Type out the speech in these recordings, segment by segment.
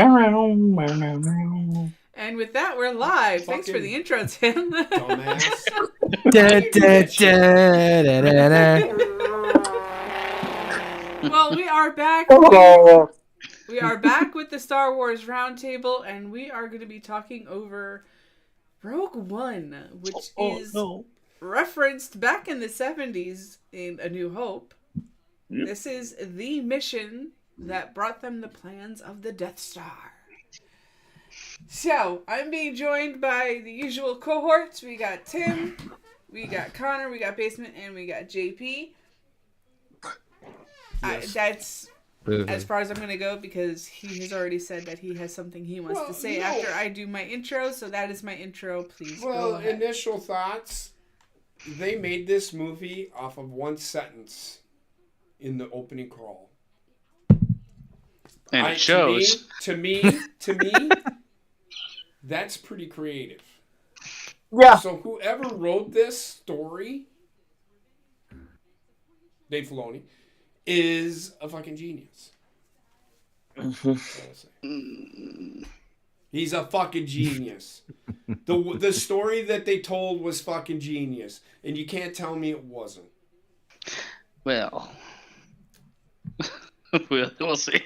And with that, we're live. Thanks for the intro, Tim. Dumbass. Well, we are back. We are back with the Star Wars Roundtable, and we are going to be talking over Rogue One, which is referenced back in the 70s in A New Hope. Yep. This is the mission that brought them the plans of the Death Star. So, I'm being joined by the usual cohorts. We got Tim, we got Connor, we got Basement, and we got JP. Yes. That's as far as I'm going to go because he has already said that he has something he wants to say after I do my intro. So that is my intro. Please go ahead. Initial thoughts. They made this movie off of one sentence in the opening crawl. And it shows. To me, that's pretty creative. Yeah. So whoever wrote this story, Dave Filoni, is a fucking genius. He's a fucking genius. The story that they told was fucking genius, and you can't tell me it wasn't. Well, we'll see.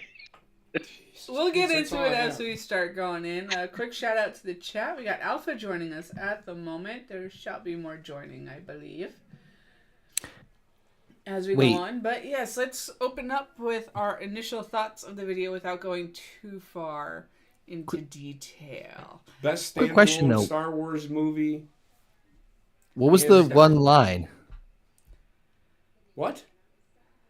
We'll get into it as we start going in. A quick shout out to the chat. We got Alpha joining us at the moment. There shall be more joining, I believe, as we go on. But yes, let's open up with our initial thoughts of the video without going too far into detail. Best standalone Star Wars movie. What was the one line? What?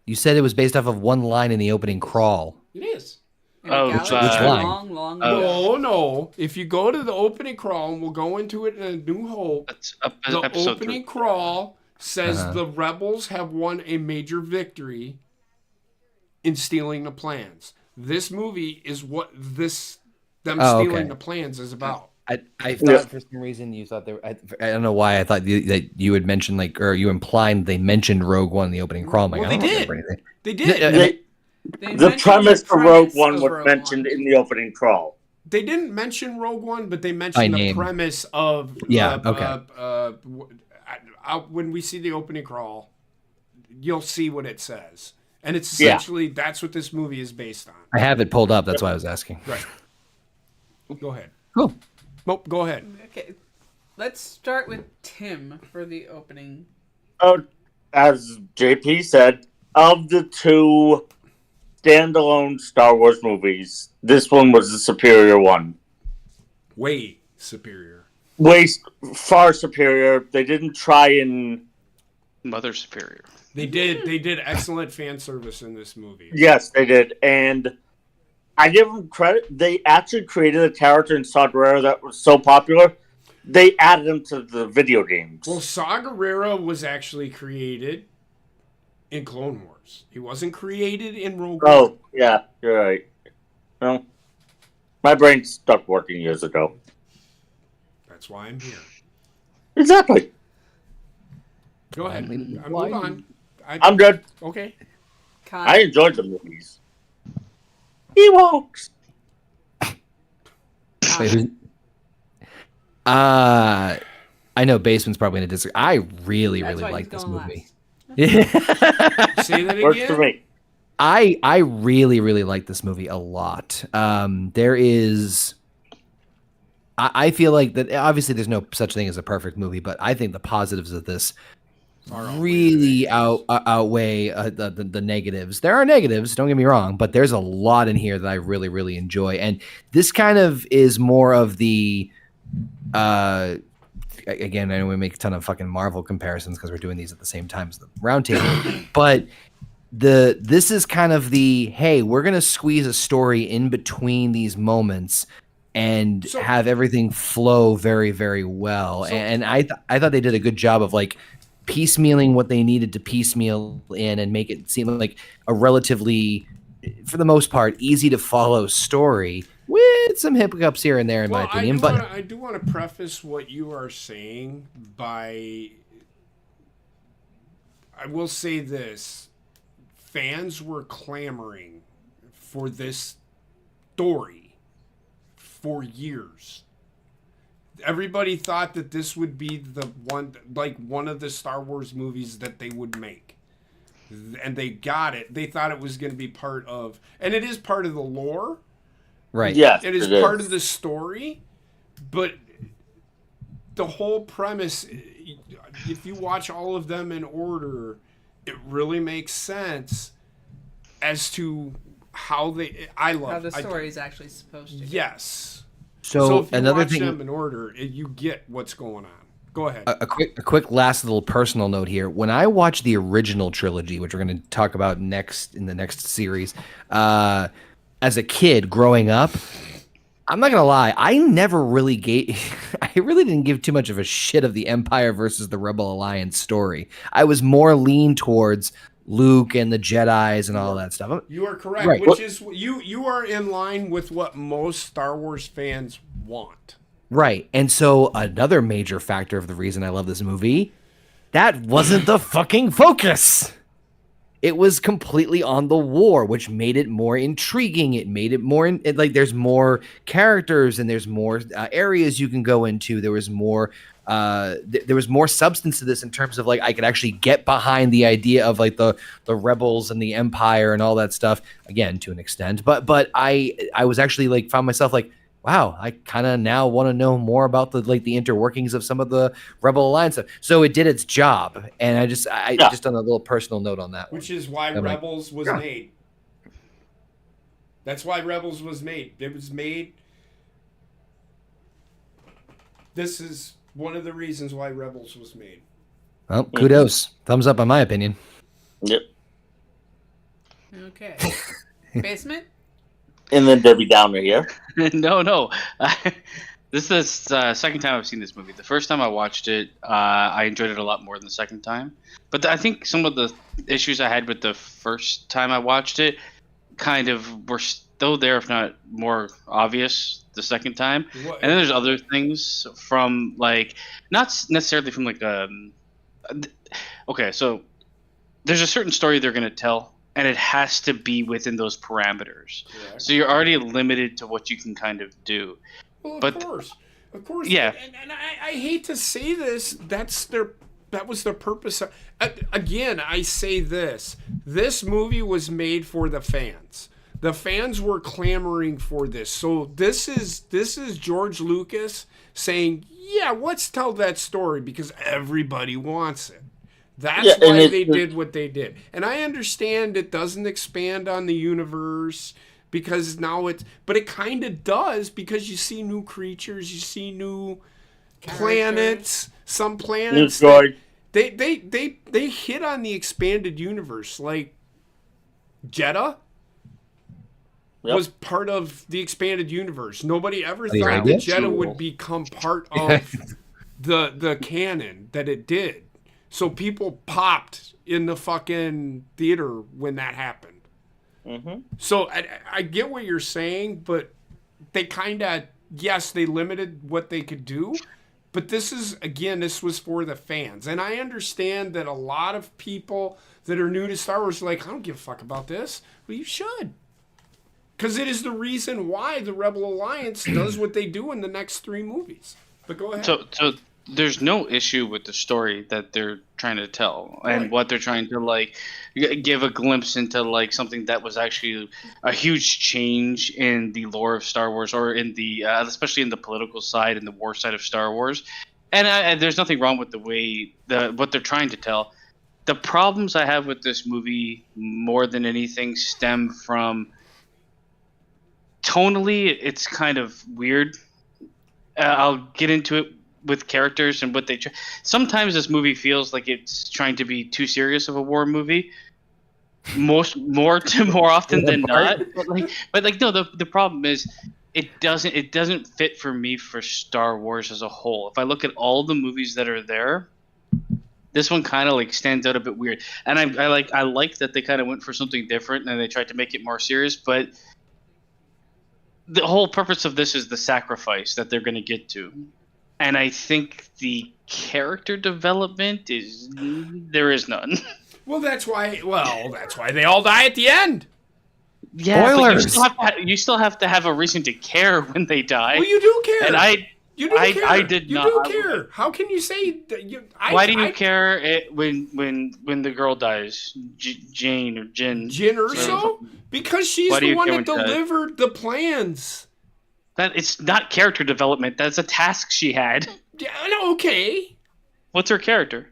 You said it was based off of one line in the opening crawl. It is. Which line? Long No. If you go to the opening crawl, and we'll go into it in A New Hope, the opening crawl says the rebels have won a major victory in stealing the plans. This movie is what stealing the plans is about. I thought for some reason you thought I don't know why I thought that you had mentioned or you implied they mentioned Rogue One in the opening crawl. They did. The premise for Rogue One was mentioned in the opening crawl. They didn't mention Rogue One, but they mentioned the premise of when we see the opening crawl, you'll see what it says, and it's essentially that's what this movie is based on. I have it pulled up. That's why I was asking. Right. Go ahead. Cool. Nope. Go ahead. Okay. Let's start with Tim for the opening. Oh, as JP said, of the two standalone Star Wars movies, this one was the superior one. Way superior. Way far superior. They didn't try and... Mother superior. They did excellent fan service in this movie. Yes, they did. And I give them credit. They actually created a character in Saw Gerrera that was so popular, they added him to the video games. Well, Saw Gerrera was actually created in Clone Wars. He wasn't created in Rogue One. Oh, yeah, you're right. Well, my brain stopped working years ago. That's why I'm here. Exactly. Go ahead. Move on. I'm good. Okay. I enjoyed the movies. Ewoks. I know Basement's probably going to disagree. I really like this movie. Say that again. Works for me. I really like this movie a lot. There is, I feel like that obviously there's no such thing as a perfect movie, but I think the positives of this really outweigh the negatives. There are negatives, don't get me wrong, but there's a lot in here that I really enjoy, and this kind of is more of the. Again, I know we make a ton of fucking Marvel comparisons because we're doing these at the same time as the roundtable, but this is kind of the, hey, we're gonna squeeze a story in between these moments and have everything flow very well. And I thought they did a good job of like piecemealing what they needed to piecemeal in and make it seem like a relatively, for the most part, easy to follow story with some hiccups here and there, in my opinion. I do want to preface what you are saying by, I will say this, fans were clamoring for this story for years. Everybody thought that this would be the one of the Star Wars movies that they would make. And they got it. They thought it was going to be part of, and it is part of the lore. Right. Yes, it is part of the story, but the whole premise, if you watch all of them in order, it really makes sense as to how the story is actually supposed to. Yes. So if you another watch thing, them in order, you get what's going on. Go ahead. A quick last little personal note here. When I watched the original trilogy, which we're going to talk about next in the next series, as a kid growing up, I'm not gonna lie, I really didn't give too much of a shit of the Empire versus the Rebel Alliance story. I was more lean towards Luke and the Jedis and all that stuff. You are correct, right. Which is you are in line with what most Star Wars fans want. Right. And so another major factor of the reason I love this movie, that wasn't the fucking focus. It was completely on the war, which made it more intriguing. It made it more like there's more characters and there's more areas you can go into. There was more substance to this in terms of like I could actually get behind the idea of like the rebels and the Empire and all that stuff. Again, to an extent, but I was actually like found myself like, wow, I kind of now want to know more about the interworkings of some of the Rebel Alliance stuff. So it did its job, and I just on a little personal note on that. Which is why Rebels was made. That's why Rebels was made. It was made. This is one of the reasons why Rebels was made. Well, kudos, thumbs up on my opinion. Yep. Okay. Basement. And then Debbie Downer here. No. This is the second time I've seen this movie. The first time I watched it, I enjoyed it a lot more than the second time. But I think some of the issues I had with the first time I watched it kind of were still there, if not more obvious, the second time. What? And then there's other things from, like, not necessarily from, like, okay, so there's a certain story they're going to tell, and it has to be within those parameters. Correct. So you're already limited to what you can kind of do. Well, of course. Yeah. And I hate to say this. That was their purpose. Again, I say this. This movie was made for the fans. The fans were clamoring for this. So this is George Lucas saying, yeah, let's tell that story because everybody wants it. That's why they did what they did. And I understand it doesn't expand on the universe because now but it kind of does because you see new creatures, you see new planets, some planets. They hit on the expanded universe. Like Jeddah was part of the expanded universe. Nobody ever thought that Jeddah would become part of the canon that it did. So people popped in the fucking theater when that happened. Mm-hmm. So I get what you're saying, but they kind of, yes, they limited what they could do. But this was for the fans. And I understand that a lot of people that are new to Star Wars are like, I don't give a fuck about this. Well, you should. Because it is the reason why the Rebel Alliance does what they do in the next 3 movies. But go ahead. So there's no issue with the story that they're trying to tell and what they're trying to like give a glimpse into like something that was actually a huge change in the lore of Star Wars or in the especially in the political side and the war side of Star Wars. And there's nothing wrong with the way what they're trying to tell. The problems I have with this movie more than anything stem from tonally it's kind of weird. I'll get into it with characters and what they try. Sometimes this movie feels like it's trying to be too serious of a war movie. More often than not. But no, the problem is it doesn't fit for me for Star Wars as a whole. If I look at all the movies that are there, this one kind of like stands out a bit weird. And I like that they kind of went for something different and they tried to make it more serious, but the whole purpose of this is the sacrifice that they're going to get to. And I think the character development there is none. Well, that's why they all die at the end. Yeah, Spoilers! but you still have to have a reason to care when they die. Well, you do care. And you do care. I did you not. You do care. How can you say that why do you care when the girl dies? Jane or Jin? Jin Urso? Because she's the one that delivered the plans. That it's not character development. That's a task she had. Yeah, okay. What's her character?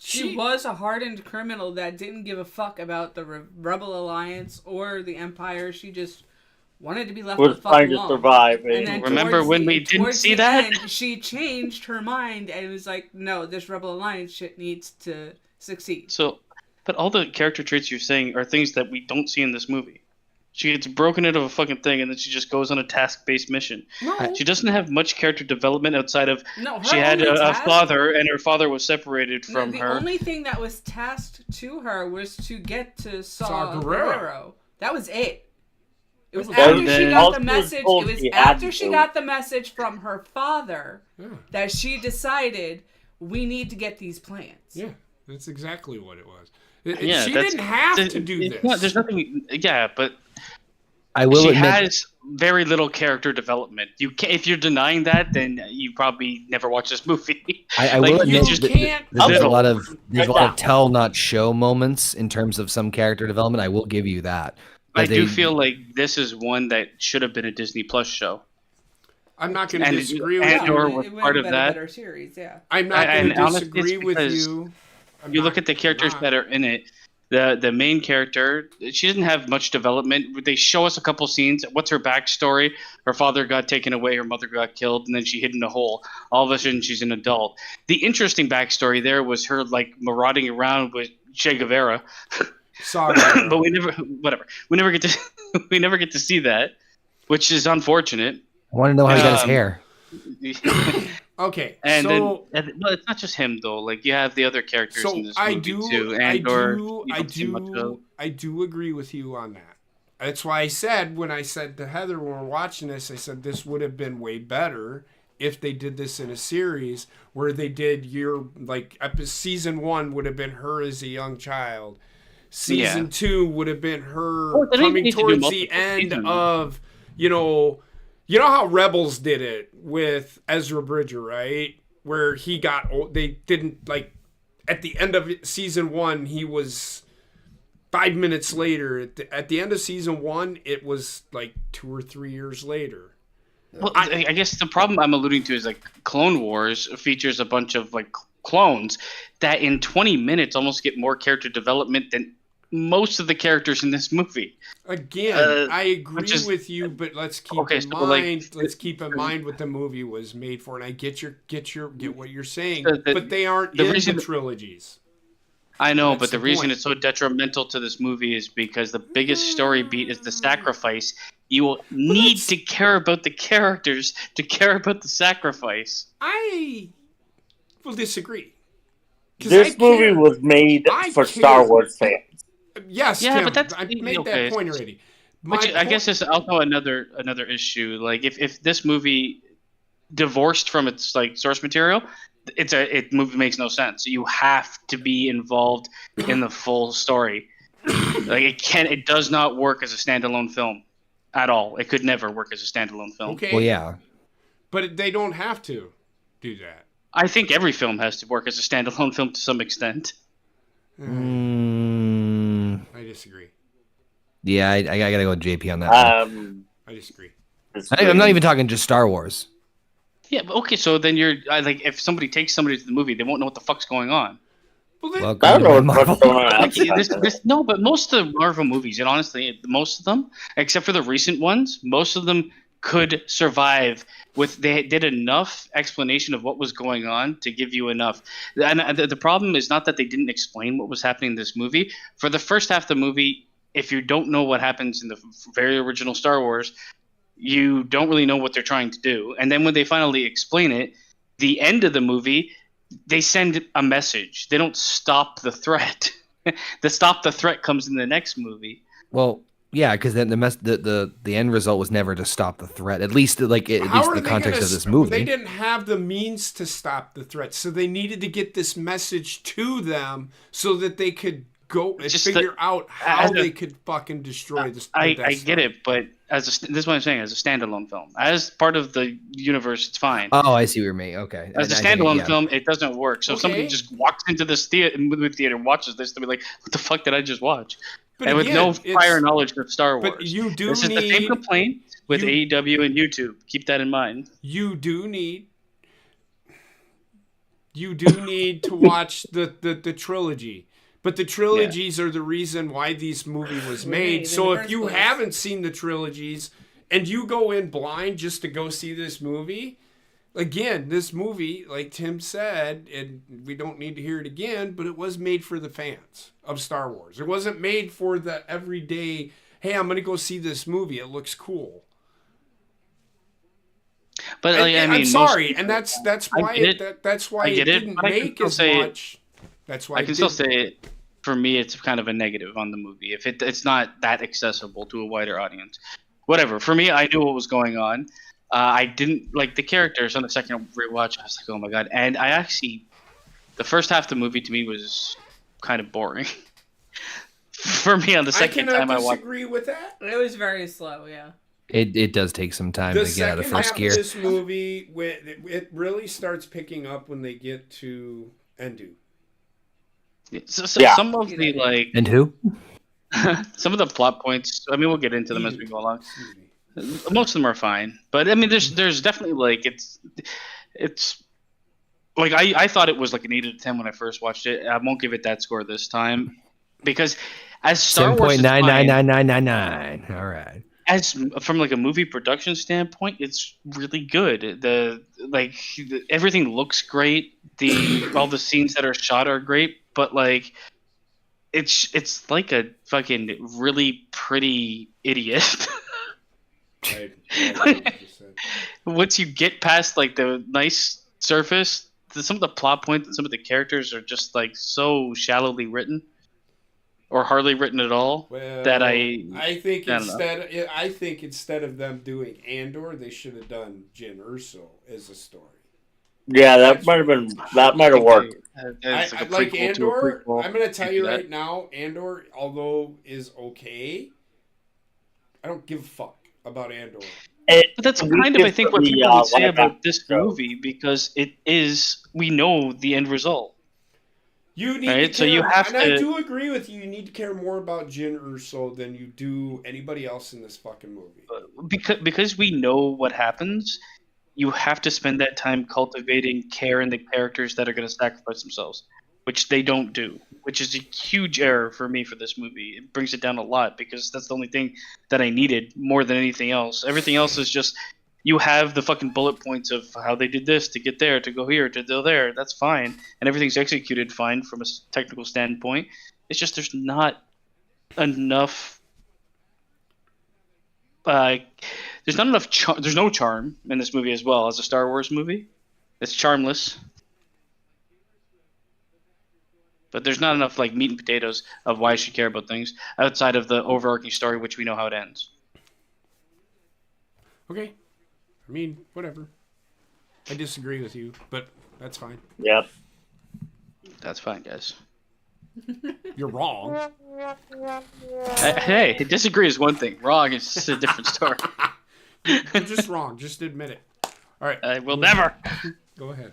She was a hardened criminal that didn't give a fuck about the Rebel Alliance or the Empire. She just wanted to be left the fuck alone. To survive. And then remember when we didn't see that? End, she changed her mind and was like, "No, this Rebel Alliance shit needs to succeed." So, but all the character traits you're saying are things that we don't see in this movie. She gets broken into a fucking thing, and then she just goes on a task-based mission. No. She doesn't have much character development outside of she had a father, and her father was separated from her. The only thing that was tasked to her was to get to Saw Gerrera. That was it. It was after she got the message. It was after she got the message from her father that she decided we need to get these plans. Yeah, that's exactly what it was. She didn't have to do this. There's nothing. Yeah, but. She has very little character development. If you're denying that, then you probably never watched this movie. I will admit there's a lot of tell not show moments in terms of some character development. I will give you that. I do feel like this is one that should have been a Disney Plus show. I'm not going to disagree with you. Or was part of that. Better series, yeah. I'm not going to disagree with you. You look at the characters that are in it. The main character, she doesn't have much development. They show us a couple scenes. What's her backstory? Her father got taken away, her mother got killed, and then she hid in a hole. All of a sudden, she's an adult. The interesting backstory there was her like marauding around with Che Guevara. Sorry, but we never get to see that, which is unfortunate. I want to know how he got his hair. Okay, and no, it's not just him though. Like you have the other characters in this movie too. I do agree with you on that. That's why I said when I said to Heather when we were watching this, I said this would have been way better if they did this in a series where they did season 1 would have been her as a young child. Season 2 would have been her coming towards the end of You know how Rebels did it with Ezra Bridger, right? Where they didn't, at the end of season 1, he was 5 minutes later. At the end of season 1, it was 2 or 3 years later. Well, I guess the problem I'm alluding to is Clone Wars features a bunch of clones that in 20 minutes almost get more character development than most of the characters in this movie. Again, I agree with you, but let's keep in mind what the movie was made for. And I get what you're saying, but they aren't in the trilogies. I know, but the reason it's so detrimental to this movie is because the biggest story beat is the sacrifice. You will need to care about the characters to care about the sacrifice. I will disagree. This movie was made for Star Wars fans. Yes, yeah, Tim, I made that point already. I guess it's also another issue. If this movie divorced from its source material, movie makes no sense. You have to be involved in the full story. It does not work as a standalone film at all. It could never work as a standalone film. Okay. Well, yeah, but they don't have to do that. I think every film has to work as a standalone film to some extent. I disagree. Yeah, I gotta go with JP on that. I disagree. I'm not even talking just Star Wars. Yeah, but okay, so then you're if somebody takes somebody to the movie, they won't know what the fuck's going on. Well, I don't know what Marvel. No, but most of the Marvel movies, and honestly, most of them, except for the recent ones, most of them could survive they did enough explanation of what was going on to give you enough. And the problem is not that they didn't explain what was happening in this movie. For the first half of the movie, if you don't know what happens in the very original Star Wars, you don't really know what they're trying to do. And then when they finally explain it, the end of the movie, they send a message. They don't stop the threat. The stop the threat comes in the next movie. Well, yeah, because then the end result was never to stop the threat. At least the context of this movie. They didn't have the means to stop the threat, so they needed to get this message to them so that they could go and Just figure out how as a- they could fucking destroy this. I get it, but this is what I'm saying. As a standalone film, as part of the universe, it's fine. Oh, I see what you mean. Okay. As a I think, standalone yeah. film, it doesn't work. So if somebody Okay. just walks into this movie theater, and watches this, they'll be like, "What the fuck did I just watch?" But and again, with no prior knowledge of Star Wars. But you do this is the same complaint with AEW and YouTube. Keep that in mind. You do need to watch the trilogy. But the trilogies are the reason why this movie was made. So if you haven't seen the trilogies and you go in blind just to go see this movie, again, this movie, like Tim said, and we don't need to hear it again, but it was made for the fans of Star Wars. It wasn't made for the everyday, hey, I'm going to go see this movie. It looks cool. But like, I'm sorry, and that's why it didn't make as much. That's why I can still say it. For me, it's kind of a negative on the movie. If it's not that accessible to a wider audience, whatever. For me, I knew what was going on. I didn't like the characters on the second rewatch. I was like, oh my god! And I actually, the first half of the movie to me was kind of boring. For me, on the second time I watched, I disagree with that. It was very slow. Yeah. It does take some time to get out of first gear. This movie, it really starts picking up when they get to Endu. Some of the like and who? some of the plot points. I mean, we'll get into them as we go along. Most of them are fine, but I mean, there's definitely like it's like I thought it was like an 8 out of 10 when I first watched it. I won't give it that score this time because as Star Wars 7.99999. All right. As from like a movie production standpoint, it's really good. Everything looks great. All the scenes that are shot are great, but like it's like a fucking really pretty idiot. Once you get past like the nice surface, some of the plot points and some of the characters are just like so shallowly written. Or hardly written at all. Well, that I think instead of them doing Andor, they should have done Jyn Erso as a story. Yeah, that might have worked. I like Andor. I'm going to tell you right now, Andor, although is okay, I don't give a fuck about Andor. But that's kind of I think what people would say about this movie because we know the end result. You need to care, so you have I do agree with you. You need to care more about Jyn Erso than you do anybody else in this fucking movie. Because we know what happens, you have to spend that time cultivating care in the characters that are going to sacrifice themselves, which they don't do, which is a huge error for me for this movie. It brings it down a lot because that's the only thing that I needed more than anything else. Everything else is just you have the fucking bullet points of how they did this to get there, to go here, to go there. That's fine. And everything's executed fine from a technical standpoint. It's just there's not enough... there's not enough... there's no charm in this movie as well as a Star Wars movie. It's charmless. But there's not enough like meat and potatoes of why I should care about things outside of the overarching story, which we know how it ends. Okay. I mean, whatever. I disagree with you, but that's fine. Yep. That's fine, guys. You're wrong. Hey, disagree is one thing. Wrong is just a different story. You're just wrong. Just admit it. All right. I will never. Go ahead,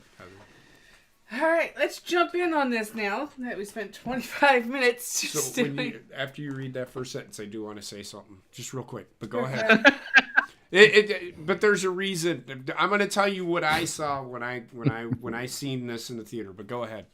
All right, let's jump in on this now that we spent 25 minutes just doing... after you read that first sentence, I do want to say something. Just real quick, but go ahead. But there's a reason. I'm going to tell you what I saw when I seen this in the theater. But go ahead.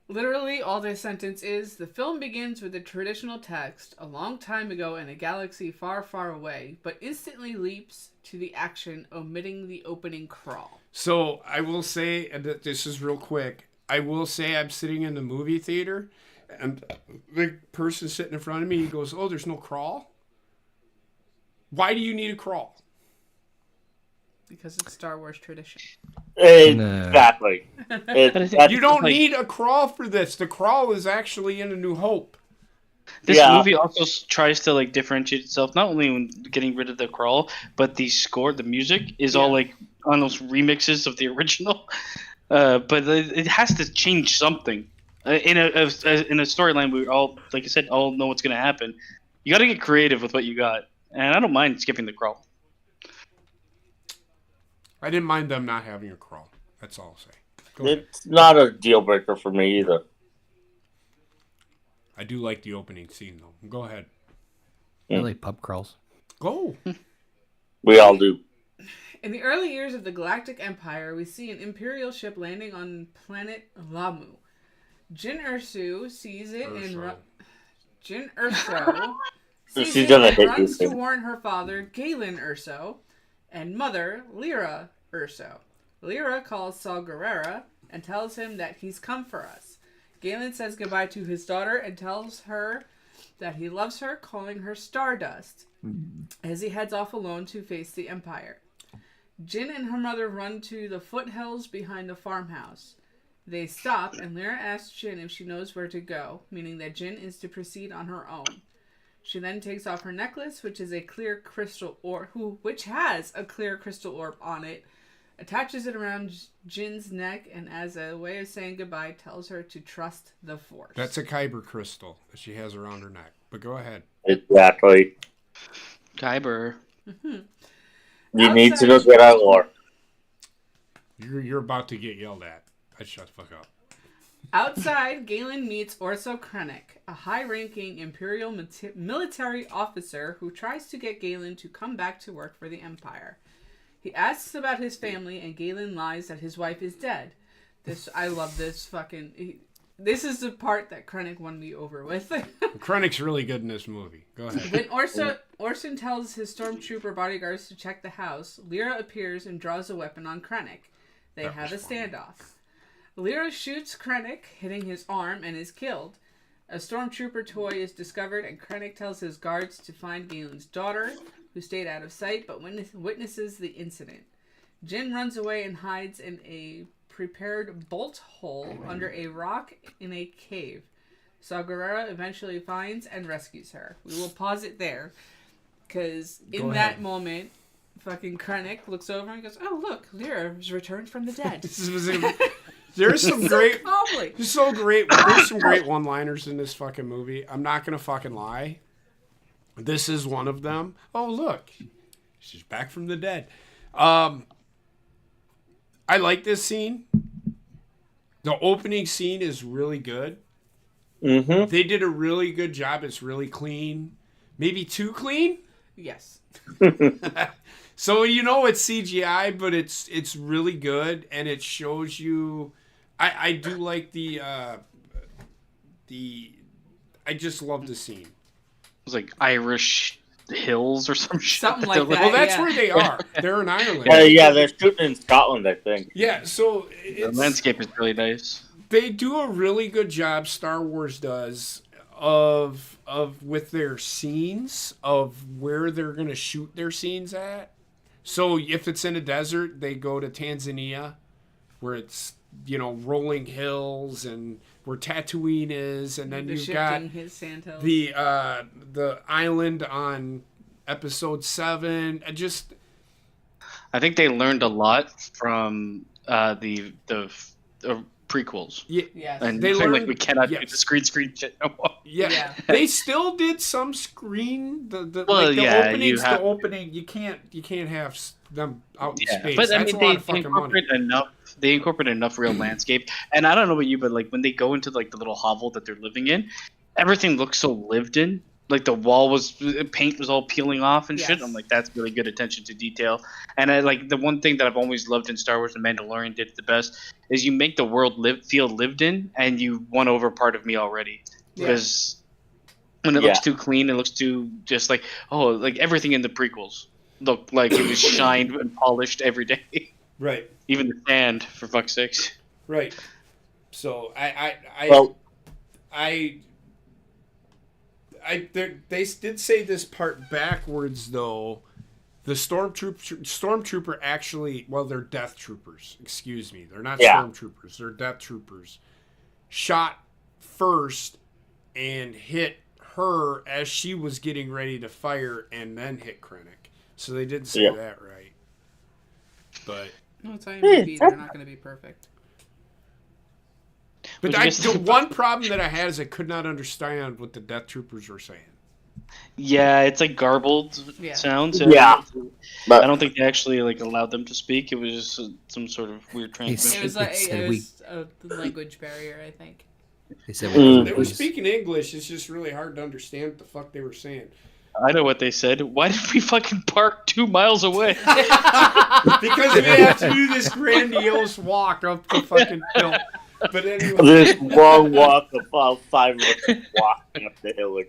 Literally, all this sentence is: the film begins with the traditional text, "A long time ago in a galaxy far, far away," but instantly leaps to the action, omitting the opening crawl. So I will say that this is real quick. I will say I'm sitting in the movie theater, and the person sitting in front of me, he goes, "Oh, there's no crawl? Why do you need a crawl?" Because it's Star Wars tradition. Exactly. You don't need a crawl for this. The crawl is actually in A New Hope. This movie also tries to like differentiate itself, not only when getting rid of the crawl, but the score, the music is all like almost remixes of the original. But it has to change something. in a storyline, we all, like I said, all know what's going to happen. You got to get creative with what you got, and I don't mind skipping the crawl. I didn't mind them not having a crawl. That's all I'll say. It's not a deal breaker for me either. I do like the opening scene, though. Go ahead. I like pub crawls. Go. We all do. In the early years of the Galactic Empire, we see an Imperial ship landing on planet Lamu. Jin Ursu sees it and Jin Urso sees it and runs to warn her father, Galen Urso, and mother, Lyra Urso. Lyra calls Saw Gerrera and tells him that he's come for us. Galen says goodbye to his daughter and tells her that he loves her, calling her Stardust, as he heads off alone to face the Empire. Jin and her mother run to the foothills behind the farmhouse. They stop, and Lyra asks Jin if she knows where to go, meaning that Jin is to proceed on her own. She then takes off her necklace, which has a clear crystal orb on it, attaches it around Jin's neck, and as a way of saying goodbye, tells her to trust the Force. That's a Kyber crystal that she has around her neck. But go ahead. Exactly. Kyber. You need to know that I lore. You're about to get yelled at. I shut the fuck up. Outside, Galen meets Orso Krennic, a high-ranking Imperial military officer who tries to get Galen to come back to work for the Empire. He asks about his family, and Galen lies that his wife is dead. I love this fucking... This is the part that Krennic won me over with. Krennic's really good in this movie. Go ahead. When Orson tells his stormtrooper bodyguards to check the house, Lyra appears and draws a weapon on Krennic. They have a standoff. Lyra shoots Krennic, hitting his arm, and is killed. A stormtrooper toy is discovered, and Krennic tells his guards to find Galen's daughter, who stayed out of sight but witnesses the incident. Jin runs away and hides in a prepared bolt hole under a rock in a cave. Saw Gerrera eventually finds and rescues her. We will pause it there, because in that moment, fucking Krennic looks over and goes, "Oh look, Lyra has returned from the dead." There's some great, there's some great one-liners in this fucking movie. I'm not gonna fucking lie. This is one of them. Oh look, she's back from the dead. I like this scene. The opening scene is really good. Mm-hmm. They did a really good job. It's really clean. Maybe too clean? Yes. So it's CGI, but it's really good, and it shows you. I do like the. I just love the scene. It was like Irish hills or some shit. Something like that. Well, that's where they are. They're in Ireland. Yeah, they're shooting in Scotland, I think. Yeah, so the landscape is really nice. They do a really good job. Star Wars does of with their scenes of where they're gonna shoot their scenes at. So if it's in a desert, they go to Tanzania, where it's rolling hills and where Tatooine is, and then you've got the island on Episode 7. I think they learned a lot from the prequels. Yeah, and they learned we cannot do the screen shit no more. Yeah. They still did some screen. The opening. You can't have them out in space. But that's they incorporate enough. They incorporate enough real landscape. And I don't know about you, but like when they go into like the little hovel that they're living in, everything looks so lived in. Like the paint was all peeling off and shit. I'm like, that's really good attention to detail. And I like the one thing that I've always loved in Star Wars, and Mandalorian did the best, is you make the world feel lived in, and you won over part of me already. Because when it looks too clean, it looks too just like everything in the prequels looked like it was shined and polished every day. Right. Even the sand, for fuck's sakes. Right. So they did say this part backwards though. The stormtrooper actually, they're death troopers. Excuse me, they're not stormtroopers. They're death troopers. Shot first and hit her as she was getting ready to fire, and then hit Krennic. So they did say that right. But no, it's IMDb. They're not going to be perfect. But the one problem that I had is I could not understand what the Death Troopers were saying. Yeah, it's like garbled sounds. Yeah. I don't think they actually like allowed them to speak. It was just some sort of weird transmission. It was a language barrier, I think. They said They were speaking English. It's just really hard to understand what the fuck they were saying. I know what they said. Why did we fucking park 2 miles away? Because we have to do this grandiose walk up the fucking hill. But anyway, this long walk of 5 minutes walking up the hill.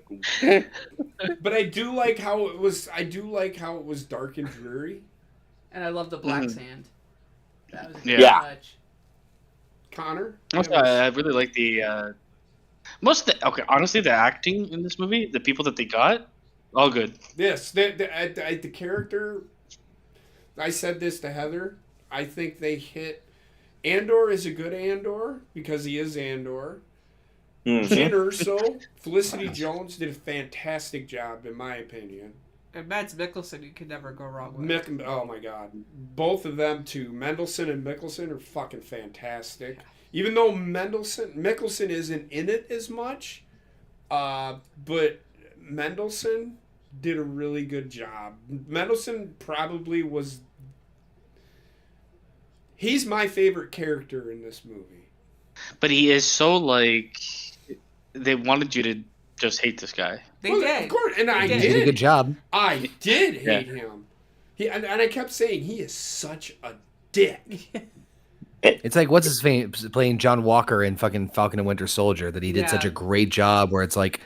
But I do like how it was. I do like how it was dark and dreary. And I love the black sand. That was a Yeah. touch. Connor, I really like the honestly, the acting in this movie, the people that they got, all good. Yes, the character. I said this to Heather. I think they hit. Andor is a good Andor because he is Andor. Jyn Erso, Felicity Jones did a fantastic job, in my opinion. And Mads Mikkelsen, you could never go wrong with. Oh my god, both of them too. Mendelsohn and Mikkelsen are fucking fantastic. Even though Mikkelsen isn't in it as much, but Mendelsohn did a really good job. Mendelsohn probably was. He's my favorite character in this movie. But he is so like they wanted you to just hate this guy. They did. Of course, and I did. He did a good job. I did hate him. And I kept saying he is such a dick. It's like what's his name playing John Walker in fucking Falcon and Winter Soldier that he did such a great job where it's like,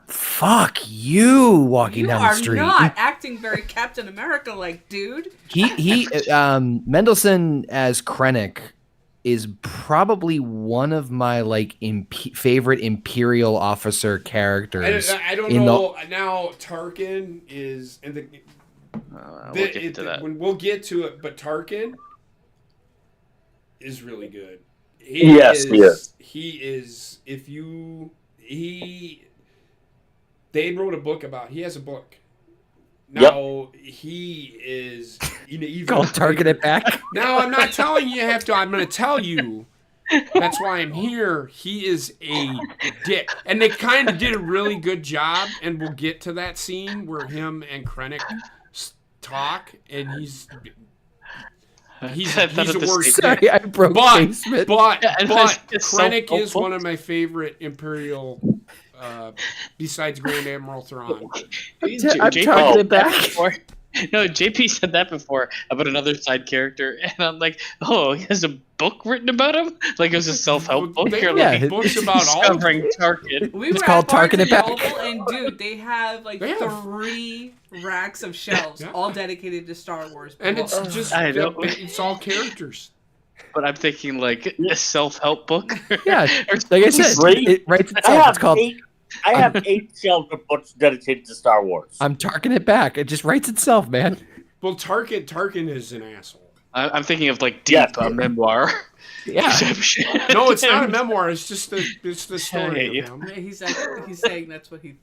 fuck you walking down the street. You are not acting very Captain America like, dude. He Mendelsohn as Krennic is probably one of my like favorite Imperial officer characters. I don't know. Now Tarkin is in the. We'll get to that. We'll get to it, but Tarkin is really good. He is. He is. They wrote a book about. He has a book. Now he is. Called Target It Back. Now I'm not telling you have to. I'm going to tell you. That's why I'm here. He is a dick, and they kind of did a really good job. And we'll get to that scene where him and Krennic talk, and he's the worst. Sorry, I broke basement. But Krennic is one of my favorite Imperial. Besides Grand Admiral Thrawn. I'm talking it back. No, JP said that before about another side character, and I'm like, oh, he has a book written about him? Like it was a self-help book? Books about all discovering Tarkin. It's called Tarkin It Back. And dude, they have like 3 racks of shelves all dedicated to Star Wars. And it's just, it's all characters. But I'm thinking like a self-help book. Yeah, like I said, it writes itself. It's called. I have 8 shelves of books dedicated to Star Wars. I'm Tarkin It Back. It just writes itself, man. Well, Tarkin is an asshole. I'm thinking of like deep memoir. Yeah. No, it's not a memoir. It's just the story of him. He's saying that's what he's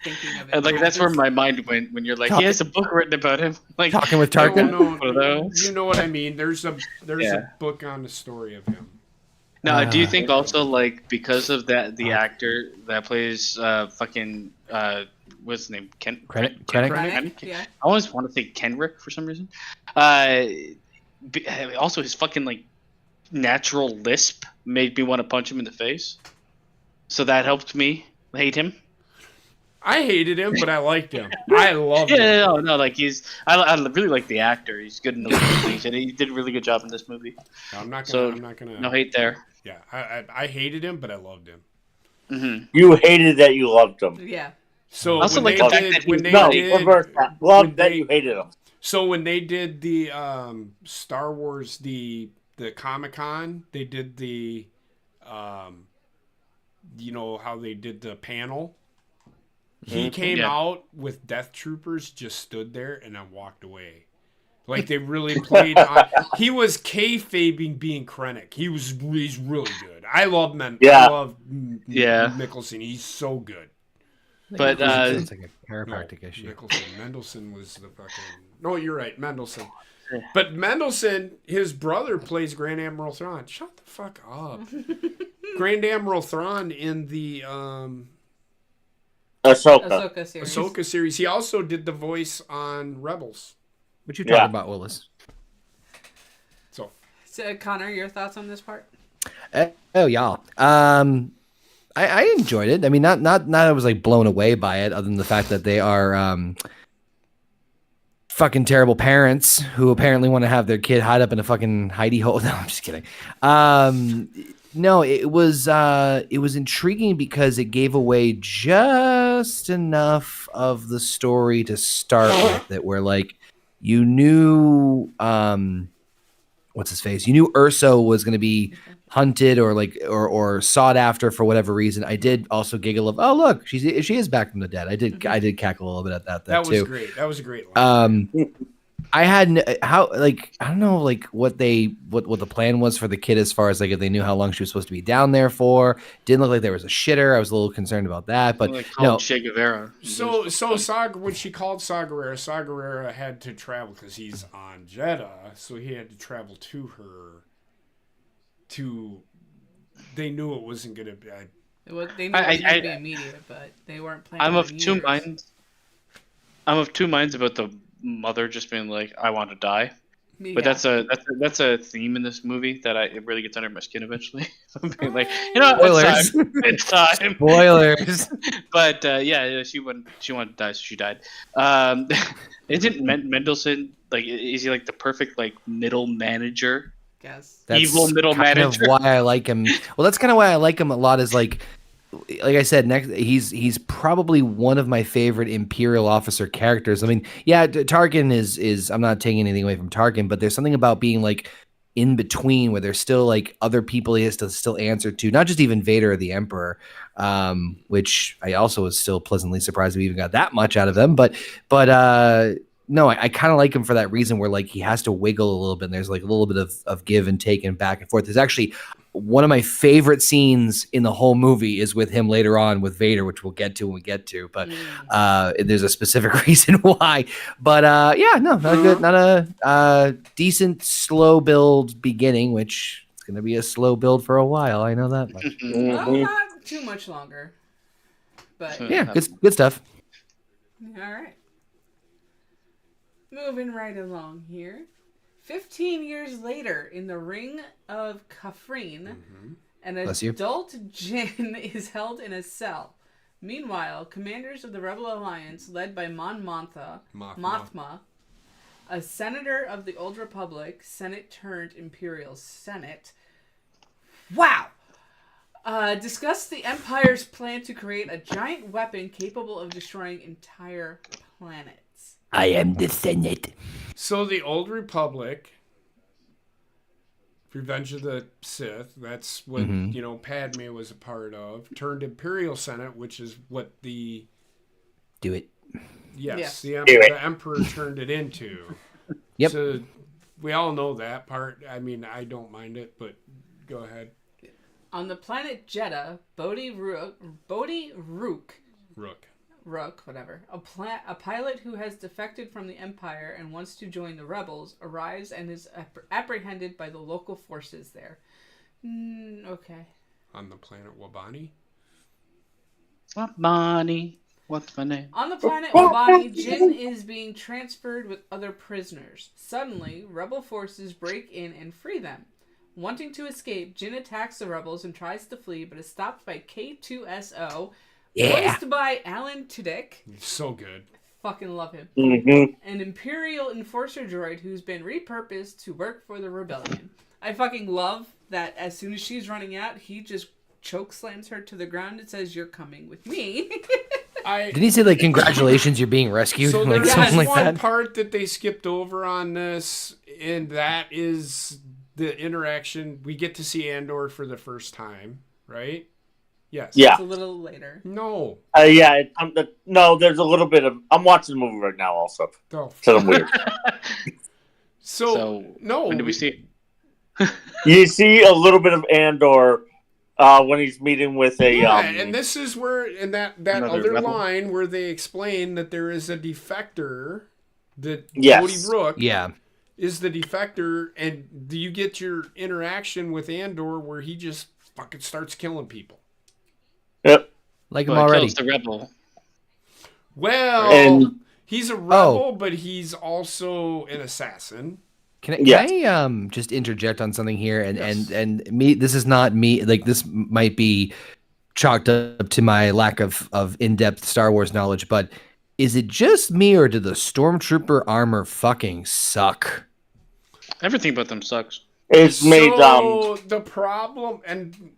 thinking of it. And like that's where my mind went when you're like, he has a book written about him. Like Talking with Tarkin. No, you know what I mean. There's a book on the story of him. Now, do you think also like because of that the actor that plays fucking what's his name? Krennic? Yeah. I always want to say Kenrick for some reason. Also his fucking like natural lisp made me want to punch him in the face. So that helped me hate him. I hated him, but I liked him. I loved him. No, like I really like the actor. He's good in the movies, and he did a really good job in this movie. No, I'm not gonna. No hate there. Yeah, I hated him, but I loved him. Mm-hmm. You hated that you loved him. Yeah. So also like the fact that loved that you hated him. So when they did the Star Wars the Comic-Con, they did the you know how they did the panel. He came out with Death Troopers, just stood there, and then walked away. Like they really played on. He was kayfabing being Krennic. He's really good. I love I love Mikkelsen. He's so good. But it's like a chiropractic issue. Mendelssohn was the fucking. No, you're right, Mendelsohn. But Mendelsohn, his brother, plays Grand Admiral Thrawn. Shut the fuck up. Grand Admiral Thrawn in the Ahsoka series. He also did the voice on Rebels. What you talking about, Willis? So, Connor, your thoughts on this part? Oh yeah. I enjoyed it. I mean, not I was like blown away by it, other than the fact that they are fucking terrible parents who apparently want to have their kid hide up in a fucking hidey hole. No, I'm just kidding. No, it was intriguing because it gave away just enough of the story to start with that where like you knew what's his face? You knew Urso was going to be hunted or like or sought after for whatever reason. I did also giggle of, oh look, she is back from the dead. I did cackle a little bit at that was too. Great. That was a great line. I had how like I don't know like what the plan was for the kid as far as like if they knew how long she was supposed to be down there for. Didn't look like there was a shitter. I was a little concerned about that, but no. Che Guevara. So when she called Saw Gerrera had to travel because he's on Jeddah, so he had to travel to her. They knew it wasn't going to be. They knew it was going to be immediate, but they weren't planning. I'm of two minds. I'm of two minds about the mother just being like, "I want to die," but that's a theme in this movie that it really gets under my skin eventually. I'm being like, spoilers. It's time. Spoilers. But she wanted to die, so she died. Isn't Mendelsohn like? Is he like the perfect like middle manager? Yes. Evil middle manager. Why I like him. Well, that's kind of why I like him a lot. Is like I said, he's probably one of my favorite Imperial officer characters. I mean, yeah, Tarkin is. I'm not taking anything away from Tarkin, but there's something about being like in between where there's still like other people he has to still answer to, not just even Vader or the Emperor, which I also was still pleasantly surprised we even got that much out of them. But no, I kind of like him for that reason where like he has to wiggle a little bit and there's like a little bit of give and take and back and forth. There's actually one of my favorite scenes in the whole movie is with him later on with Vader, which we'll get to when we get to, but there's a specific reason why. But not good, not a decent slow build beginning, which it's going to be a slow build for a while. I know that much. Well, not too much longer, but yeah, good stuff. All right. Moving right along here. 15 years later, in the Ring of Kafrene, an adult Jinn is held in a cell. Meanwhile, commanders of the Rebel Alliance, led by Mon Mothma, a senator of the Old Republic, Senate turned Imperial Senate, discuss the Empire's plan to create a giant weapon capable of destroying entire planets. I am the Senate. So the Old Republic, Revenge of the Sith, that's what, Padme was a part of, turned Imperial Senate, which is what the... Do it. Yes, the Emperor turned it into. Yep. So we all know that part. I mean, I don't mind it, but go ahead. On the planet Jeddah, Bodhi Rook, whatever. A pilot who has defected from the Empire and wants to join the rebels arrives and is apprehended by the local forces there. Okay. On the planet Wabani? Wabani. What's my name? On the planet Wabani, Jin is being transferred with other prisoners. Suddenly, rebel forces break in and free them. Wanting to escape, Jin attacks the rebels and tries to flee, but is stopped by K2SO, voiced by Alan Tudyk. So good. I fucking love him. An Imperial enforcer droid who's been repurposed to work for the rebellion. I fucking love that as soon as she's running out, he just choke slams her to the ground and says, "You're coming with me." Did he say like, "Congratulations, you're being rescued"? So like there's something like one that? part that they skipped over on this, and that is the interaction. We get to see Andor for the first time, right? Yes. Yeah. It's a little later. No. No, there's a little bit of... I'm watching the movie right now also. Oh. So I'm weird. So, no. When do we see it? You see a little bit of Andor when he's meeting with a... and this is where, in that other rebel line where they explain that there is a defector that Yes. Bodhi Rook is the defector, and you get your interaction with Andor where he just fucking starts killing people. Yep. Like him Well, already. kills the rebel. Well, he's a rebel, but he's also an assassin. Can Yeah. I just interject on something here? Yes. And me, this is not me. Like, this might be chalked up to my lack of in-depth Star Wars knowledge, but is it just me, or did the Stormtrooper armor fucking suck? Everything but them sucks. It's made the problem, and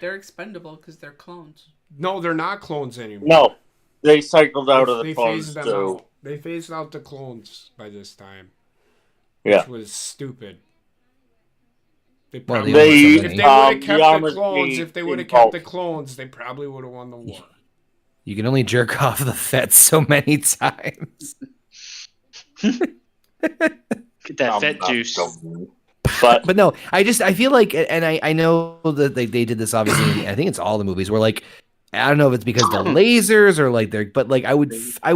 They're expendable because they're clones. no, they're not clones anymore. no. They cycled out of They the clones phased them too. out. They phased out the clones by this time, Yeah. which was stupid. They Well, probably they- if they would have kept the the armor's clones, being if they would have involved. kept the clones, they probably would have won the war. You can only jerk off the Fett so many times. Get that fat juice. But But no, I feel like, and I know that they did this obviously. I think it's all the movies where, like, I don't know if it's because the lasers or like but like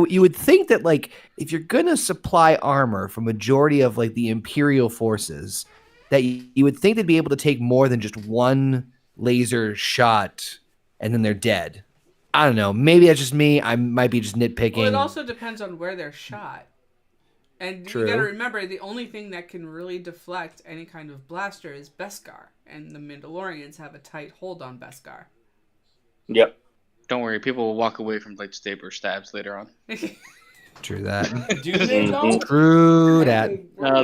you would think that, like, if you're gonna supply armor for majority of like the Imperial forces, that you would think they'd be able to take more than just one laser shot and then they're dead. I don't know. Maybe that's just me. I might be just nitpicking. Well, it also depends on where they're shot. And True. you gotta remember, the only thing that can really deflect any kind of blaster is Beskar. And the Mandalorians have a tight hold on Beskar. yep. Don't worry, people will walk away from lightsaber stabs later on. True that. Do they know? True that.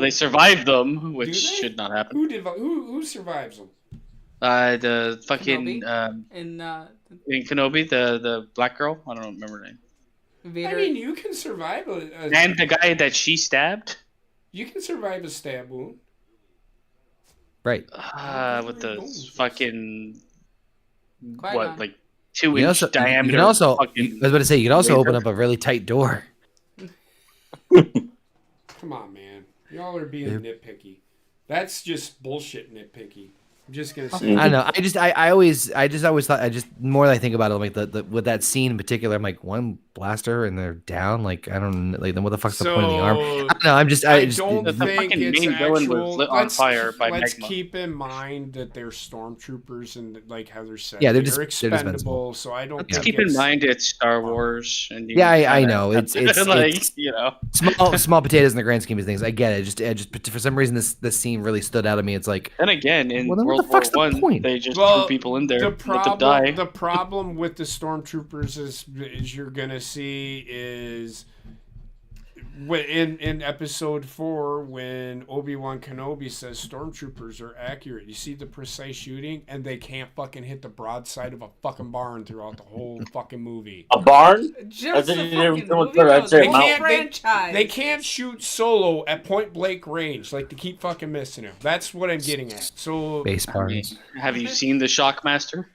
They survived them, Do which they? should not happen. Who survives them? The fucking Kenobi? in Kenobi, the black girl. I don't remember her name. Vader. I mean, you can survive And the guy that she stabbed. you can survive a stab wound. Right. With the fucking Qui-Gon. what, like 2 You inch also, diameter. you can also, I fucking was about to say, you can also laser. open up a really tight door. Come on, man. Y'all are being nitpicky. That's just bullshit nitpicky. I'm just gonna say. I don't know. I always thought, more than I think about it, like the with that scene in particular, I'm like, one blaster and they're down. Like, I don't, like, then what the fuck's the point of the arm? I don't know. I don't The think fucking it's main villain was actual. lit on fire by let's magma. keep in mind that they're stormtroopers and like how they're said. Yeah, they're they're dispensable. expendable. So I don't. Let's think keep in it's- mind it's Star Wars, and Yeah, I know. It's like, it's you know. small potatoes in the grand scheme of things. I get it. Just for some reason, this scene really stood out to me. It's like, Then again, in Well, then what World the War fuck's the One, point? they just Well, threw people in there, The let them die. problem with the stormtroopers is you're gonna see is in episode 4 when Obi-Wan Kenobi says stormtroopers are accurate. You see the precise shooting, and they can't fucking hit the broadside of a fucking barn throughout the whole fucking movie. A barn? Just I the think you fucking never movie, put no, I'd say the Mount- whole franchise. They can't shoot solo at point blank range. Like, they keep fucking missing him. That's what I'm getting at. So, base parts. Have you seen the Shockmaster?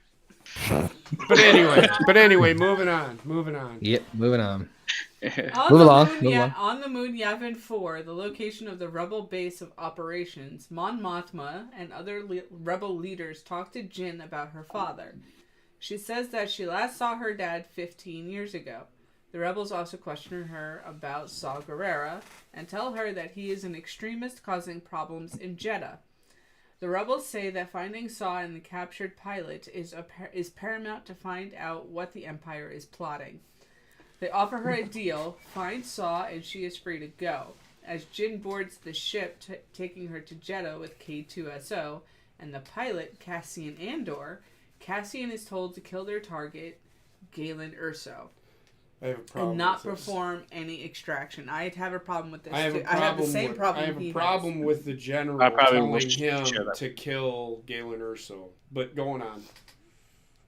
but anyway, moving on. Yep, moving on. On Move the along, moon, move along. On the moon Yavin 4, the location of the rebel base of operations, Mon Mothma and other rebel leaders talk to Jin about her father. She says that she last saw her dad 15 years ago. The rebels also question her about Saw Gerrera and tell her that he is an extremist causing problems in Jeddah. The rebels say that finding Saw and the captured pilot is paramount to find out what the Empire is plotting. They offer her a deal, find Saw, and she is free to go. As Jin boards the ship taking her to Jeddah with K2SO and the pilot, Cassian Andor, Cassian is told to kill their target, Galen Erso, I have a problem and not with this. perform any extraction. I have a problem with this I have too. a problem. I have the same with, problem I have he a problem has. with the general I probably telling wish you him share that. to kill Galen Erso. But going on,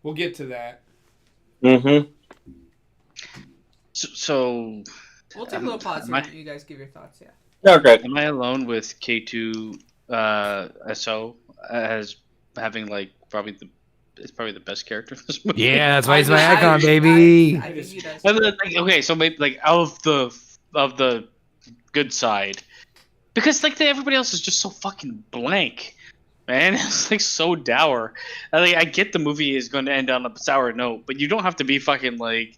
we'll get to that. Mm-hmm. So We'll take a little pause am here. You guys give your thoughts, yeah. Okay. am I alone with K2 SO as having like it's probably the best character in this movie? Yeah, that's why he's my I- icon, baby. I think he does. And then, like, okay, so maybe like of the good side, because like everybody else is just so fucking blank, man. It's like so dour. I get the movie is going to end on a sour note, but you don't have to be fucking like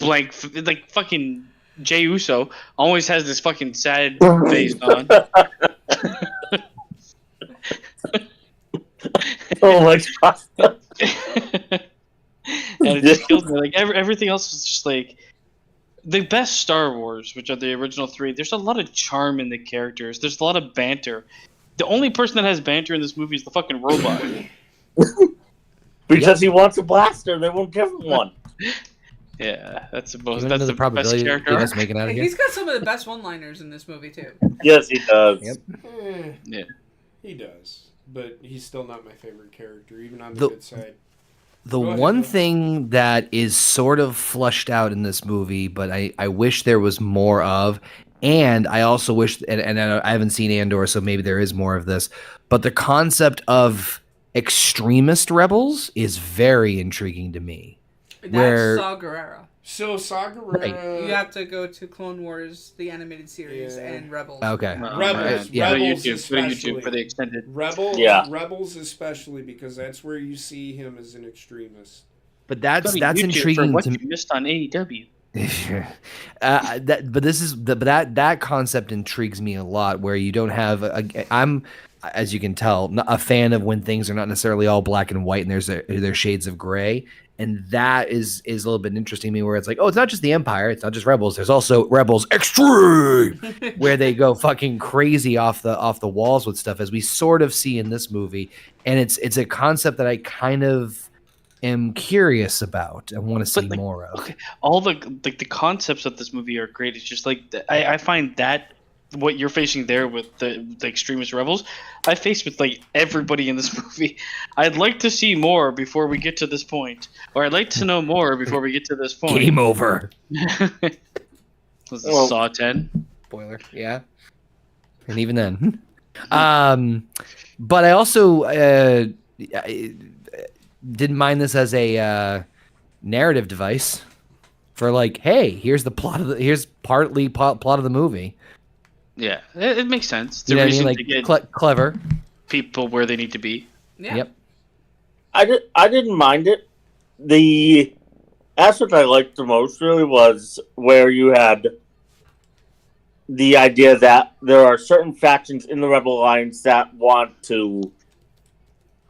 blank, like fucking Jey Uso always has this fucking sad face on. Oh my god. And it just kills me. Like everything else is just like the best Star Wars, which are the original 3. There's a lot of charm in the characters. There's a lot of banter. The only person that has banter in this movie is the fucking robot. Because he wants a blaster, and they won't give him one. Yeah, that's the Even that's the the probability best of character. us making out of here. He's got some of the best one-liners in this movie too. Yes, he does. Yep. Yeah. He does, but he's still not my favorite character, even on the The- good side. The Go ahead, one Bill. thing that is sort of flushed out in this movie, but I wish there was more of, and I also wish, and I haven't seen Andor, so maybe there is more of this, but the concept of extremist rebels is very intriguing to me. That's Where- Saw Gerrera. So Saw Gerrera, You have to go to Clone Wars, the animated series, Yeah. and Rebels. Okay. Rebels, Yeah. Go to Rebels YouTube, go to especially. YouTube for the extended. Rebels especially, because that's where you see him as an extremist. But Go that's to YouTube for intriguing what to you missed on AEW. that concept intrigues me a lot, where you don't have I'm, as you can tell, not a fan of when things are not necessarily all black and white and there's shades of gray, and that is a little bit interesting to me, where it's like, oh, it's not just the Empire, it's not just Rebels, there's also Rebels Extreme, where they go fucking crazy off the walls with stuff, as we sort of see in this movie, and it's a concept that I kind of am curious about and want to see more of. Okay, all the concepts of this movie are great. It's just like I find that what you're facing there with the extremist rebels, I face with like everybody in this movie. I'd like to see more before we get to this point, or I'd like to know more before we get to this point. Game over. Was it Saw 10? Spoiler, yeah. And even then. But I also I didn't mind this as a narrative device for like, hey, here's the plot here's partly plot of the movie. Yeah, it makes sense. It's You a know what I reason mean? to Like get clever. people where they need to be. Yeah. Yep. I didn't mind it. The aspect I liked the most really was where you had the idea that there are certain factions in the Rebel Alliance that want to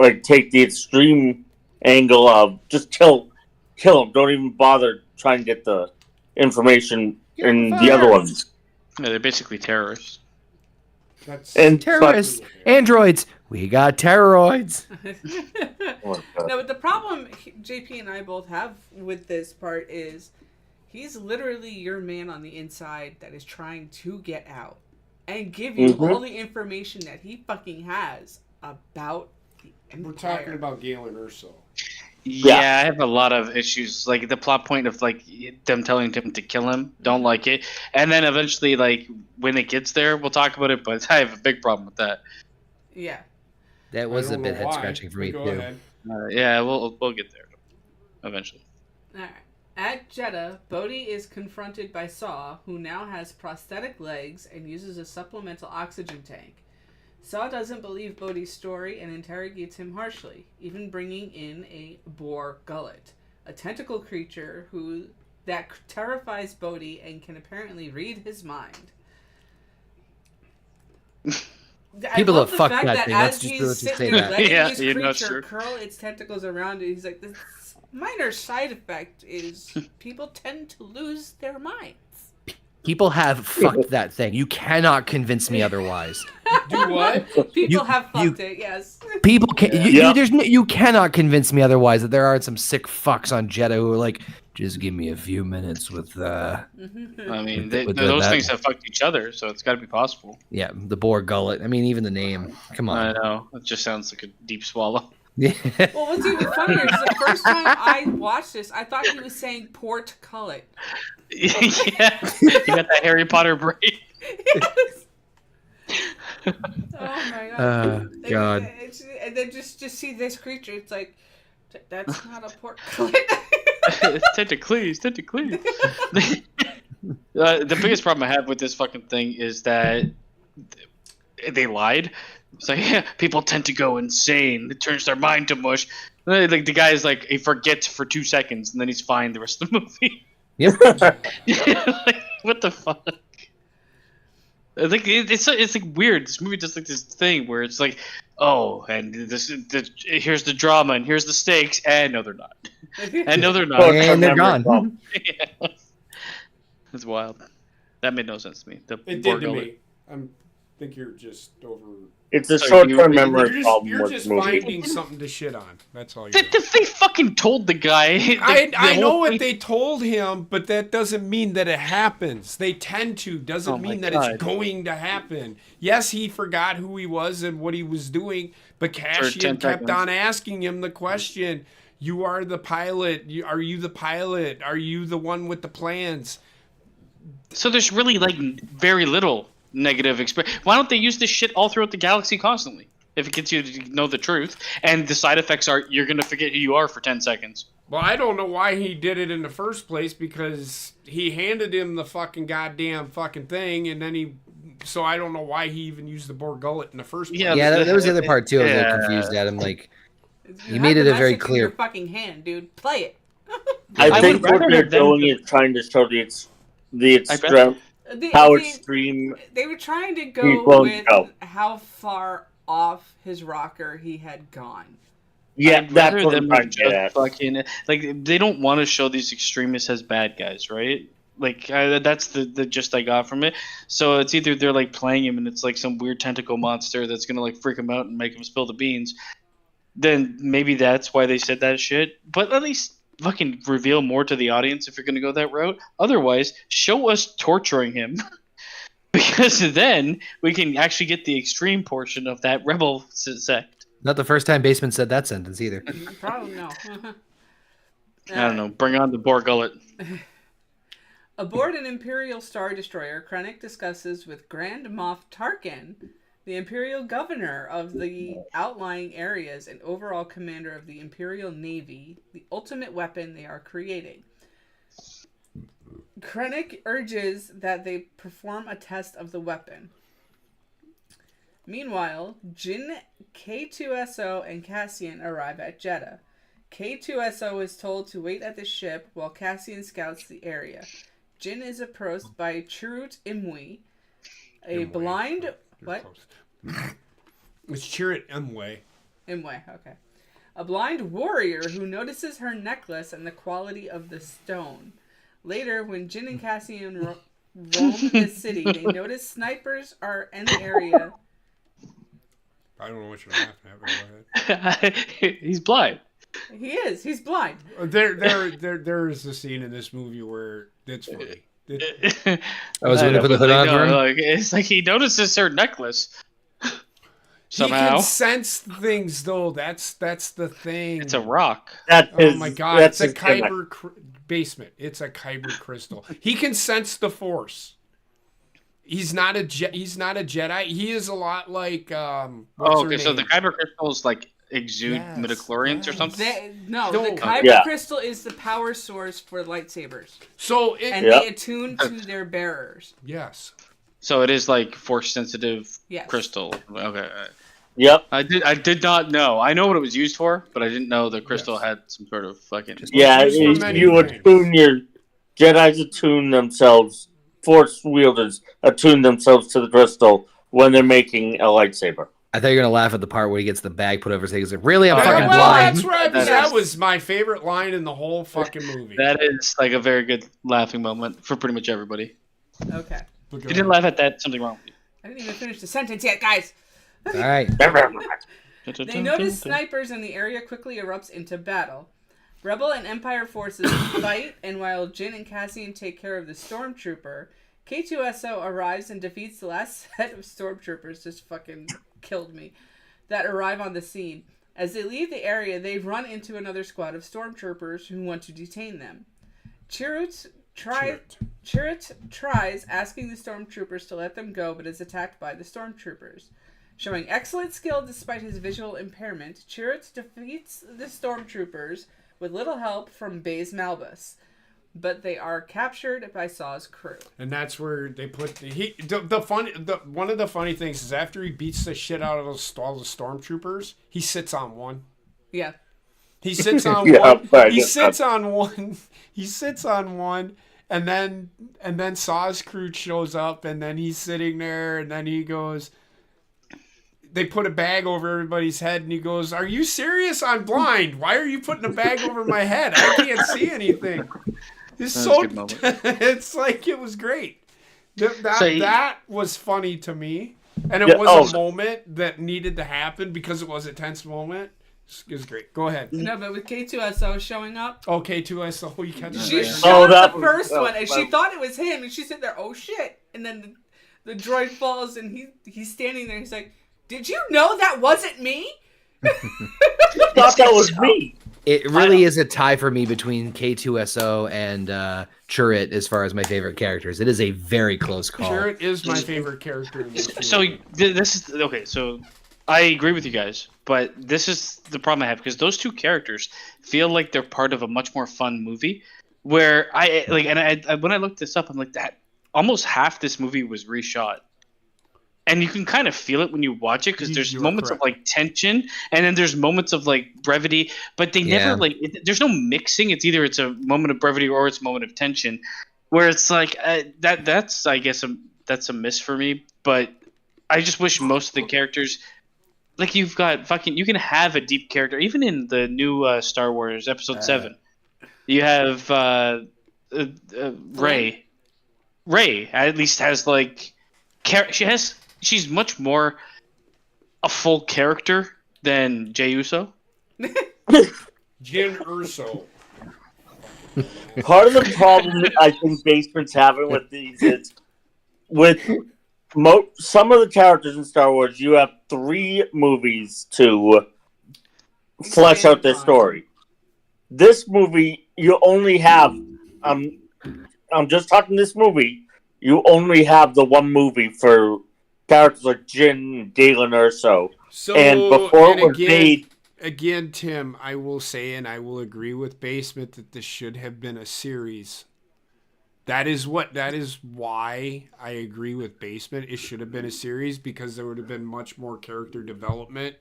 like take the extreme angle of just kill them. Don't even bother trying to get the information in the other ones. Yeah, they're basically terrorists. That's And Terrorists, androids, we got terroroids. but- No, but the problem JP and I both have with this part is he's literally your man on the inside that is trying to get out and give you all the information that he fucking has about the Empire. We're talking about Galen Erso. Yeah, I have a lot of issues. Like the plot point of like them telling him to kill him, don't like it. And then eventually, like when it gets there, we'll talk about it. But I have a big problem with that. Yeah. That was I a don't bit know head why, scratching for but me go too. ahead. Yeah, we'll get there eventually. Alright. At Jeddah, Bodhi is confronted by Saw, who now has prosthetic legs and uses a supplemental oxygen tank. Saw doesn't believe Bodhi's story and interrogates him harshly, even bringing in a boar gullet, a tentacle creature that terrifies Bodhi and can apparently read his mind. People love that the fuck fact that thing, as let's just he's say sitting there that. letting Yeah, this you know, it's creature true. curl its tentacles around it, he's like, this minor side effect is people tend to lose their minds. People have fucked that thing. You cannot convince me otherwise. Do what? People You- have fucked it, yes. People can Yeah. you cannot convince me otherwise that there aren't some sick fucks on Jeddah who are like, just give me a few minutes with I mean, With those that- things have fucked each other, so it's got to be possible. the boar gullet. I mean, even the name. Come I on. know. It just sounds like a deep swallow. Well, what's even funnier is the first time I watched this, I thought he was saying port cullet. Yeah, you got that Harry Potter brain. Yes. Oh my god. God. And then just see this creature. It's like, that's not a port cullet. It's tentacles. The biggest problem I have with this fucking thing is that they lied. It's like, yeah, people tend to go insane. It turns their mind to mush. Like the guy's like, he forgets for 2 seconds and then he's fine the rest of the movie. Yep. Like, What the fuck? I think it's like weird. This movie does like this thing where it's like, oh, and here's the drama, and here's the stakes, and no, they're not, and no, they're not, And they're gone. Yeah. That's wild. That made no sense to me. It did to me. I think you're just over. It's a short-term memory You're problem. just finding something to shit on. That's all. They fucking told the guy. I know what they told him, but that doesn't mean that it happens. They tend to. Doesn't mean that it's going to happen. Yes, he forgot who he was and what he was doing, but Cassian kept on asking him the question. You are the pilot. Are you the pilot? Are you the one with the plans? So there's really like very little negative experience. Why don't they use this shit all throughout the galaxy constantly? If it gets you to know the truth, and the side effects are you're gonna forget who you are for 10 seconds. Well, I don't know why he did it in the first place, because he handed him the fucking goddamn fucking thing, and then so I don't know why he even used the Borg gullet in the first place. Yeah, that was the other part too. I was a little confused at him. Like, you made it a very clear. Your fucking hand, dude. Play it. I think what they're doing is trying to show the extreme. How extreme. They were trying to go with how far off his rocker he had gone. Yeah, that's what I'm trying to get at. Fucking, like, they don't want to show these extremists as bad guys, right? Like, that's the gist I got from it. So it's either they're like playing him and it's like some weird tentacle monster that's gonna like freak him out and make him spill the beans. Then maybe that's why they said that shit. But at least fucking reveal more to the audience if you're going to go that route. Otherwise, show us torturing him. Because then we can actually get the extreme portion of that rebel sect. Not the first time Basement said that sentence either. Probably no. I don't know. Bring on the Borg gullet. Aboard an Imperial Star Destroyer, Krennic discusses with Grand Moff Tarkin, the Imperial Governor of the outlying areas and overall commander of the Imperial Navy, the ultimate weapon they are creating. Krennic urges that they perform a test of the weapon. Meanwhile, Jin, K2SO, and Cassian arrive at Jeddah. K2SO is told to wait at the ship while Cassian scouts the area. Jin is approached by Chirrut Imwe, a blind... What? It's Chirrut Imwe. Imwe, okay. A blind warrior who notices her necklace and the quality of the stone. Later, when Jin and Cassian roam the city, they notice snipers are in the area. I don't know what you're laughing at. He's blind. He is. He's blind. There is a scene in this movie where it's funny. I was going to put the hood on for him. Like, it's like he notices her necklace. Somehow. He can sense things, though. That's the thing. It's a rock. Oh my god! It's a Kyber basement. It's a Kyber crystal. He can sense the Force. He's not a Jedi. He is a lot like. Okay, so the Kyber crystals like exude midichlorians or something. The Kyber crystal is the power source for lightsabers. So they attune to their bearers. Yes. So it is like force sensitive crystal. Okay. Yep. I did not know. I know what it was used for, but I didn't know the crystal had some sort of fucking. Yeah, you attune your Jedi's attune themselves. Force wielders attune themselves to the crystal when they're making a lightsaber. I thought you were gonna laugh at the part where he gets the bag put over his head. He's like, "Really? I'm fucking blind." That's right. That was my favorite line in the whole fucking movie. That is like a very good laughing moment for pretty much everybody. Okay. If you didn't laugh at that, something wrong with you. I didn't even finish the sentence yet, guys. All right. They notice snipers and the area quickly erupts into battle. Rebel and Empire forces fight, and while Jin and Cassian take care of the stormtrooper, K2SO arrives and defeats the last set of stormtroopers. Just fucking killed me. That arrive on the scene. As they leave the area, they run into another squad of stormtroopers who want to detain them. Chirrut tries asking the stormtroopers to let them go, but is attacked by the stormtroopers. Showing excellent skill despite his visual impairment, Chirrut defeats the stormtroopers with little help from Baze Malbus, but they are captured by Saw's crew. And that's where they put one of the funny things is after he beats the shit out of all the stormtroopers, he sits on one. Yeah. He sits on one. He sits on one. He sits on one, And then Saw's crew shows up, and then he's sitting there, and then he goes, they put a bag over everybody's head, and he goes, "Are you serious? I'm blind. Why are you putting a bag over my head? I can't see anything." It's it's like, it was great. That was funny to me, and it was a moment that needed to happen because it was a tense moment. It was great. Go ahead. No, but with K2SO showing up. Oh, K2SO, you catch She showed up the first one, and she thought it was him, and she said there, "Oh shit!" And then the droid falls, and he's standing there. He's like, "Did you know that wasn't me?" I thought that was me. It really is a tie for me between K2SO and Chirrut as far as my favorite characters. It is a very close call. Chirrut is my favorite character in this So this is okay. So I agree with you guys, but this is the problem I have, because those two characters feel like they're part of a much more fun movie. Where I when I looked this up, I'm like, that almost half this movie was reshot. And you can kind of feel it when you watch it, because there's moments of like tension, and then there's moments of like brevity, but they never there's no mixing. It's either it's a moment of brevity or it's a moment of tension, where it's like that's I guess that's a miss for me. But I just wish most of the characters, like you can have a deep character even in the new Star Wars Episode 7. You have Rey. Rey at least has like she's much more a full character than Jey Uso. Jyn Erso. Part of the problem I think Basement's having with these is with some of the characters in Star Wars, you have 3 movies to flesh out their story. This movie, you only have. I'm just talking this movie. You only have the one movie for characters like Jyn, Galen Erso. And before it was made. Again, Tim, I will say, and I will agree with Basement, that this should have been a series. That is why I agree with Basement. It should have been a series, because there would have been much more character development.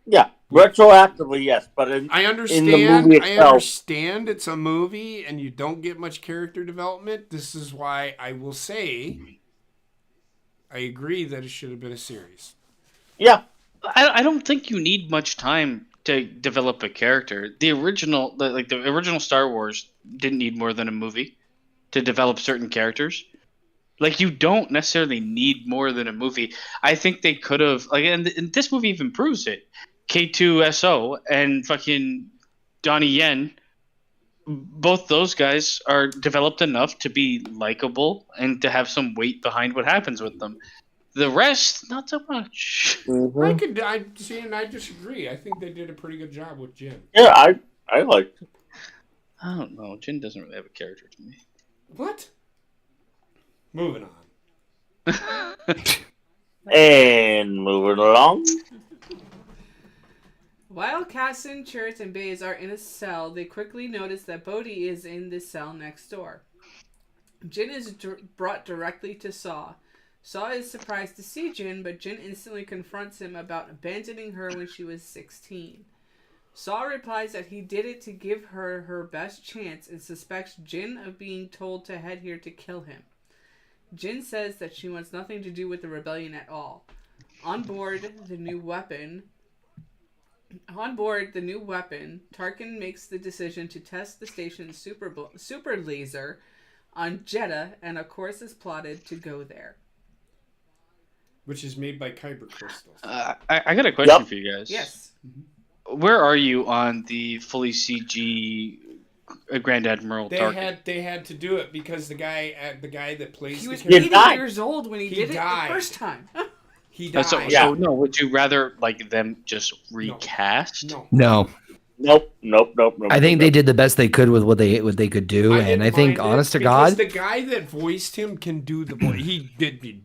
Yeah, retroactively, yes, but I understand. In the movie itself, I understand it's a movie and you don't get much character development. This is why I will say I agree that it should have been a series. Yeah, I don't think you need much time to develop a character. The original Star Wars didn't need more than a movie to develop certain characters. Like, you don't necessarily need more than a movie. I think they could have, like, and this movie even proves it. K2SO and fucking Donnie Yen, both those guys are developed enough to be likable and to have some weight behind what happens with them. The rest, not so much. Mm-hmm. I disagree. I think they did a pretty good job with Jyn. Yeah, I liked it. I don't know. Jyn doesn't really have a character to me. What? Moving on. And moving along. While Cassin, Chirrut, and Baze are in a cell, they quickly notice that Bodhi is in the cell next door. Jyn is brought directly to Saw. Saw is surprised to see Jyn, but Jyn instantly confronts him about abandoning her when she was 16. Saw replies that he did it to give her her best chance and suspects Jyn of being told to head here to kill him. Jyn says that she wants nothing to do with the rebellion at all. On board the new weapon, Tarkin makes the decision to test the station's super laser on Jeddah, and a course is plotted to go there. Which is made by kyber crystals. I got a question for you guys. Yes. Where are you on the fully CG Grand Admiral Tarkin? They had to do it because the guy that plays he was the 80 years old when he did died. it the first time. He died. So no, would you rather like them just recast? No. Nope. I think they did the best they could with what they could do, and I think, honest to God, the guy that voiced him can do the voice. He did.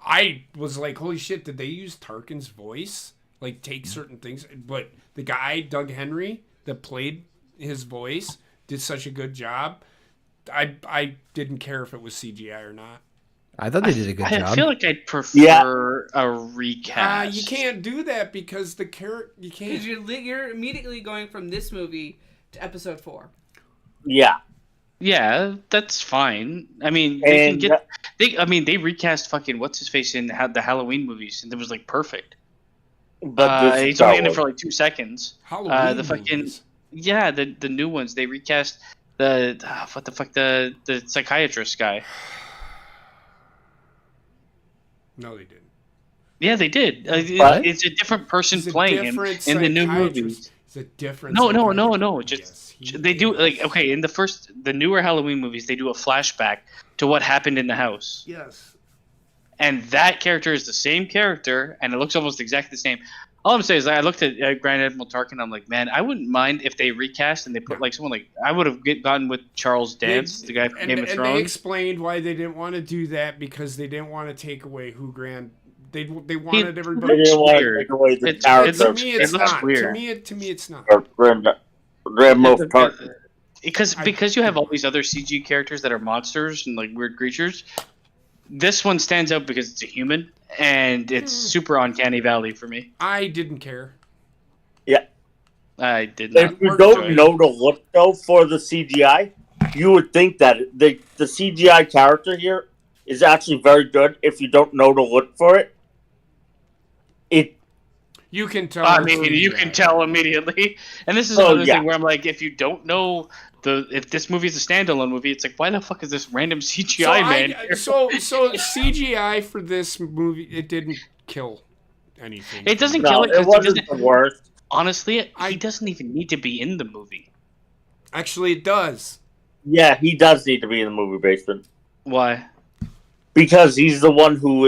I was like, holy shit! Did they use Tarkin's voice? Like, take certain things, but the guy Doug Henry that played his voice did such a good job. I didn't care if it was CGI or not. I thought they did a good job. I feel like I'd prefer a recast. You can't do that because the character you can't. Because you're immediately going from this movie to Episode 4. Yeah. Yeah, that's fine. I mean, they can get. They recast fucking what's his face in the Halloween movies, and it was like perfect. But this He's only in it for like 2 seconds. Halloween The fucking movies. yeah, the new ones. They recast the what the fuck the psychiatrist guy. No, they didn't. Yeah, they did. What? It's a different person He's a playing him different in the new psychiatrist. movies. It's a different. No. psychiatrist. Just Yes, he they do is. like okay in the newer Halloween movies they do a flashback to what happened in the house, Yes. and that character is the same character, and it looks almost exactly the same. All I'm saying is I looked at Grand Admiral Tarkin. I'm like, man, I wouldn't mind if they recast and they put like someone like I would have gotten with Charles Dance, the guy from Game of And they Thrones. explained why they didn't want to do that because they didn't want to take away who Grand. They wanted They everybody. didn't want to weird. take away the It character. To me, it's looks not. weird. To me, it's not. of Grand Moff Tarkin. Because you have all these other CG characters that are monsters and like weird creatures. This one stands out because it's a human and it's super uncanny valley for me. I didn't care. I did not. If you worked don't for me. know the look though for the CGI, you would think that the CGI character here is actually very good. If you don't know the look for it, You can tell. I it's mean, you CGI. can tell immediately. And this is Oh, another yeah. thing where I'm like, if you don't know if this movie is a standalone movie, it's like, why the fuck is this random CGI man here? So CGI for this movie, it didn't kill anything. It doesn't no, kill it it because he wasn't doesn't. the worst. Honestly, he doesn't even need to be in the movie. Actually, it does. Yeah, he does need to be in the movie basement Why? because he's the one who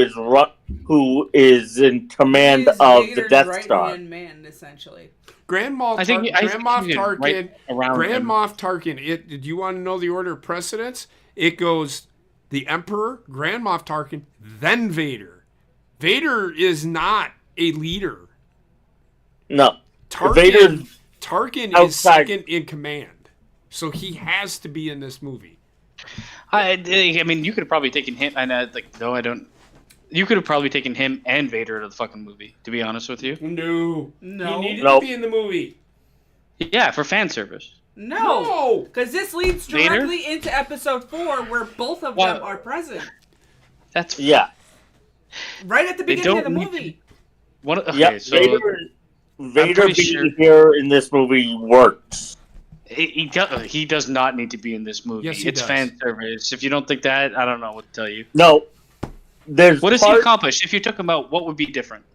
is in command He's of the Vader's Death right-hand Star. man, essentially. Grand Moff I think Tarkin. right around Grand him. Moff Tarkin. Do you want to know the order of precedence? It goes the Emperor, Grand Moff Tarkin, then Vader. Vader is not a leader. No, Tarkin is outside. second in command, so he has to be in this movie. I mean, you could have probably taken him. And no, I don't. You could have probably taken him and Vader to the fucking movie. To be honest with you. No, No. he needed Nope. to be in the movie. Yeah, for fan service. No, because this leads Vader? directly into episode 4, where both of Well- them are present. That's Yeah, Right at the They beginning of the don't need movie. one. Okay, yep. so Vader pretty being sure- here in this movie works. he does not need to be in this movie. Yes, he It's does. fan service. If you don't think that, I don't know what to tell you. No, there's What does he part- accomplish? If you took him out, what would be different?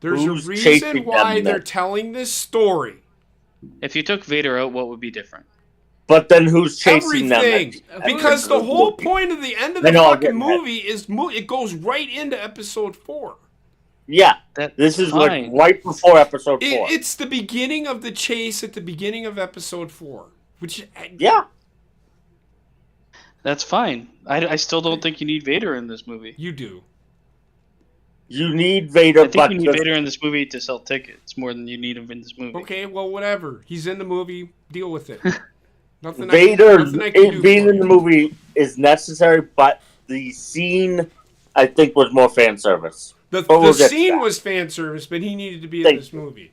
There's Who's a chasing reason them why then? they're telling this story. If you took Vader out, what would be different? But then who's chasing Everything. them? Because the whole point of the end of the I know, I'm fucking getting that. movie is it goes right into episode 4. Yeah, That this is fine. like right before episode 4. It's the beginning of the chase at the beginning of episode 4, which Yeah, That's fine. I still don't think you need Vader in this movie. you do. you need Vader, I think but you need Vader in this movie to sell tickets more than you need him in this movie. Okay, well, whatever. He's in the movie. Deal with it. Nothing. Vader nothing I can do being for in the you. movie is necessary, but the scene I think was more fan service. The But we'll get to scene that. was fan service, but he needed to be in Thank this you. movie.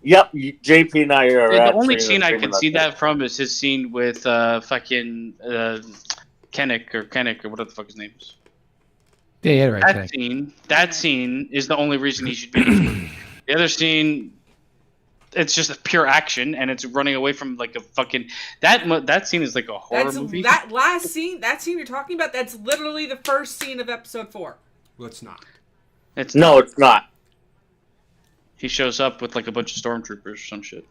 Yep, JP and I are. The only actually scene I agreement can on see that from is his scene with fucking Kennick or whatever the fuck his name is. Yeah, yeah, right. That scene is the only reason he should be in this movie. The other scene, it's just a pure action, and it's running away from like a fucking that scene is like a horror movie. That last scene, that scene you're talking about, that's literally the first scene of episode 4. Let's not. It's No, it's not. He shows up with like a bunch of stormtroopers or some shit.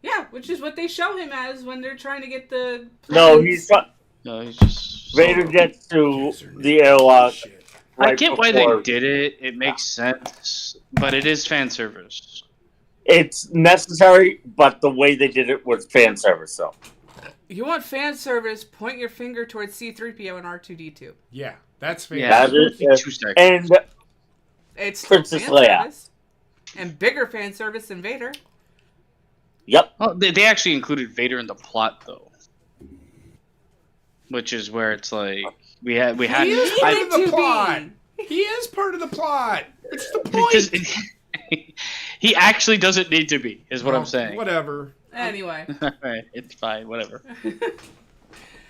Yeah, which is what they show him as when they're trying to get the. No, he's No, he's just Vader gets to the airlock. Shit. I right get why before- they did it. It makes sense, but it is fan service. It's necessary, but the way they did it was fan service, though. You want fan service? Point your finger towards C-3PO and R2-D2. Yeah, that's fan Yeah, That is- 2 seconds. And It's still Princess fan Leia. service. And bigger fan service than Vader. yep, Oh, they actually included Vader in the plot though, which is where it's like we had. He is He part needed of the to plot. be. He is part of the plot. Which is the Because point. he actually doesn't need to be, is what I'm saying. Whatever. Anyway. Alright, it's fine, whatever.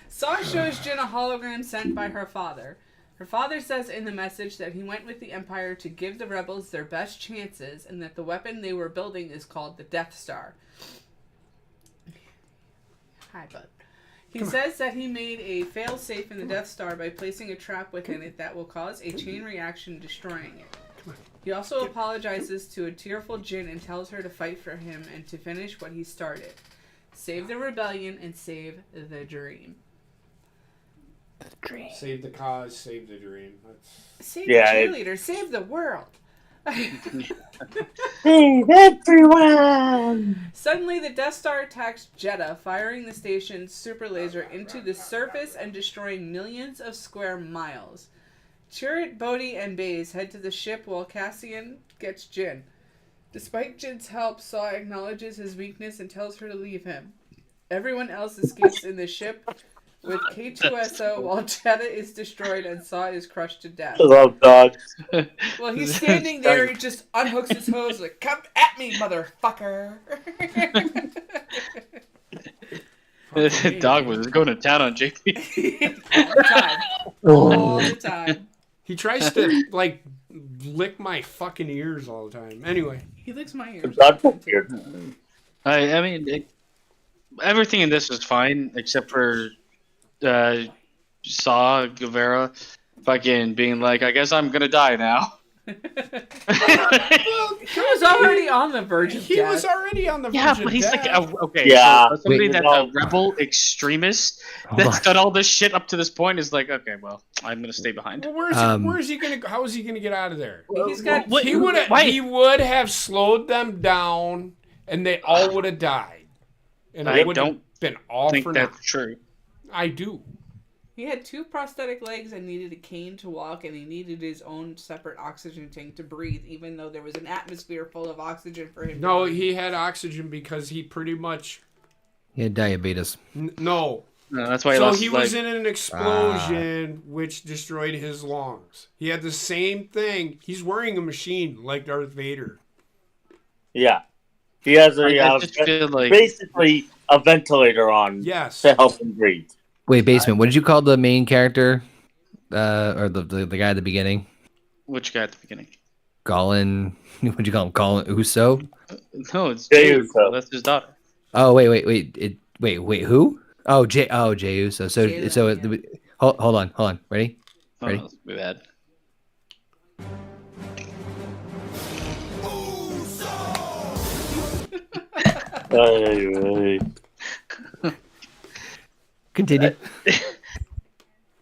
Saw shows Jin a hologram sent by her father. Her father says in the message that he went with the Empire to give the rebels their best chances and that the weapon they were building is called the Death Star. Hi, bud. He says that he made a fail-safe in the Death Star by placing a trap within it that will cause a chain reaction destroying it. He also apologizes to a tearful Jin and tells her to fight for him and to finish what he started. Save the rebellion and save the dream. Save the cause, save the dream. Save the cheerleader, save the world. Save everyone! Suddenly, the Death Star attacks Jeddah, firing the station's super laser into the surface and destroying millions of square miles. Chirrut, Bodhi, and Baze head to the ship while Cassian gets Jin. Despite Jin's help, Saw acknowledges his weakness and tells her to leave him. Everyone else escapes in the ship with K2SO while Jeddah is destroyed and Saw is crushed to death. I love dogs. Well, he's standing there, he just unhooks his hose like, come at me, motherfucker. The dog was going to town on JP. All the time. All the time. He tries to, like, lick my fucking ears all the time. Anyway. He licks my The ears. dog was weird. I mean, everything in this is fine except for Saw Guevara fucking being like, I guess I'm gonna die now. He was already on the verge of He death. was already on the verge Yeah, of but he's death. like, okay, Yeah. so somebody Wait, that's a rebel extremist that's done all this shit up to this point is like, okay, well, I'm gonna stay behind. Well, where's he gonna? How is he gonna get out of there? He's got. He would have slowed them down, and they all would have died. And I it would have don't been all think for that's nothing. true. I do. He had 2 prosthetic legs and needed a cane to walk, and he needed his own separate oxygen tank to breathe, even though there was an atmosphere full of oxygen for him. No, to breathe. he had oxygen because he pretty much He had diabetes. no. No, that's why So lost he his was leg. in an explosion which destroyed his lungs. He had the same thing. He's wearing a machine like Darth Vader. Yeah. He has I a just feel like basically a ventilator on Yes. to help him breathe. Wait, Basement, what did you call the main character? Or the guy at the beginning? which guy at the beginning? Colin. What'd you call him? Colin Uso? No, it's Jey Jey Uso. That's his daughter. Oh, wait. Wait, who? Oh, Jey Uso. So, Jey so Uso, yeah. hold on. Ready? Oh, Ready? that's pretty bad. Continue.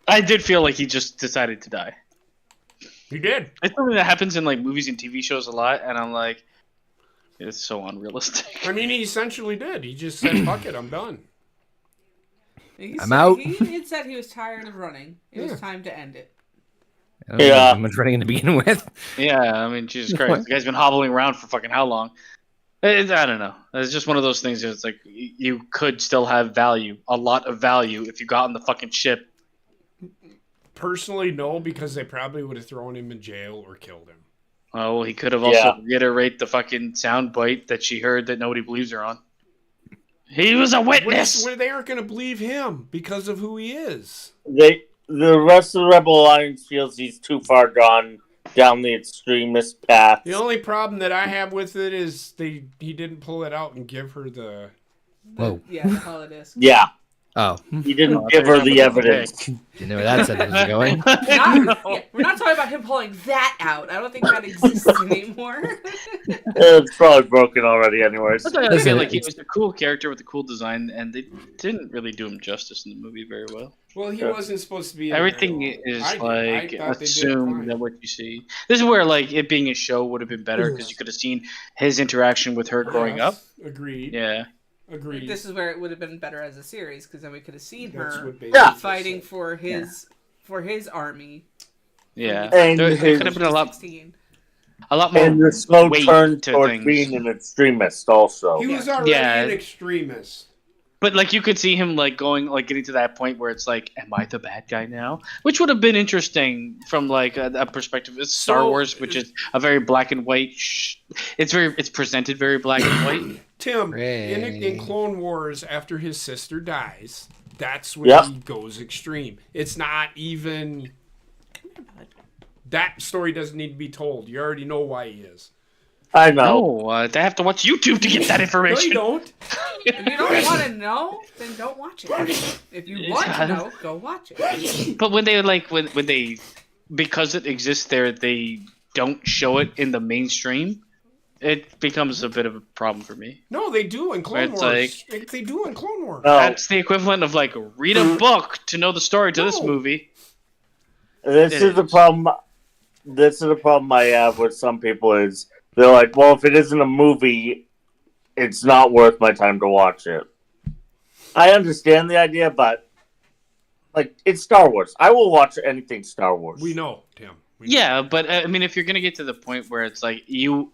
I did feel like he just decided to die. He did. It's something that happens in like movies and TV shows a lot, and I'm like, it's so unrealistic. I mean, he essentially did. He just said, fuck it, I'm done. I'm out. He had said he was tired of running. It was Yeah. time to end it. I don't know Yeah. how much running to begin with. Yeah, I mean, Jesus Christ, the guy's been hobbling around for fucking how long? I don't know. It's just one of those things. It's like you could still have value, a lot of value, if you got on the fucking ship. Personally, no, because they probably would have thrown him in jail or killed him. Oh, well, he could have also reiterate the fucking sound bite that she heard that nobody believes her on. He was a witness. They aren't going to believe him because of who he is. The rest of the Rebel Alliance feels he's too far gone down the extremist path. The only problem that I have with it is he didn't pull it out and give her the. Whoa. Yeah, the holodisc. Yeah, Oh, he didn't give her the evidence. didn't know where that sentence was going. We're not talking about him pulling that out. I don't think that exists anymore. It's probably broken already, anyways. I feel like he was a cool character with a cool design, and they didn't really do him justice in the movie very well. Well, he wasn't supposed to be. in Everything there. is I like thought they did assumed fine. that what you see. This is where like it being a show would have been better because you could have seen his interaction with her growing up. Yes, Agreed. Yeah. Agreed. This is where it would have been better as a series, because then we could have seen That's her what they Yeah. just fighting said. for his army. Yeah. And There his- could have been a lot 16. more And the slow weight turn to towards things. being an extremist, also. He was already Yeah. an extremist. But like you could see him like going like getting to that point where it's like, am I the bad guy now? Which would have been interesting from like a perspective. It's Star So- Wars, which is a very black and white. It's presented very black and white. Tim, Ray. in Clone Wars, after his sister dies, that's when he goes extreme. It's not even... That story doesn't need to be told. You already know why he is. I know. No, they have to watch YouTube to get that information. No, you don't. If you don't want to know, then don't watch it. If you want to know, go watch it. But when they when they because it exists there, they don't show it in the mainstream. It becomes a bit of a problem for me. No, they do in Clone Wars. They do in Clone Wars. No. That's the equivalent of read a book to know the story to this movie. This is the problem. This is the problem I have with some people is they're like, well, if it isn't a movie, it's not worth my time to watch it. I understand the idea, but it's Star Wars. I will watch anything Star Wars. We know, Tim. Yeah, but I mean, if you're gonna get to the point where it's you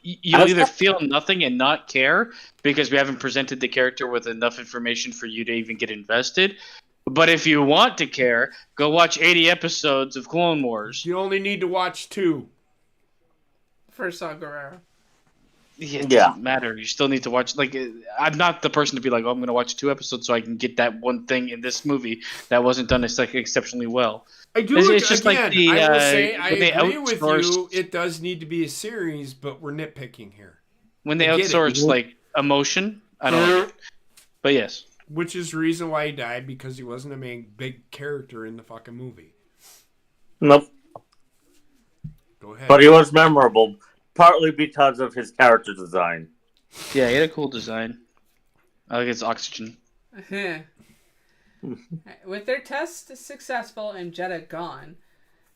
either feel nothing and not care because we haven't presented the character with enough information for you to even get invested. But if you want to care, go watch 80 episodes of Clone Wars. You only need to watch 2. For Saw Gerrera. It doesn't matter. You still need to watch. I'm not the person to be like, oh, I'm going to watch 2 episodes so I can get that one thing in this movie that wasn't done exceptionally well. I do. It's just again, like the. I will say, I agree with outsourced- you. It does need to be a series, but we're nitpicking here. When they outsource emotion, I don't like it. But yes. Which is the reason why he died, because he wasn't a big character in the fucking movie. Nope. Go ahead. But he was memorable, partly because of his character design. Yeah, he had a cool design. I like his oxygen. With their test successful and Jedha gone,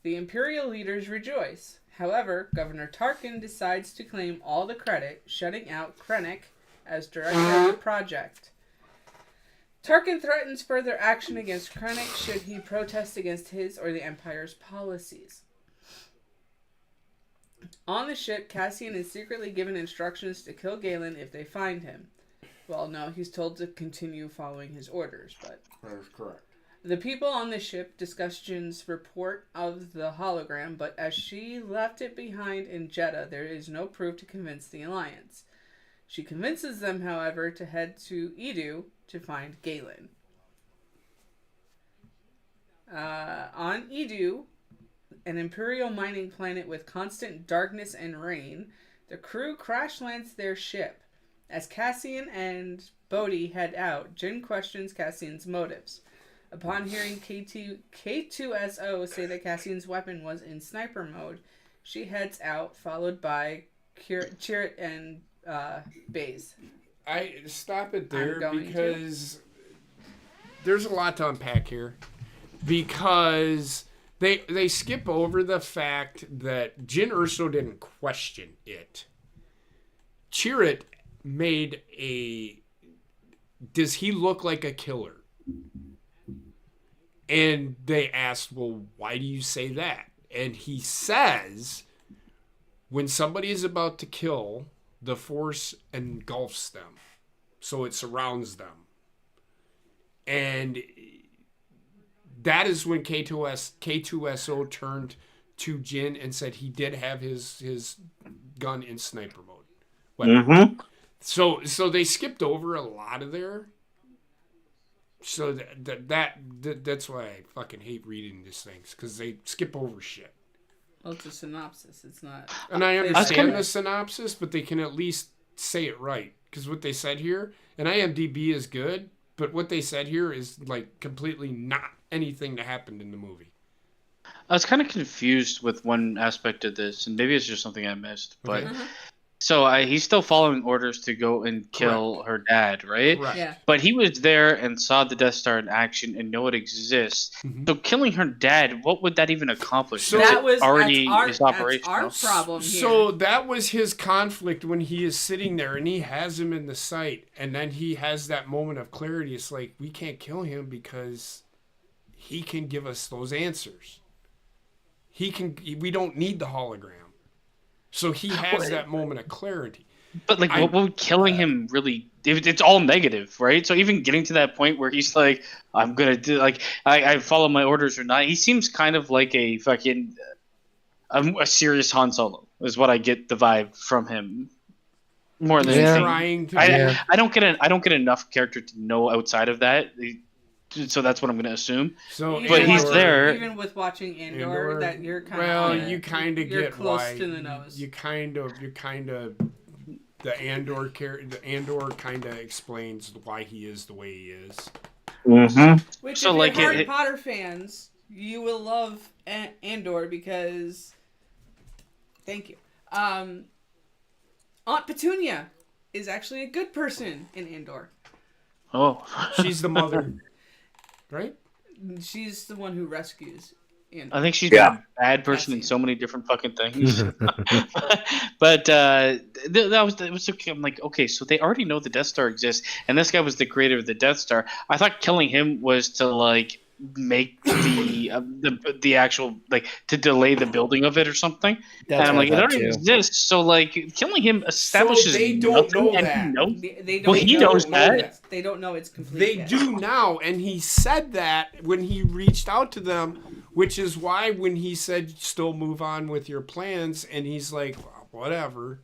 the Imperial leaders rejoice. However, Governor Tarkin decides to claim all the credit, shutting out Krennic as director of the project. Tarkin threatens further action against Krennic should he protest against his or the Empire's policies. On the ship, Cassian is secretly given instructions to kill Galen if they find him. Well, no, he's told to continue following his orders, but... That is correct. The people on the ship discuss Jin's report of the hologram, but as she left it behind in Jeddah, there is no proof to convince the Alliance. She convinces them, however, to head to Edu to find Galen. On Edu, an Imperial mining planet with constant darkness and rain, the crew crash lands their ship. As Cassian and Bodhi head out, Jin questions Cassian's motives. Upon hearing K2SO say that Cassian's weapon was in sniper mode, she heads out, followed by Chirrut and Baze. I stop it there because there's a lot to unpack here. Because they skip over the fact that Jyn Erso didn't question it. Chirrut made a... Does he look like a killer? And they asked, well, why do you say that? And he says, when somebody is about to kill, the Force engulfs them. So it surrounds them. And that is when K2SO turned to Jyn and said he did have his gun in sniper mode. Mm-hmm. So they skipped over a lot of there. So that's why I fucking hate reading these things, because they skip over shit. Well, it's a synopsis. It's not... And I understand the synopsis, but they can at least say it right. Because what they said here, and IMDb is good, but what they said here is completely not anything that happened in the movie. I was kind of confused with one aspect of this, and maybe it's just something I missed, but... Okay. So he's still following orders to go and kill her dad, right? Right. Yeah. But he was there and saw the Death Star in action and know it exists. Mm-hmm. So killing her dad, what would that even accomplish? So Is that it was already that's his our operational. problem here. So that was his conflict when he is sitting there and he has him in the sight, and then he has that moment of clarity. It's like, we can't kill him because he can give us those answers. We don't need the hologram. So he has that moment of clarity. But what would killing him really? It's all negative, right? So even getting to that point where he's like, "I'm gonna do I follow my orders or not." He seems kind of like a fucking a serious Han Solo is what I get the vibe from him. more than Yeah. trying to. I don't get enough character to know outside of that. So that's what I'm going to assume. So, but Even he's watching- there. Even with watching Andor, that you're kind of well, you kind of you're get close why to the nose. you kind of the Andor kind of explains why he is the way he is. Mm-hmm. Which, So, if like, you're Harry Potter fans, you will love Andor because. Thank you. Aunt Petunia is actually a good person in Andor. Oh, She's the mother, right? She's the one who rescues Andor. I think she's a bad person in so many different fucking things. But that was okay. I'm like, okay, so they already know the Death Star exists, and this guy was the creator of the Death Star. I thought killing him was to like make the actual like to delay the building of it or something. That's and I'm like, it what I thought, already too. exists, so like killing him establishes. So they don't nothing, know and that. he knows- They don't Well, he know, knows that. They don't know it's complete. They yet. do now, and he said that when he reached out to them, which is why when he said still move on with your plans, and he's like, whatever.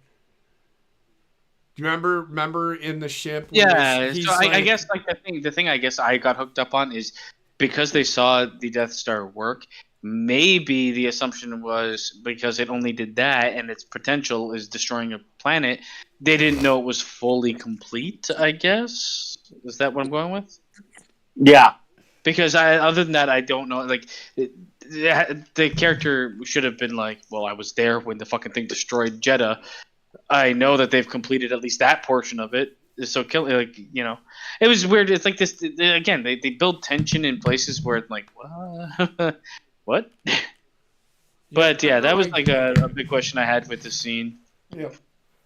Do you remember in the ship? Yeah, he's so I guess like the thing I guess I got hooked up on is because they saw the Death Star work. Maybe the assumption was because it only did that and its potential is destroying a planet, they didn't know it was fully complete. I guess is that what I'm going with? Yeah. Because other than that, I don't know. Like the character should have been like, well, I was there when the fucking thing destroyed Jeddah. I know that they've completed at least that portion of it. So like it was weird. It's like this again. They build tension in places where it's like what? But yeah, that was like a big question I had with the scene. Yeah,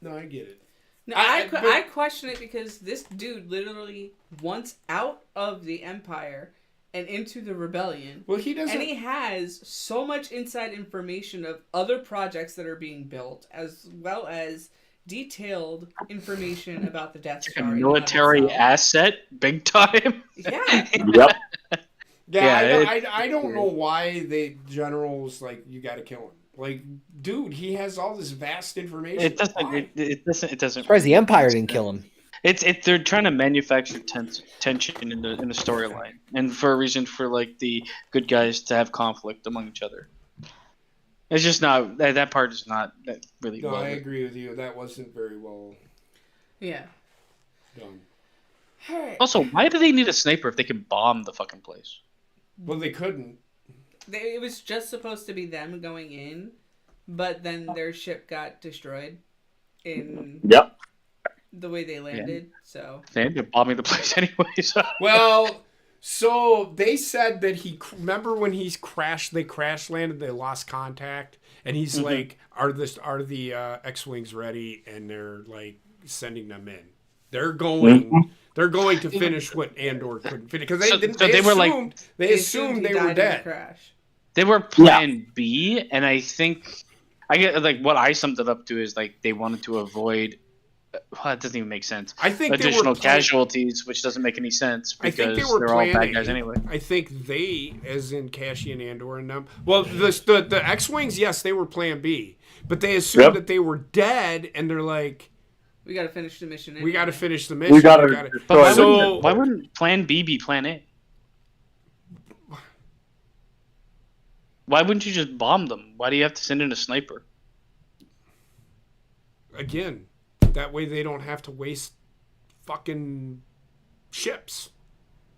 no, I get it. No, I question it because this dude literally wants out of the Empire and into the Rebellion. Well, he doesn't. And he has so much inside information of other projects that are being built, as well as detailed information about the Death Star. A military asset, big time. Yeah. Yep. I don't know why the general's like, you got to kill him. Like, dude, he has all this vast information. It doesn't. Surprised the Empire didn't kill him. They're trying to manufacture tension in the storyline, and for a reason for like the good guys to have conflict among each other. It's just not that part is not that really. No, well. I agree with you. That wasn't very well. Yeah. Done. All right. Also, why do they need a sniper if they can bomb the fucking place? Well, they couldn't. It was just supposed to be them going in, but then their ship got destroyed in the way they landed. Yeah. So they ended up bombing the place anyways. Well, so they said that remember when they crash landed, they lost contact, and he's like, "Are the X-wings ready?" And they're like sending them in. They're going. They're going to finish what Andor couldn't finish because they assumed they were dead. They were Plan B, and I think I get like what I summed it up to is like they wanted to avoid. Well, it doesn't even make sense. I think additional casualties, which doesn't make any sense because they're all bad guys anyway. I think they, as in Cassian Andor and them. Well, the X-wings, yes, they were Plan B, but they assumed that they were dead, and they're like, "We got to finish the mission. Anyway. We got to finish the mission. Why wouldn't Plan B be Plan A? Why wouldn't you just bomb them? Why do you have to send in a sniper? Again, that way they don't have to waste fucking ships.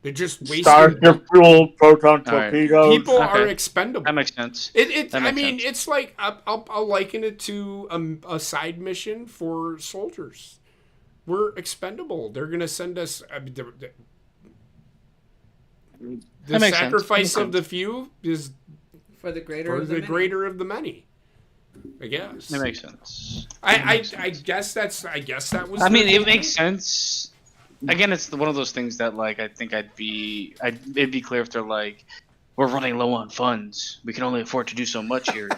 They're just wasting starship fuel, proton torpedoes. People are expendable. That makes sense. It's like I'll liken it to a side mission for soldiers. We're expendable. They're gonna send us. The sacrifice of the few is for the greater of the many. I guess that makes sense. I guess that was. I mean, it makes sense. Again, it's one of those things that like I think it'd be clear if they're like, we're running low on funds. We can only afford to do so much here.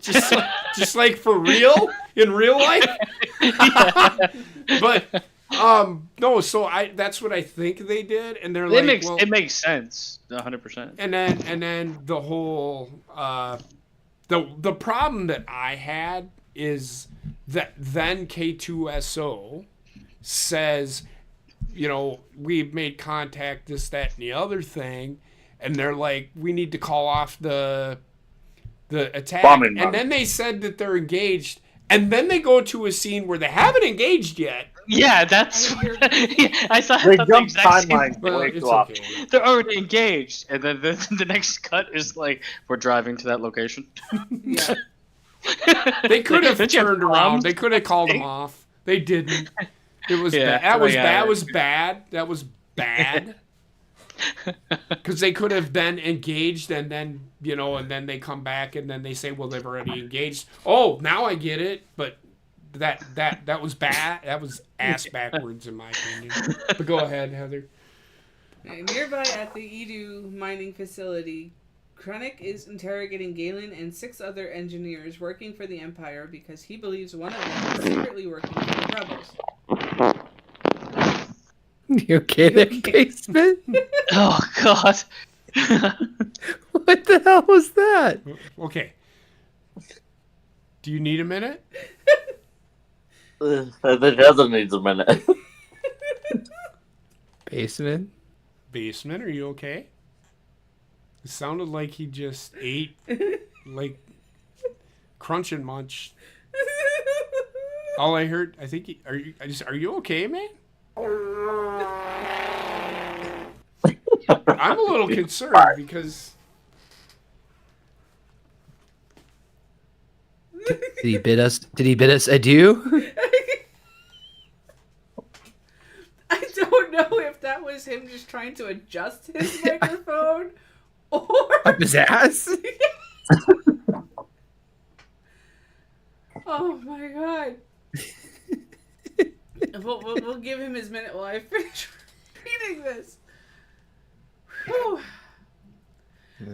just like for real in real life. But no, so that's what I think they did, and they're like, it makes sense 100%. And then the whole the problem that I had is that then K2SO says, you know, we've made contact, this, that, and the other thing, and they're like, we need to call off the attack. And then they said that they're engaged, and then they go to a scene where they haven't engaged yet. Yeah, that's. I thought They the jump exact same. timeline Well, way it's too often. okay. They're already engaged, and then the next cut is like, we're driving to that location. Yeah. They could have Don't you have turned around. problems? They could have called him off. They didn't. It was Yeah, bad. That was yeah. bad. That was bad. Because they could have then engaged, and then, you know, and then they come back, and then they say, well, they've already engaged. Oh, now I get it. But that was bad. That was ass backwards, in my opinion. But go ahead, Heather. Nearby at the Edu mining facility, Krennic is interrogating Galen and 6 other engineers working for the Empire because he believes one of them is secretly working for the rebels. You okay there, Basement? Oh God! What the hell was that? Okay. Do you need a minute? The other needs a minute. Basement? Basement, are you okay? It sounded like he just ate, like, crunch and munch. All I heard, I think, are you okay, man? I'm a little concerned because... Did he bid us adieu? I don't know if that was him just trying to adjust his microphone or Up his ass? oh my god. We'll give him his minute while I finish reading this. Whew.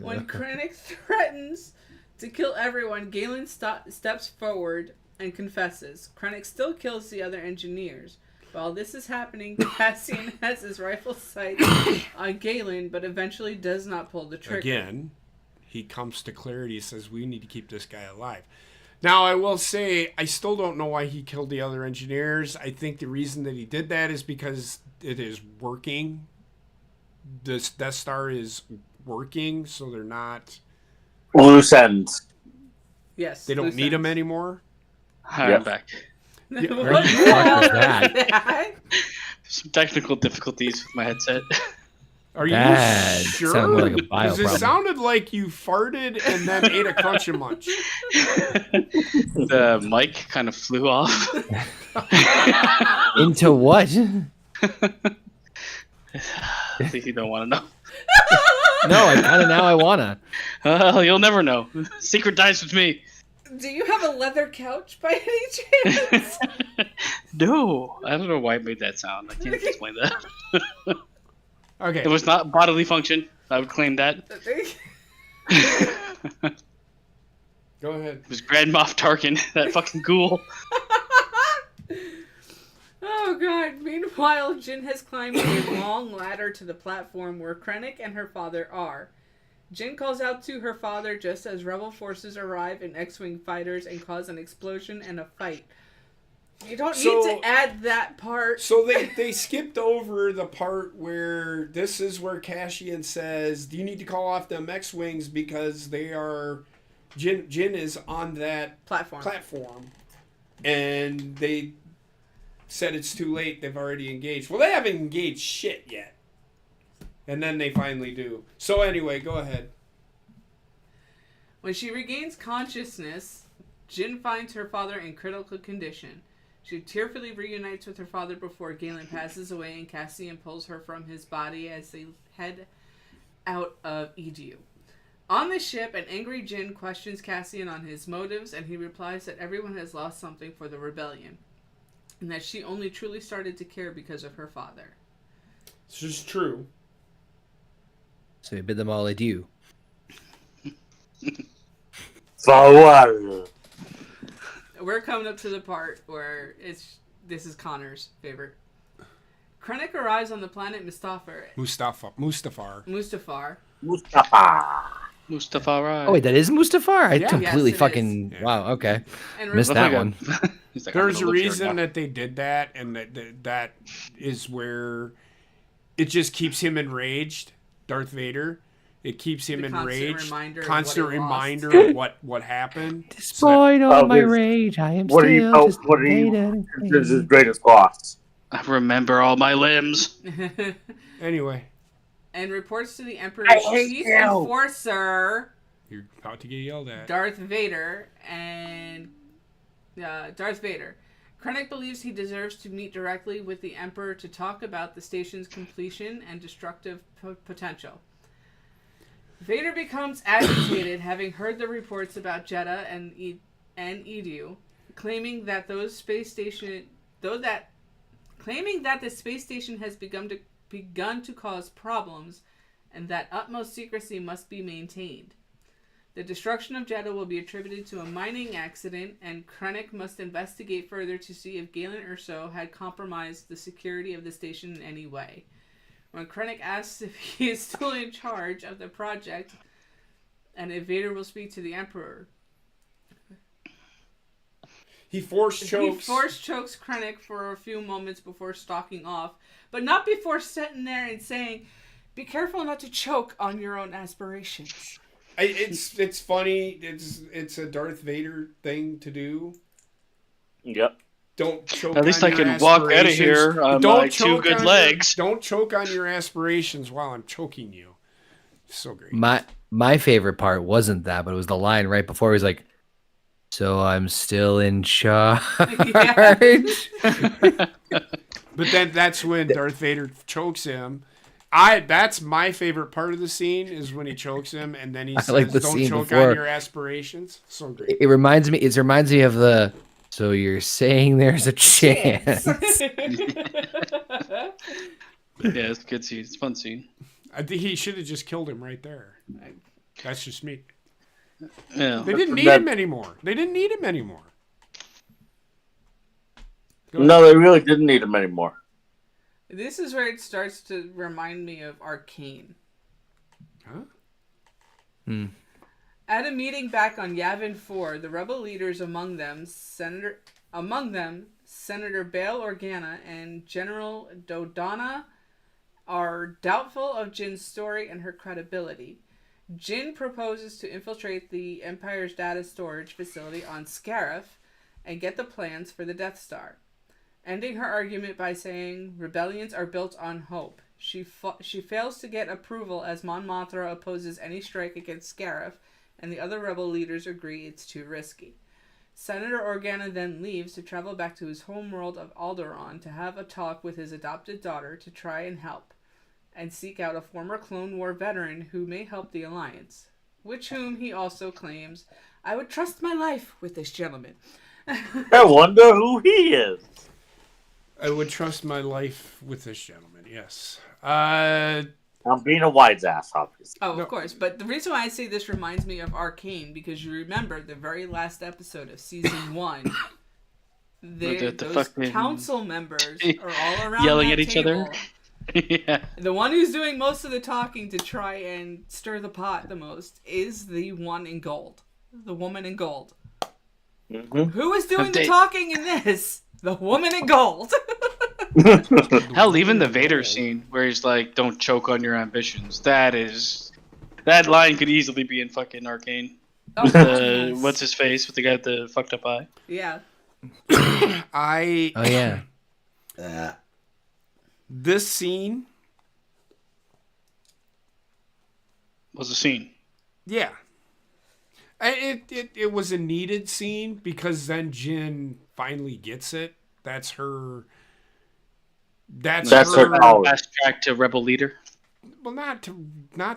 When Krennic threatens to kill everyone, Galen steps forward and confesses. Krennic still kills the other engineers. While this is happening, Cassian has his rifle sights on Galen, but eventually does not pull the trigger. Again, he comes to clarity. He says, we need to keep this guy alive. Now, I will say, I still don't know why he killed the other engineers. I think the reason that he did that is because it is working. This Death Star is working, so they're not... Loose ends. Yes. They don't need him anymore. Hi, I'm back. What the the fuck hell was was that? that? Some technical difficulties with my headset. Are That you sure? sounded more like a bio Because it problem. sounded like you farted and then ate a crunch and munch. The mic kind of flew off. Into what? You don't want to know. No, I kind of now I wanna. Well, you'll never know. Secret dies with me. Do you have a leather couch by any chance? No, I don't know why it made that sound. I can't explain that. Okay. It was not bodily function. I would claim that. Go ahead. It was Grand Moff Tarkin, that fucking ghoul. Oh god. Meanwhile, Jin has climbed a long ladder to the platform where Krennic and her father are. Jin calls out to her father just as rebel forces arrive in X-Wing fighters and cause an explosion and a fight. You don't need to add that part. So they skipped over the part where this is where Cassian says, do you need to call off them X-Wings because they are... Jin is on that platform. And they said it's too late. They've already engaged. Well, they haven't engaged shit yet. And then they finally do. So anyway, go ahead. When she regains consciousness, Jin finds her father in critical condition. She tearfully reunites with her father before Galen passes away and Cassian pulls her from his body as they head out of Edu. On the ship, an angry Jin questions Cassian on his motives, and he replies that everyone has lost something for the rebellion, and that she only truly started to care because of her father. This is true. So we bid them all adieu. Farewell. We're coming up to the part where this is Connor's favorite. Krennic arrives on the planet Mustafar. Mustafar. Mustafa Rai. Oh wait, that is Mustafar? I Yeah. completely Yes, it fucking... is. Wow, okay. And Missed that one. He's like, There's a reason that they did that, and that is where it just keeps him enraged, Darth Vader. It keeps him enraged. Constant reminder of what happened. Despite all my rage, I am still just Vader. This is his greatest loss. I remember all my limbs. Anyway. And reports to the Emperor's chief enforcer. You're about to get yelled at. Darth Vader. Krennic believes he deserves to meet directly with the Emperor to talk about the station's completion and destructive potential. Vader becomes agitated, having heard the reports about Jeddah and Edu, claiming that the space station has begun to cause problems, and that utmost secrecy must be maintained. The destruction of Jeddah will be attributed to a mining accident, and Krennic must investigate further to see if Galen Erso had compromised the security of the station in any way. When Krennic asks if he is still in charge of the project, and if Vader will speak to the Emperor, he force chokes Krennic for a few moments before stalking off, but not before sitting there and saying, "Be careful not to choke on your own aspirations." It's funny. It's a Darth Vader thing to do. Yep. Don't choke. At least I can walk out of here on my two good legs. Don't choke on your aspirations while I'm choking you. So great. My favorite part wasn't that, but it was the line right before. He was like, "So I'm still in charge." But then that's when Darth Vader chokes him. That's my favorite part of the scene is when he chokes him, and then he says, "Don't choke on your aspirations." So great. It reminds me of the. So you're saying there's a chance? Yeah, it's a good scene. It's a fun scene. I think he should have just killed him right there. That's just me. Yeah. They didn't need him anymore. No, they really didn't need him anymore. This is where it starts to remind me of Arcane. Huh? At a meeting back on Yavin 4, the rebel leaders, among them Senator Bail Organa and General Dodonna, are doubtful of Jin's story and her credibility. Jin proposes to infiltrate the Empire's data storage facility on Scarif and get the plans for the Death Star, ending her argument by saying rebellions are built on hope. She fails to get approval as Mon Mothma opposes any strike against Scarif, and the other rebel leaders agree it's too risky. Senator Organa then leaves to travel back to his homeworld of Alderaan to have a talk with his adopted daughter to try and help, and seek out a former Clone War veteran who may help the Alliance, whom he also claims, "I would trust my life with this gentleman." I wonder who he is. I would trust my life with this gentleman, yes. I'm being a wise ass, obviously. Oh, of course. But the reason why I say this reminds me of Arcane, because you remember the very last episode of Season 1. Those council members are all around yelling that at each table. other. Yeah. The one who's doing most of the talking to try and stir the pot the most is the one in gold. The woman in gold. Mm-hmm. Who is doing the talking in this? The woman in gold. Hell, even the Vader scene where he's like, "Don't choke on your ambitions." That line could easily be in fucking Arcane. Oh, what's his face with the guy with the fucked up eye? Yeah. This scene was a scene. Yeah. It was a needed scene because then Jin finally gets it. That's her fast track to rebel leader. Well, not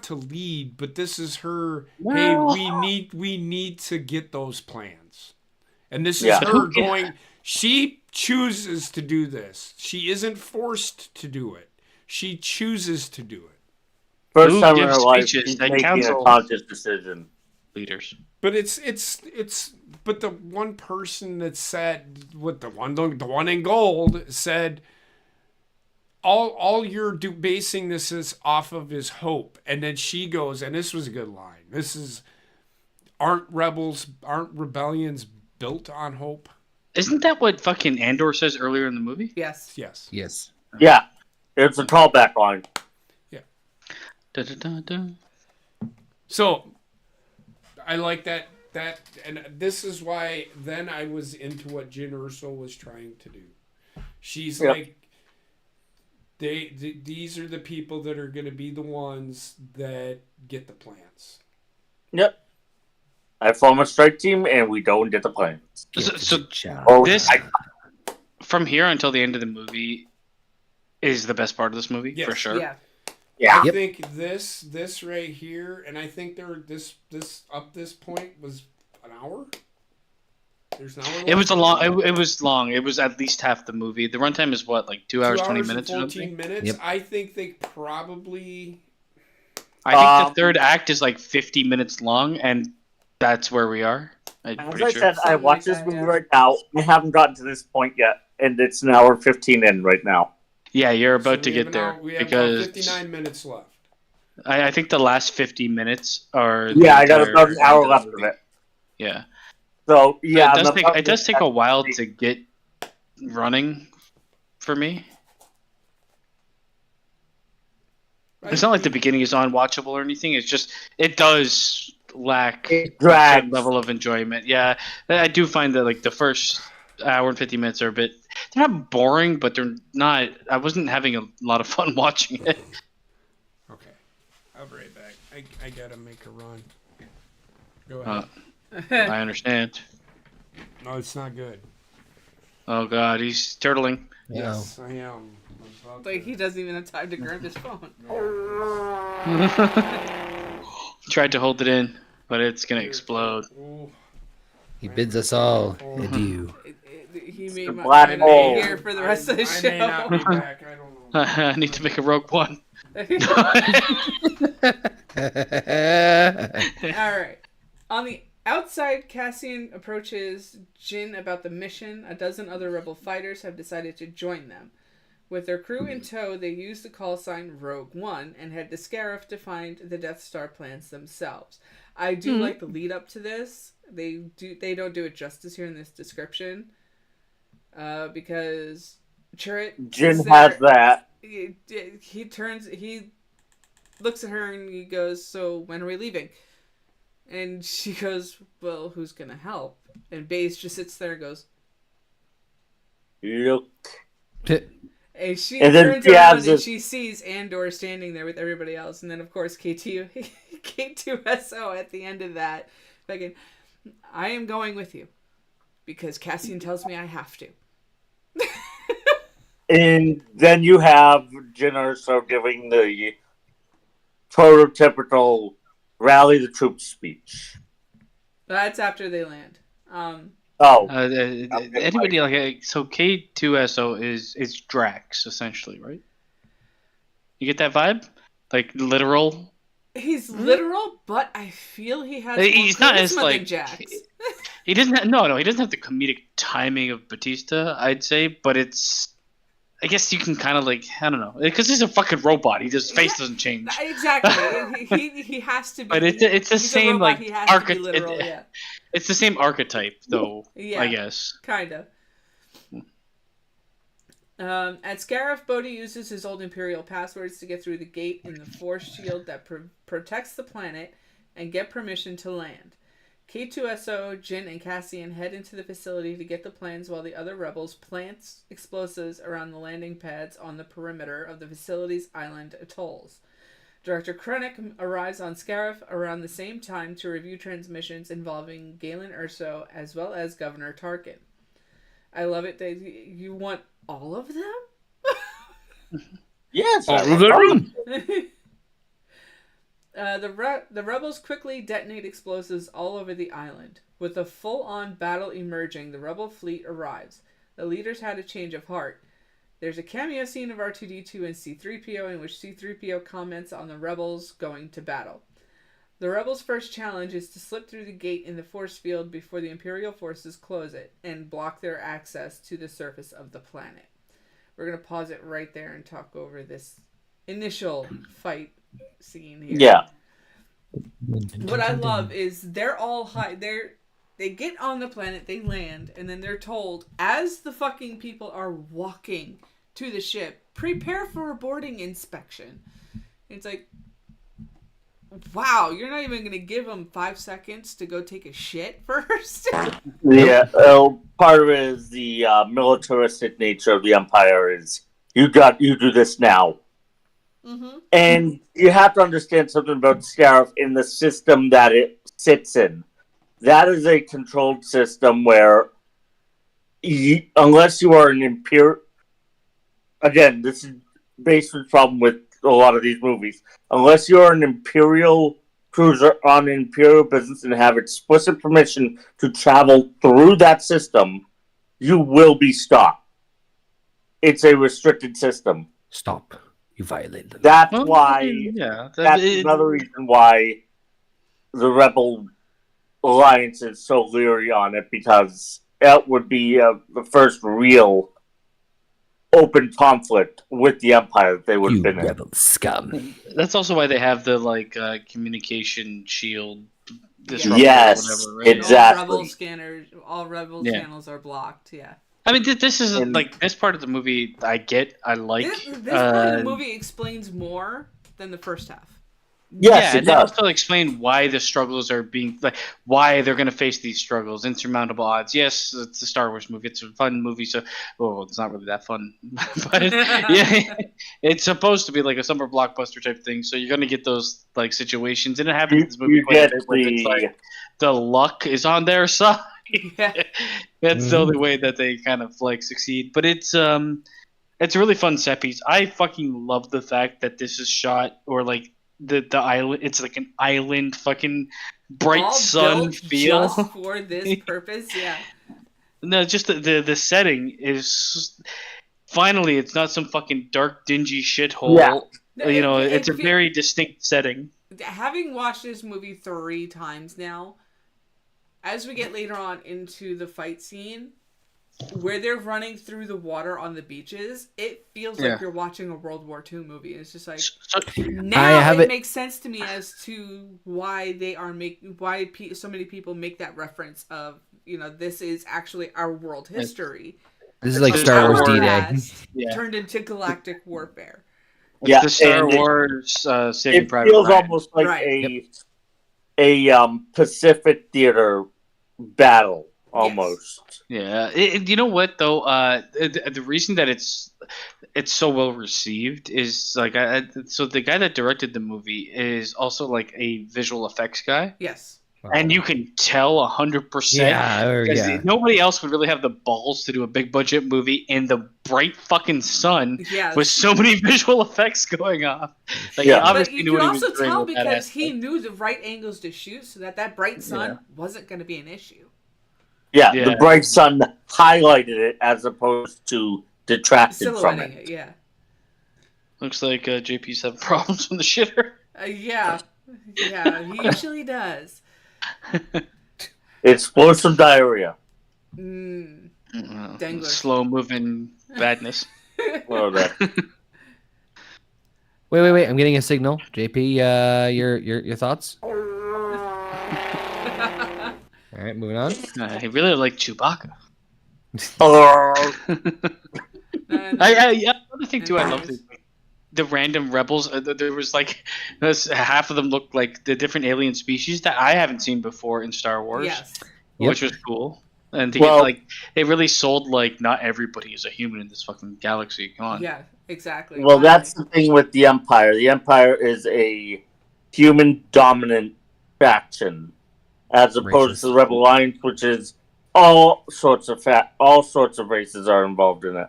to lead, but this is her. Hey, we need to get those plans, and this is her going. She chooses to do this. She isn't forced to do it. She chooses to do it. First time in her life, she's making a conscious decision. Leaders. But but the one person that said the one in gold said all you're basing this is off of is hope. And then she goes, and this was a good line. This is aren't rebellions built on hope? Isn't that what fucking Andor says earlier in the movie? Yes. Yes. Yes. Yeah, it's a callback line. Da, da, da, da. So I like that, and this is why then I was into what Jyn Erso was trying to do. She's like, these are the people that are going to be the ones that get the plans. Yep. I form a strike team, and we don't get the plans. So Oh, this from here until the end of the movie is the best part of this movie for sure. Yeah. yeah. I think this right here, and I think this up this point was an hour. There's an hour. It was a long. It was long. It was at least half the movie. The runtime is what, like 2 hours 20 minutes or 14 something. minutes. Yep. I think they probably. I think the third act is like 50 minutes long, and that's where we are. I'm As pretty I sure. said, I watched this movie right now. We haven't gotten to this point yet, and it's an hour 15 in right now. Yeah, you're about So to we have get there we have because about 59 minutes left. I think the last 50 minutes are. Yeah, I got entire about an hour end of left the of movie. it. Yeah. So yeah, It does take a while to get running for me. It's not like the beginning is unwatchable or anything. It's just it does lack It a drags. certain level of enjoyment. Yeah, I do find that like the first hour and 50 minutes are a bit. They're not boring, but they're not. I wasn't having a lot of fun watching it. Okay, I'll be right back. I gotta make a run. Go ahead. I understand. No, it's not good. Oh God, he's turtling. Yes, I am. Like he doesn't even have time to grab his phone. Tried to hold it in, but it's gonna explode. Oh, He bids us all adieu. He may the not black be hole. here for the rest of the I may not show. be back. I don't know. I need to make a Rogue One. Alright. On the outside, Cassian approaches Jyn about the mission. A dozen other rebel fighters have decided to join them. With their crew in tow, they use the call sign Rogue One and head to Scarif to find the Death Star plans themselves. I do like the lead up to this. They don't do it justice here in this description. Because Chirrut Jin has that. he looks at her and he goes, "So when are we leaving?" And she goes, "Well, who's gonna help?" And Baze just sits there and goes, Look. and she And then turns she around has and this- she sees Andor standing there with everybody else. And then, of course, K2SO at the end of that. Fucking, I am going with you because Cassian tells me I have to. And then you have Jyn Erso giving the prototypical rally the troops speech. That's after they land. Anybody like so K2SO is Drax essentially, right? You get that vibe, like literal. He's literal, but I feel he has He's more not as charisma like than Jax. he doesn't. He doesn't have the comedic timing of Batista, I'd say, but it's. I guess you can kind of like I don't know because he's a fucking robot. His face doesn't change. Exactly. he has to be. But it's the he's a same robot, like he has to be archetype. literal, yeah. It's the same archetype though. Yeah. I guess. Kinda. At Scarif, Bodhi uses his old Imperial passwords to get through the gate in the force shield that protects the planet and get permission to land. K2SO, Jyn, and Cassian head into the facility to get the plans while the other rebels plant explosives around the landing pads on the perimeter of the facility's island atolls. Director Krennic arrives on Scarif around the same time to review transmissions involving Galen Erso as well as Governor Tarkin. I love it that you want all of them? Yes. All of them? The rebels quickly detonate explosives all over the island. With a full-on battle emerging, the rebel fleet arrives. The leaders had a change of heart. There's a cameo scene of R2-D2 and C-3PO in which C-3PO comments on the rebels going to battle. The rebels' first challenge is to slip through the gate in the force field before the Imperial forces close it and block their access to the surface of the planet. We're going to pause it right there and talk over this initial fight scene here. Yeah. What I love is they're all high. they get on the planet, they land, and then they're told, as the fucking people are walking to the ship, prepare for a boarding inspection. It's like, wow, you're not even going to give them 5 seconds to go take a shit first? Yeah, part of it is the militaristic nature of the Empire is you do this now. Mm-hmm. And you have to understand something about Scarif in the system that it sits in. That is a controlled system where, unless you are an Imperial... Again, this is Basement's problem with a lot of these movies. Unless you're an Imperial cruiser on an Imperial business and have explicit permission to travel through that system, you will be stopped. It's a restricted system. Stop. You violated them. That's Well, why... yeah, That's another reason why the Rebel Alliance is so leery on it, because it would be the first real open conflict with the Empire that they would have been in. Rebel scum. That's also why they have the communication shield disruptor Yes, or whatever, right? exactly. All Rebel scanners, all Rebel channels are blocked, yeah. I mean, this is this part of the movie I like. This part of the movie explains more than the first half. Yes, and they also explain why the struggles are being why they're going to face these struggles, insurmountable odds. Yes, it's a Star Wars movie; it's a fun movie, so it's not really that fun, but yeah, it's supposed to be like a summer blockbuster type thing. So you're going to get those situations, and it happens in this movie quite a bit. Where it's the luck is on their side. Yeah. That's the only way that they kind of succeed. But it's a really fun set piece. I fucking love the fact that this is shot the island. It's like an island fucking bright all sun feel just for this purpose. Yeah. No, just the setting is finally it's not some fucking dark dingy shithole. Yeah. It's a very distinct setting. Having watched this movie 3 times now, as we get later on into the fight scene, where they're running through the water on the beaches, it feels like you're watching a World War II movie. It's just like now it makes sense to me as to why they are so many people make that reference of this is actually our world history. This is like Star Wars D-Day turned into galactic warfare. It's the Star Wars Saving Private Ryan. It feels Ryan. almost like a Pacific Theater battle. Almost. Yes. Yeah. You know what though? The reason that it's so well received is so the guy that directed the movie is also a visual effects guy. Yes. And you can tell 100%. Yeah. Nobody else would really have the balls to do a big budget movie in the bright fucking sun with so many visual effects going on. But you can also tell because he knew the right angles to shoot so that bright sun wasn't going to be an issue. Yeah, the bright sun highlighted it as opposed to detracted from it. Yeah. Looks like JP's having problems with the shitter. Yeah, he usually does. Explosive diarrhea. Slow moving badness. Wait! I'm getting a signal. JP, your thoughts? All right, moving on. I really like Chewbacca. Another thing too, I love the random rebels. There was half of them looked like the different alien species that I haven't seen before in Star Wars, which was cool. And they really sold not everybody is a human in this fucking galaxy. Come on. Yeah, exactly. Well, that's the thing with the Empire. The Empire is a human dominant faction. As opposed to the Rebel Alliance, which is all sorts of races are involved in it.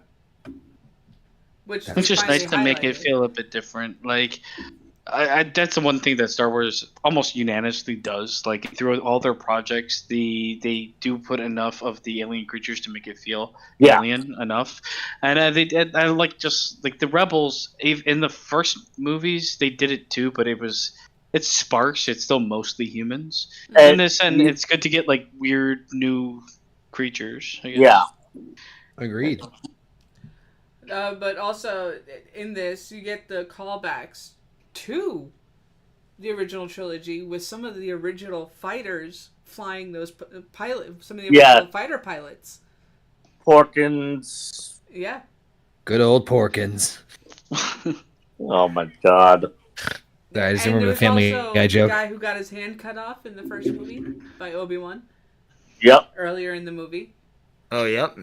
Which is nice to make it feel a bit different. That's the one thing that Star Wars almost unanimously does. Through all their projects, they do put enough of the alien creatures to make it feel alien enough. And I like the Rebels in the first movies they did it too, but it's sparse. It's still mostly humans. And it's good to get weird new creatures. I guess. Yeah, agreed. But also in this, you get the callbacks to the original trilogy with some of the original fighters flying those some of the original fighter pilots. Porkins. Yeah. Good old Porkins. Oh my god. Sorry, I just remember the Family Guy joke. The guy who got his hand cut off in the first movie by Obi-Wan. Yep. Earlier in the movie. Oh, yep.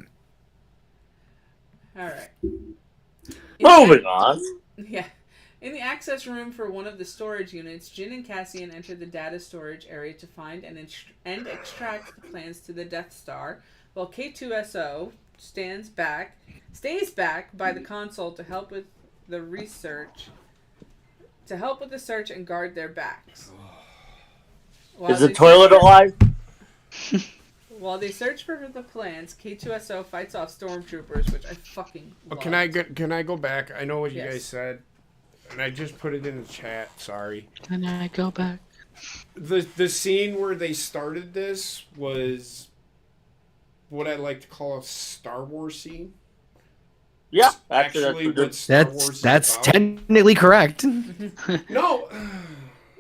All right. Moving on. Yeah. In the access room for one of the storage units, Jin and Cassian enter the data storage area to find and extract the plans to the Death Star, while K2SO stays back by the console to help with the search and guard their backs. Is the toilet alive? While they search for the plans, K2SO fights off stormtroopers, which I fucking love. Can I go back? I know what you guys said, and I just put it in the chat. Sorry. Can I go back? The scene where they started this was what I like to call a Star Wars scene. Yeah, actually, that's technically correct. No.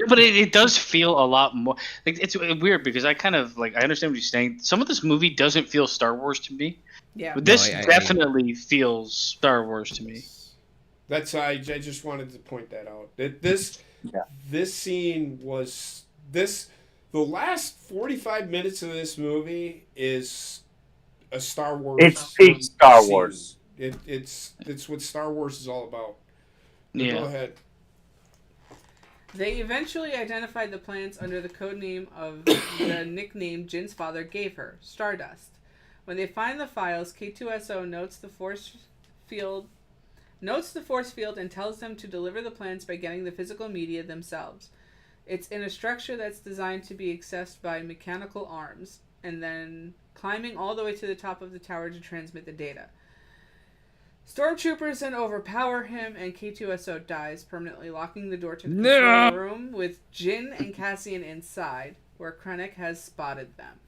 But it does feel a lot more like it's weird because I kind of like I understand what you're saying. Some of this movie doesn't feel Star Wars to me. Yeah. But this definitely feels Star Wars to me. That's I just wanted to point that out. This scene was the last 45 minutes of this movie is a Star Wars. It's peak Star Wars. It's what Star Wars is all about. Yeah. Go ahead. They eventually identified the plants under the codename of the nickname Jin's father gave her, Stardust. When they find the files, K2SO notes the force field and tells them to deliver the plants by getting the physical media themselves. It's in a structure that's designed to be accessed by mechanical arms, and then climbing all the way to the top of the tower to transmit the data. Stormtroopers then overpower him, and K2SO dies, permanently locking the door to the control room with Jin and Cassian inside, where Krennic has spotted them.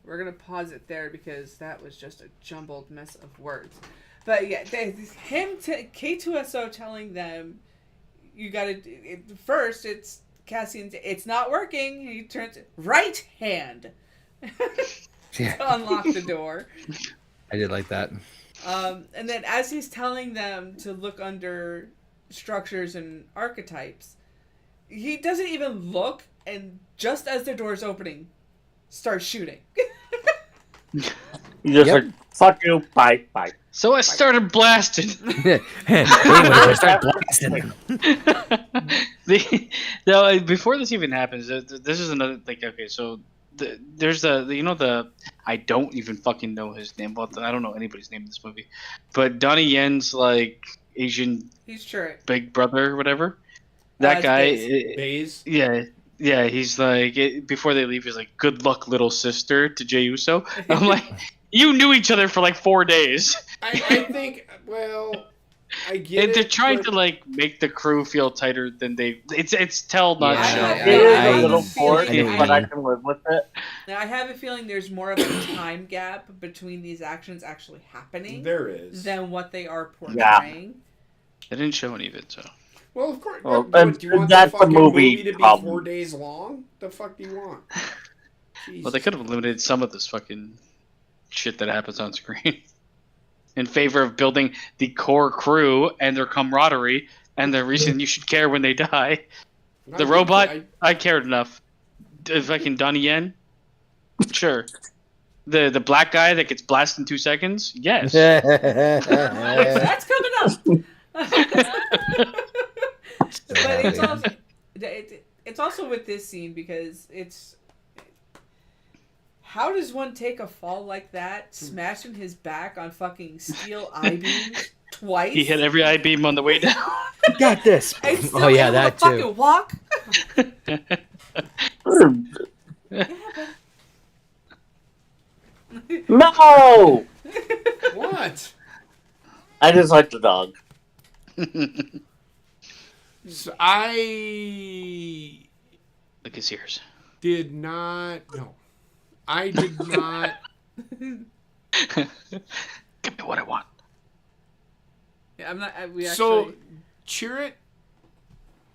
We're going to pause it there because that was just a jumbled mess of words. But yeah, K2SO telling them, you got to, first it's Cassian's, it's not working. He turns it right hand to unlock the door. I did like that. And then as he's telling them to look under structures and archetypes, he doesn't even look, and just as the door's opening, starts shooting. He's just like, fuck you, bye. So I started blasting. I started blasting. Before this even happens, this is another, like, okay, so there's I don't even fucking know his name. Well, I don't know anybody's name in this movie, but Donnie Yen's like Asian, he's true, big brother or whatever. That guy, Baze. Yeah. He's like before they leave, he's like, "Good luck, little sister," to Jey Uso. I'm like, you knew each other for like 4 days. I think. Well, I get and it. They're trying to like make the crew feel tighter than they. It's tell not show. It is a little forced, but I can live with it. Now I have a feeling there's more of a time gap between these actions actually happening. There is. Than what they are portraying. Yeah. They didn't show any of it, so. Well, of course. Well, do you want that's the fucking the movie to be problem. 4 days long? The fuck do you want? Well, they could have eliminated some of this fucking shit that happens on screen in favor of building the core crew and their camaraderie and the reason you should care when they die. The robot, I cared enough. Fucking Donnie Yen, sure. The black guy that gets blasted in 2 seconds, yes. That's coming up. But it's also with this scene because it's. How does one take a fall like that, smashing his back on fucking steel I-beams twice? He hit every I-beam on the way down. Got this. Oh yeah, that too. Fucking walk. No. What? I just like the dog. So I look his ears. Did not. No. I did not. Give me what I want. Yeah, I'm not. We actually. So, Chirrut,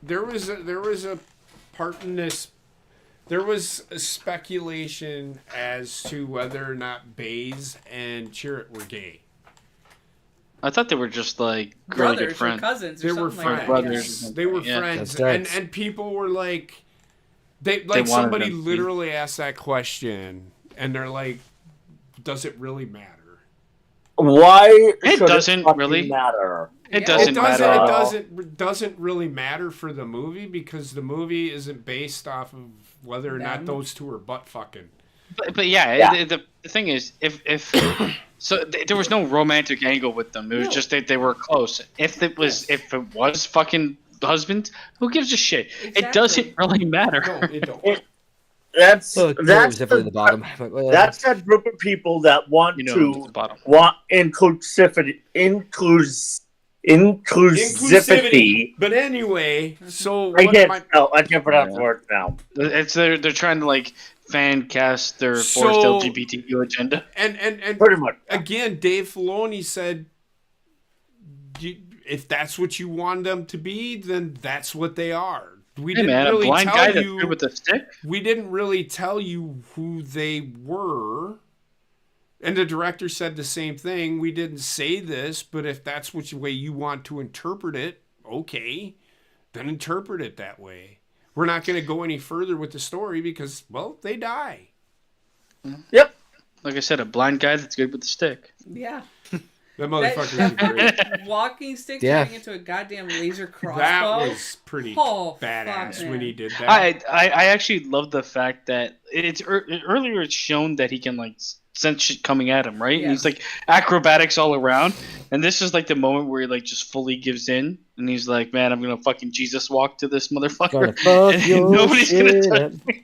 there was a in this. There was a speculation as to whether or not Baze and Chirrut were gay. I thought they were just like really good brothers or friends. cousins or They were something like friends. that. Brothers. They were Yeah. friends, That's and people were like, they wanted somebody them to be- literally asked that question, and they're like, "Does it really matter?" Why It should doesn't fucking really. matter? It Yeah. doesn't matter. It doesn't really matter for the movie because the movie isn't based off of whether or not Them. those two are butt fucking. But yeah, Yeah. The thing is, if so, there was no romantic angle with them. It was No. just that they were close. If it was fucking husbands, who gives a shit? Exactly. It doesn't really matter. No, it don't. That's Well, Chirrut that's was definitely the, the bottom. But, that's that group of people that want You know, to the bottom. want inclusivity. But anyway, so I what can't. my, I can't pronounce the word now. It's they're trying to like fan cast their forced So- LGBTQ agenda. and Pretty much. again, Dave Filoni said, if that's what you want them to be, then that's what they are. We Hey didn't man, a really blind tell guy that's you. good with a stick. We didn't really tell you who they were. And the director said the same thing. We didn't say this, but if that's which way you want to interpret it, okay, then interpret it that way. We're not going to go any further with the story because, well, they die. Yep. Like I said, a blind guy that's good with a stick. Yeah. That That, motherfucker that was great. fucking walking stick Yeah. turning into a goddamn laser crossbow. That was pretty Oh, badass fuck, when man. he did that. I actually love the fact that earlier it's shown that he can like sense shit coming at him, right? Yeah. And he's like acrobatics all around. And this is like the moment where he like just fully gives in, and he's like, "Man, I'm gonna fucking Jesus walk to this motherfucker. Gonna fuck And your nobody's gonna shit touch up. me."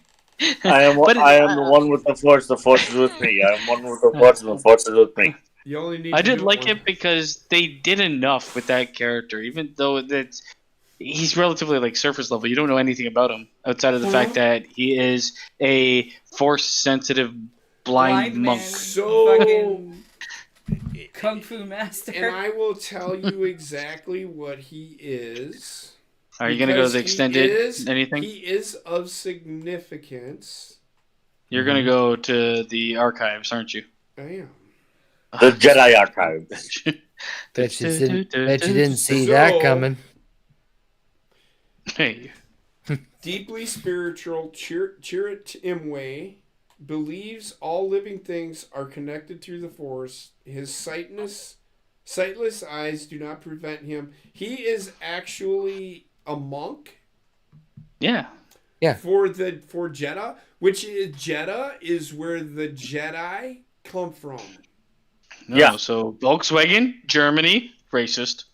I am. But I am the one with the force. The force is with me. I am one with the force, and the force is with me. You only need I to did do like one- it because they did enough with that character, even though that's he's relatively like surface level. You don't know anything about him outside of the fact that he is a force sensitive blind monk. man, So- fucking kung fu master. And I will tell you exactly what he is. Are you gonna go to Because the he extended is- anything? He is of significance. You're gonna go to the archives, aren't you? I am. The Jedi Archive. Bet you didn't see that So- coming. Hey, Deeply spiritual, Chirrut Imwe believes all living things are connected through the Force. His sightless eyes do not prevent him. He is actually a monk yeah. for Jeddah, which is Jeddah is where the Jedi come from. No, Yeah. So Volkswagen, Germany, racist.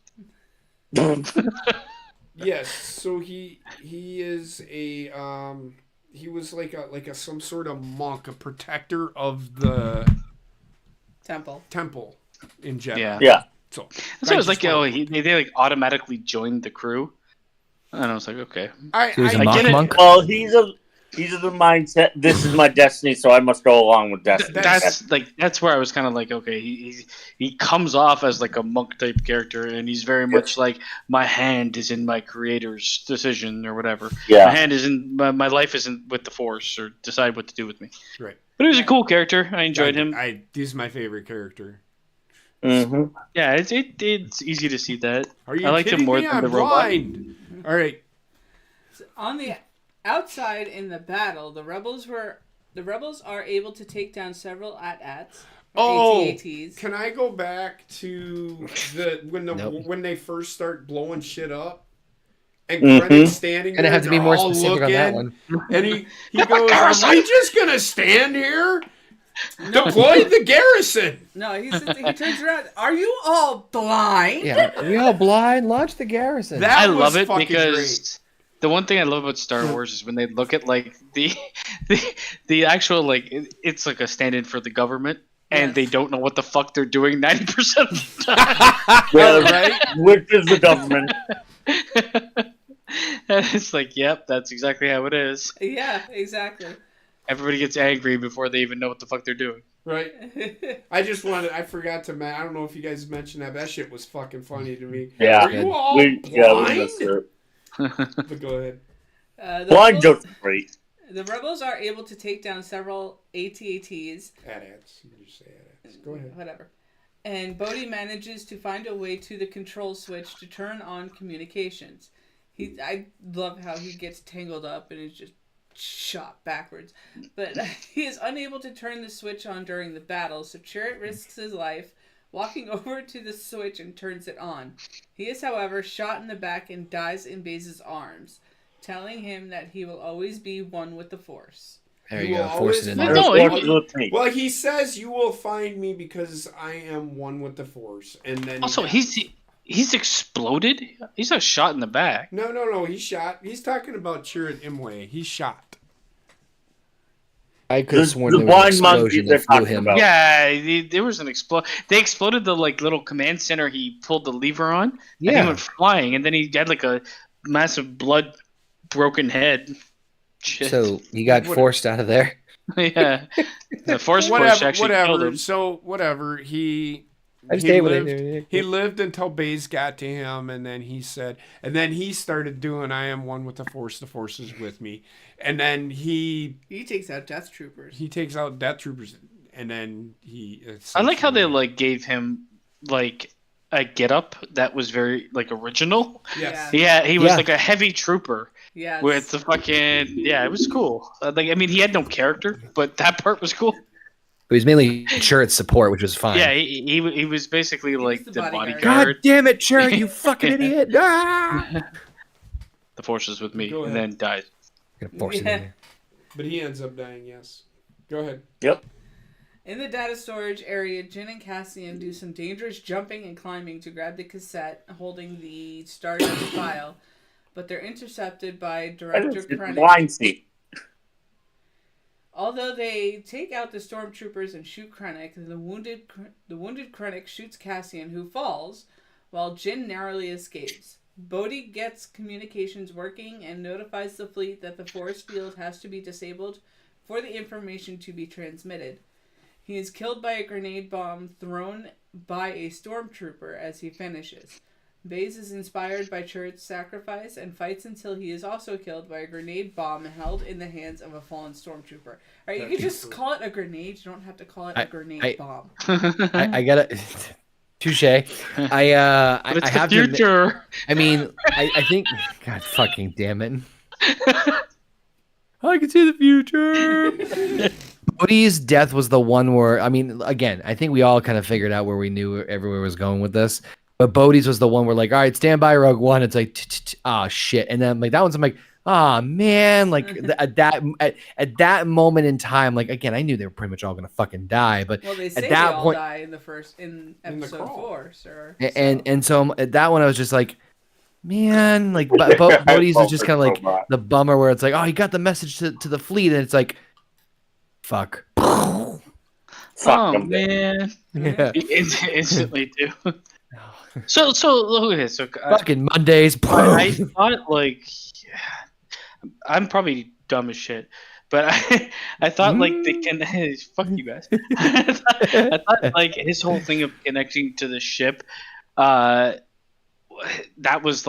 Yes, so he is a he was like a some sort of monk, a protector of the temple in Jeddah. Yeah. Yeah. So So it was like, just oh, wanted- they like automatically joined the crew, and I was like, okay. He was a I mock get it. monk. Well, he's of the mindset. This is my destiny, so I must go along with destiny. That's where I was kind of like, okay, he comes off as like a monk type character, and he's very much like, my hand is in my creator's decision or whatever. My Yeah. hand isn't my life isn't with the Force or decide what to do with me. Right. But he was a cool character. I enjoyed him. He's my favorite character. Mm-hmm. Yeah, it's easy to see that. Are you I liked him kidding more me? than I'm the robot. blind. All right. On the outside in the battle, the rebels are able to take down several AT-ATs. Oh, AT-ATs. can I go back to when they first start blowing shit up, and Brennan's standing Gonna there, have to be they're more all specific on that looking, one. and he goes, "Are we just gonna stand here? Deploy the garrison." No, he turns around. Are you all blind? Yeah, are we all blind? Launch the garrison. That I was love it fucking because great. the one thing I love about Star Wars is when they look at like the actual like it's like a stand-in for the government, and Yes. they don't know what the fuck they're doing 90% of the time. Yeah, Right? Which is the government. And it's like, yep, that's exactly how it is. Yeah, exactly. Everybody gets angry before they even know what the fuck they're doing. Right. I forgot to I don't know if you guys mentioned that. That shit was fucking funny to me. Yeah. Are you all We blind? missed it. But go ahead. Blind joke's great. The rebels are able to take down several AT-ATs. AT-ATs. You can just say AT-ATs. Go ahead. Whatever. And Bodhi manages to find a way to the control switch to turn on communications. I love how he gets tangled up and is just shot backwards. But he is unable to turn the switch on during the battle, so Chirrut risks his life, walking over to the switch and turns it on. He is, however, shot in the back and dies in Baze's arms, telling him that he will always be one with the Force. There you go. Force it in there. there. Well, he says, "You will find me because I am one with the Force." And then also he's exploded. He's not shot in the back. No. He's shot. He's talking about Chirrut Imwe. He's shot. I could have sworn there was an explosion that flew him. Yeah, there was an explosion. They exploded the little command center he pulled the lever on. Yeah, and he went flying, and then he had a massive blood broken head. Shit. So he got forced out of there. Yeah, the Force actually killed him. So whatever. He lived until Baze got to him, and then he started doing, "I am one with the Force. The Force is with me." And then he takes out Death Troopers. And then he. I like how they gave him a getup that was very original. Yes. Yeah, he was a heavy trooper. Yeah. With the it was cool. He had no character, but that part was cool. But he's mainly Chirrut's support, which was fine. Yeah, he was basically the bodyguard. God damn it, Chirrut, you fucking idiot! Ah! The Force is with me, and then dies. Gonna force it in there. But he ends up dying. Yes. Go ahead. Yep. In the data storage area, Jin and Cassian do some dangerous jumping and climbing to grab the cassette holding the Stardust file, but they're intercepted by Director Krennic. Blind seat. Although they take out the stormtroopers and shoot Krennic, the wounded Krennic shoots Cassian, who falls, while Jin narrowly escapes. Bodhi gets communications working and notifies the fleet that the force field has to be disabled for the information to be transmitted. He is killed by a grenade bomb thrown by a stormtrooper as he finishes. Baze is inspired by Chirrut's sacrifice and fights until he is also killed by a grenade bomb held in the hands of a fallen stormtrooper. Alright, you can just call it a grenade. You don't have to call it a grenade bomb. I gotta... Touche. I have the future. I think... God fucking damn it. I can see the future. Bodhi's death was the one where... again, I think we all kind of figured out where we knew everywhere was going with this. But Bodhi's was the one where all right, stand by Rogue One. It's shit. And then that one's, I'm man, at that moment in time, again, I knew they were pretty much all gonna fucking die. But they say at that they all point, die in episode 4, sir. And so at that one, I was just man, Bodhi's was just kind of the bummer where it's he got the message to the fleet, and it's fuck. Fuck man. Yeah. You instantly do. So okay, fucking Mondays. I thought I'm probably dumb as shit, but I thought they can fuck you guys. I thought his whole thing of connecting to the ship, that was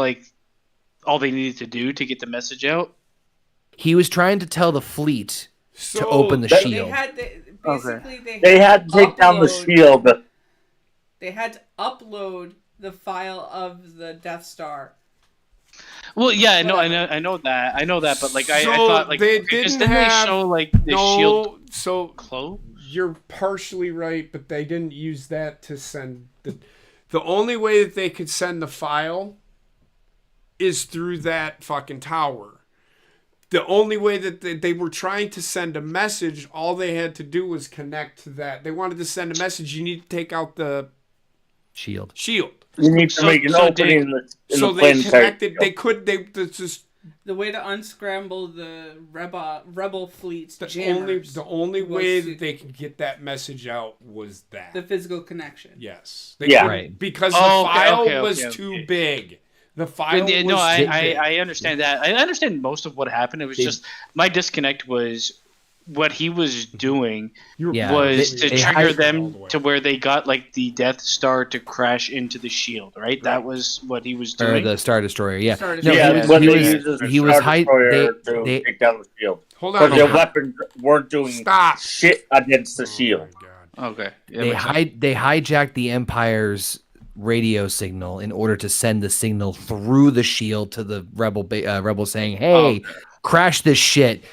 all they needed to do to get the message out. He was trying to tell the fleet to open the shield. They had to take down the shield. They had to upload the file of the Death Star. Well, yeah, I know that, but I thought they didn't they show the shield. So close. You're partially right, but they didn't use that to send the only way that they could send the file is through that fucking tower. The only way that they were trying to send a message, all they had to do was connect to that. They wanted to send a message. You need to take out the shield. You need to make an opening in the they connected. This is the way to unscramble the rebel fleet's jammers. The only way that they could get that message out was that the physical connection. Yes. Right. Because the file was too big. The file was no, I understand that. I understand most of what happened. It was just my disconnect was what he was doing Yeah, was they to trigger hide- them to where they got like the Death Star to crash into the shield, right? That was what he was or doing. the Star Destroyer. Yeah, Star No, Destroyer. Yeah, when he they was, used the he was Star hide. Destroyer They, to take down the shield. Hold on. Because their Hold on. weapons weren't doing Stop. shit against the Oh shield. my God. Okay. Yeah, they makes sense. they hijacked the Empire's radio signal in order to send the signal through the shield to the rebel saying, "Hey, crash this shit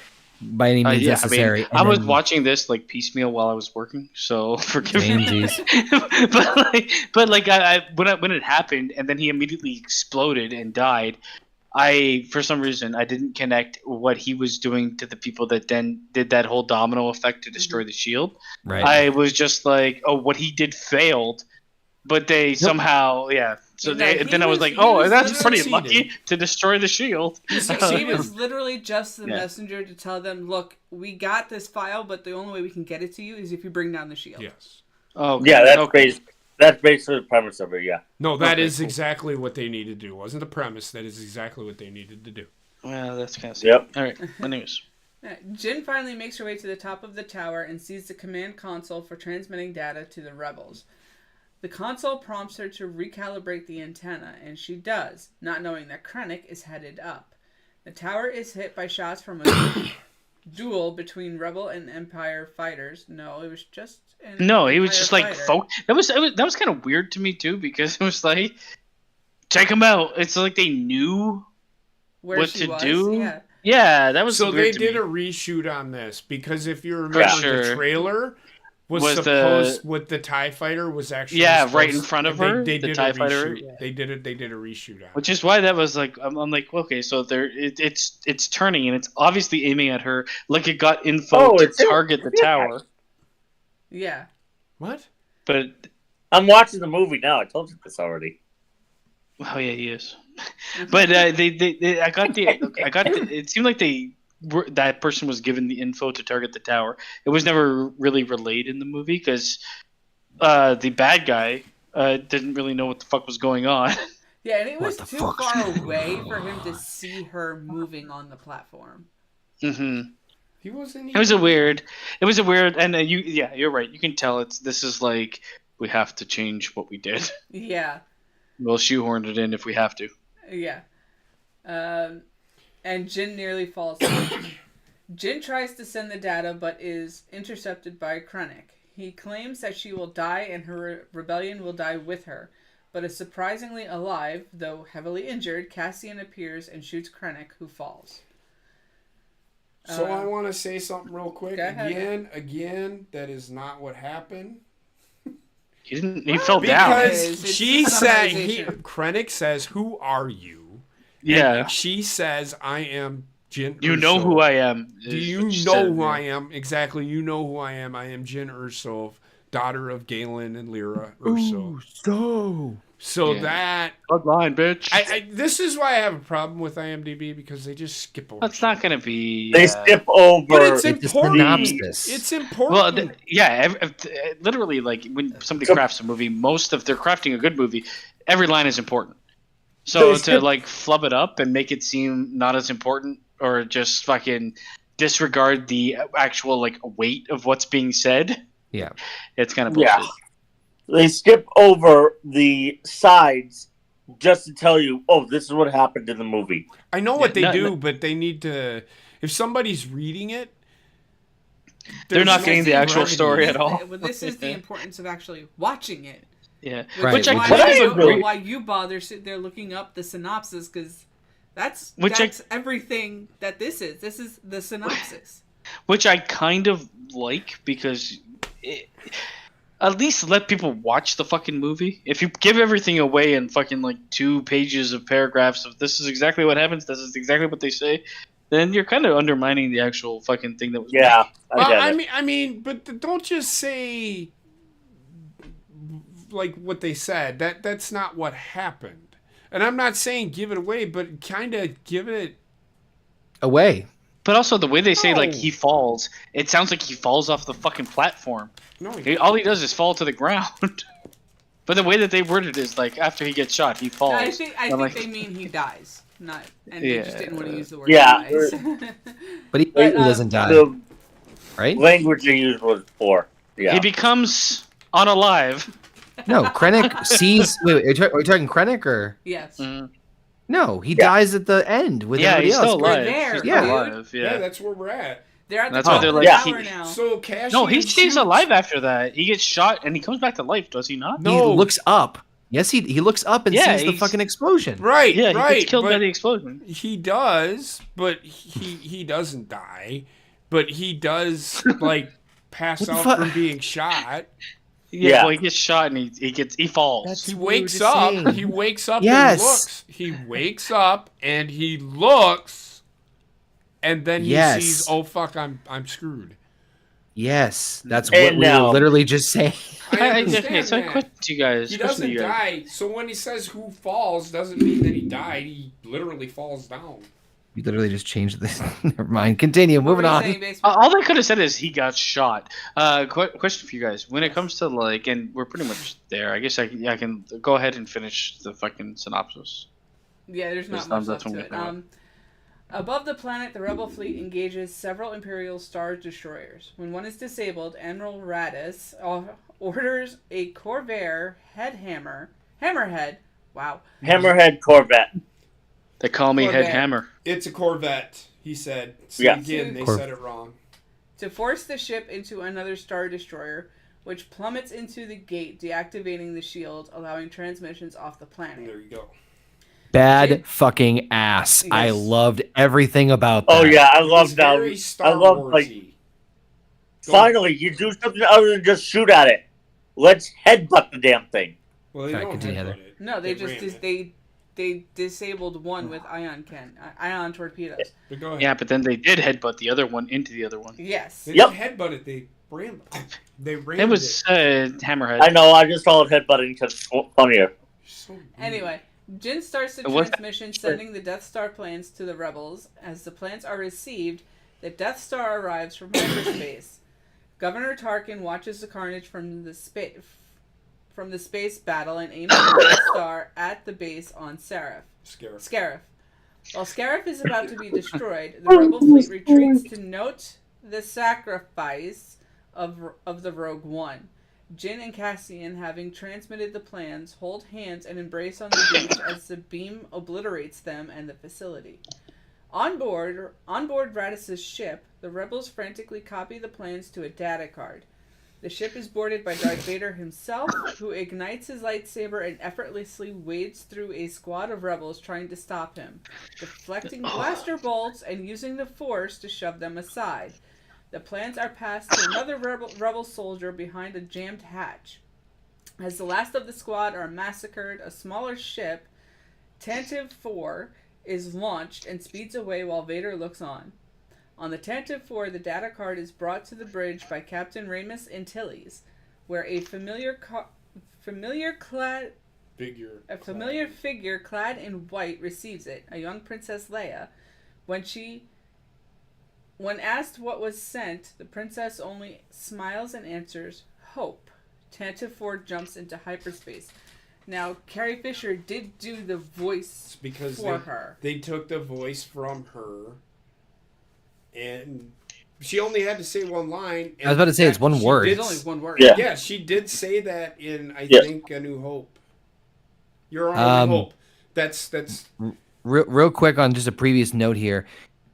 by any means necessary." I was watching this like piecemeal while I was working, so forgive me. Samesies. but like when it happened and then he immediately exploded and died, for some reason I didn't connect what he was doing to the people that then did that whole domino effect to destroy the shield. Right. I was just like, oh, what he did failed, but they somehow So Yeah, then I was like, he oh, was that's pretty literally- lucky to destroy the shield. He was literally just the Yeah. messenger to tell them, look, we got this file, but the only way we can get it to you is if you bring down the shield. Yes. Oh, okay. Yeah, Okay. that's basically the premise of it. Yeah. No, that Okay, is cool. exactly what they needed to do. It wasn't the premise. That is exactly what they needed to do. Well, that's kind of Yep. All right. Anyways. Jin finally makes her way to the top of the tower and sees the command console for transmitting data to the rebels. The console prompts her to recalibrate the antenna, and she does, not knowing that Krennic is headed up. The tower is hit by shots from a duel between Rebel and Empire fighters. No, it was just an No, he was Empire just like fighter. that was kind of weird to me too, because it was like, check him out. It's like they knew Where what she to was, do. Yeah. Yeah, that was So weird they to did me. a reshoot on this because if you remember, sure. the trailer was Was supposed with the TIE fighter was actually right in supposed- front of they- her, They the did TIE a fighter. reshoot. Yeah. They did a reshoot on. Which is why that was like, I'm like, okay, so it's turning and it's obviously aiming at her, like it got info to target the tower. Yeah. What? But I'm watching the movie now. I told you this already. oh yeah, he is. But I got the. It seemed like that person was given the info to target the tower. It was never really relayed in the movie because the bad guy didn't really know what the fuck was going on. Yeah, and it was the too fuck? far away for him to see her moving on the platform. hmm He wasn't. It was a weird, and you're right. You can tell this is like we have to change what we did. Yeah. We'll shoehorn it in if we have to. Yeah. And Jin nearly falls. Jin tries to send the data, but is intercepted by Krennic. He claims that she will die and her rebellion will die with her, but is surprisingly alive, though heavily injured. Cassian appears and shoots Krennic, who falls. So I want to say something real quick. Go ahead. Again, that is not what happened. He didn't. He fell down. Because It's she said, summarization. Krennic says, "Who are you?" Yeah. And she says, "I am Jin." You know Erso. who I am. Do is you what she know said, who yeah. I am? Exactly. You know who I am. I am Jin Erso, daughter of Galen and Lyra Erso. So Yeah. that Bloodline, bitch. this is why I have a problem with IMDb because they just skip over. That's not gonna be. They skip over. But it's It's a important. synopsis. It's Well, important. literally, like when somebody crafts a movie, if they're crafting a good movie, every line is important. So They to skip- like flub it up and make it seem not as important, or just fucking disregard the actual like weight of what's being said, Yeah. it's kind of bullshit. Yeah. They skip over the sides just to tell you, oh, this is what happened in the movie. I know what Yeah, they no- do, but they need to. If somebody's reading it, They're there's not no getting the actual brevity. story at all. Well, this is the importance of actually watching it. Yeah, Right. which I Why, kind you, of agree. why you bother sitting there looking up the synopsis, because that's Which I- everything that this is. This is the synopsis. Which I kind of like because at least let people watch the fucking movie. If you give everything away in fucking like 2 pages of paragraphs of this is exactly what happens, this is exactly what they say, then you're kind of undermining the actual fucking thing that was. Yeah, Well, I get it. I mean, but don't just say like what they said. That's not what happened. And I'm not saying give it away, but kind of give it. Away. But also the way they say like No. he falls, it sounds like he falls off the fucking platform. No, All he does is fall to the ground. But the way that they worded it is like after he gets shot, he falls. I think I'm like- they mean he dies, not, and they just Yeah. didn't want to use the word Yeah. dies. But he But, doesn't die. right? language they used was poor. Yeah. He becomes unalive. No, Krennic sees. Wait, are we talking Krennic or? Yes. No, he dies at the end with everybody he's else. still alive. There, He's dude. still alive. Yeah, that's where we're at. They're at the That's top why they're of like, the he- tower now. So Cassian No, he stays shoots- alive after that. He gets shot and he comes back to life, does he not? He No. looks up. Yes, he looks up and Yeah, sees the he's- fucking explosion. Right, Yeah, he right. gets killed by but the explosion. he does, but he doesn't die. But he does like pass What the out fuck? from being shot. Yeah, Yeah. well, he gets shot and he falls. That's He what we were wakes just up. saying. He wakes up Yes. and looks. He wakes up and he looks, and then he Yes. sees, "Oh fuck, I'm screwed." Yes, that's And what we now- were literally just saying. I okay, understand so I that. question to you guys. He question to doesn't you guys. die. So when he says who falls, doesn't mean that he died. He literally falls down. You literally just changed this. Never mind. Continue. What were Moving you on. saying, Basement? All they could have said is he got shot. Question for you guys: when it comes to like, and we're pretty much there. I guess I can go ahead and finish the fucking synopsis. Yeah, there's not This much time, left that's to when it. we come Above the planet, the rebel fleet engages several Imperial Star destroyers. When one is disabled, Admiral Radis orders a Corvair Hammerhead. Wow. Hammerhead Corvette. They call me Corvette. Head Hammer. It's a Corvette, he said. See, Yeah. again, they Cor- said it wrong. To force the ship into another Star Destroyer, which plummets into the gate, deactivating the shield, allowing transmissions off the And planet. there you go. Bad fucking ass. I Yes. loved everything about that. Oh yeah, I It's love that. very I Star love like Warsy. finally you do something other than just shoot at it. Let's headbutt the damn thing. Well, they Sorry, don't continue, headbutt Heather. it. No, they just ram it. they disabled one with ion torpedoes. But go ahead. Yeah, but then they did headbutt the other one into the other one. Yes. They Yep. didn't headbutt it. They rammed it. They rammed It was Hammerhead. I know. I just call it headbutting because it's funnier. So weird. Anyway, Jin starts the What? transmission, sending the Death Star plans to the rebels. As the plans are received, the Death Star arrives from hyperspace. Governor Tarkin watches the carnage from the space battle and aims the Death Star at the base on Scarif. While Scarif is about to be destroyed, the rebel fleet retreats to note the sacrifice of the Rogue One. Jin and Cassian, having transmitted the plans, hold hands and embrace on the beach as the beam obliterates them and the facility. On board Radis' ship, the rebels frantically copy the plans to a data card. The ship is boarded by Darth Vader himself, who ignites his lightsaber and effortlessly wades through a squad of rebels trying to stop him, deflecting blaster bolts and using the Force to shove them aside. The plans are passed to another rebel soldier behind a jammed hatch. As the last of the squad are massacred, a smaller ship, Tantive 4, is launched and speeds away while Vader looks on. On the Tantive 4, the data card is brought to the bridge by Captain Ramus Antilles, where a familiar figure clad in white receives it, a young Princess Leia. When asked what was sent, the princess only smiles and answers, "Hope." Tantive 4 jumps into hyperspace. Now, Carrie Fisher did do the voice because for her. They took the voice from her, and she only had to say one line. I was about to say, it's one she word. did It's only one word. Yeah. Yeah, she did say that in, I Yes. think, A New Hope. You're on A New Hope. That's Real quick on just a previous note here.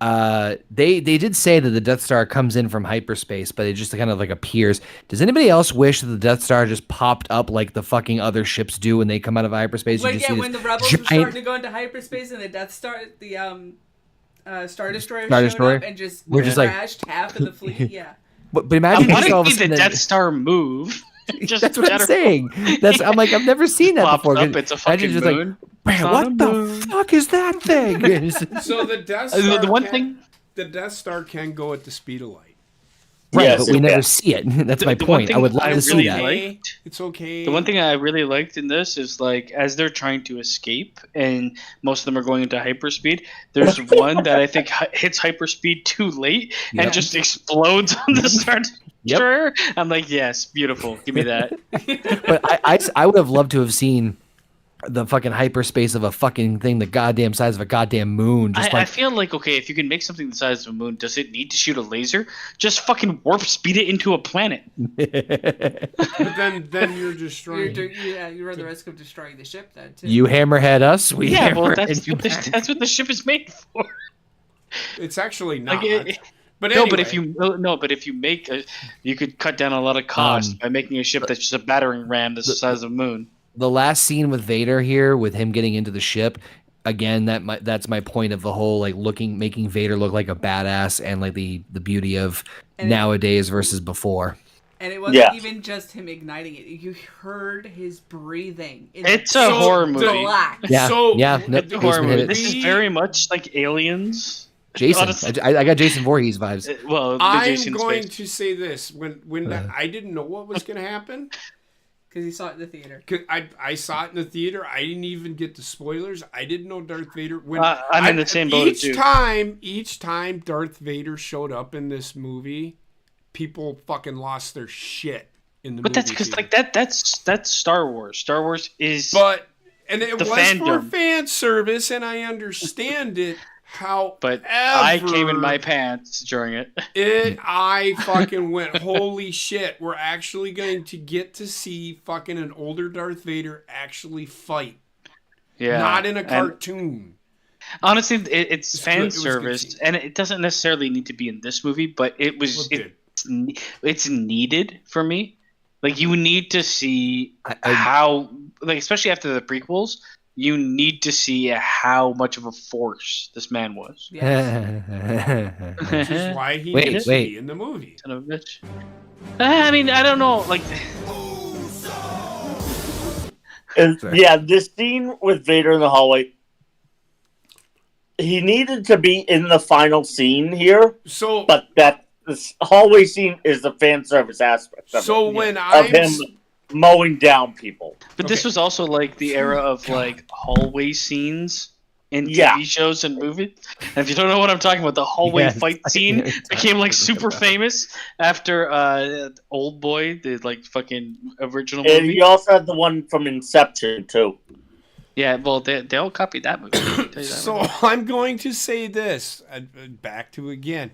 They did say that the Death Star comes in from hyperspace, but it just kind of like appears. Does anybody else wish that the Death Star just popped up like the fucking other ships do when they come out of hyperspace? When, You just see when the this rebels were giant- starting to go into hyperspace and the Death Star, the Star Destroyer Star showed Destroyer? up and just We're just like- crashed half of the fleet. Yeah. But I imagine want just all to of a see the sudden. Death Star move. Just That's what I'm better. saying. I'm like, I've never seen that Pops before. up, it's a fucking just moon. like, man, what the fuck is that thing? so the Death The Star. one thing- the Death Star can go at the speed of light. Right, Yes, but we it never can. see it. That's my The one point. I thing would love I to see really that. liked- It's okay. The one thing I really liked in this is like as they're trying to escape, and most of them are going into hyperspeed. There's one that I think hits hyperspeed too late Yeah. and just explodes on the Star Destroyer. I'm like, yes, beautiful. Give me that. But I would have loved to have seen the fucking hyperspace of a fucking thing the goddamn size of a goddamn moon. I feel like, okay, if you can make something the size of a moon, does it need to shoot a laser? Just fucking warp speed it into a planet. But then you're destroying. You run the risk of destroying the ship then too. You hammerhead us, we Yeah, well, hammerhead that's what the ship is made for. It's actually not. But no, anyway. but if you make you could cut down a lot of cost by making a ship that's just a battering ram that's the size of a moon. The last scene with Vader here, with him getting into the ship, again, that's my point of the whole like making Vader look like a badass and like the beauty of nowadays versus before. And it wasn't even just him igniting it. You heard his breathing. It's a horror movie. Horror movie. This is very much like Aliens. Jason, I got Jason Voorhees vibes. Well, I'm going to say this: when I didn't know what was going to happen. Because you saw it in the theater. I saw it in the theater. I didn't even get the spoilers. I didn't know Darth Vader. I'm in the same boat as you. Each time Darth Vader showed up in this movie, people fucking lost their shit in the movie. But that's because like that's Star Wars. Star Wars is. And it was fandom. for fan service, and I understand it. But I came in my pants during it. I fucking went, holy shit, we're actually going to get to see fucking an older Darth Vader actually fight. Yeah. Not in a cartoon. Honestly, it's fan service, and it doesn't necessarily need to be in this movie, but it's needed for me. Like, you need to see how, like, especially after the prequels, you need to see how much of a force this man was. Yes. Which is why he needs to be in the movie. Son of a bitch. I mean, I don't know. Like, this scene with Vader in the hallway, he needed to be in the final scene here. But this hallway scene is the fan service aspect of him mowing down people. But this was also like the era of like hallway scenes in TV shows and movies. And if you don't know what I'm talking about, the hallway fight scene became like super famous after Old Boy, the like fucking original movie. And you also had the one from Inception too. Yeah, well, they all copied that movie. So I'm going to say this, back to again.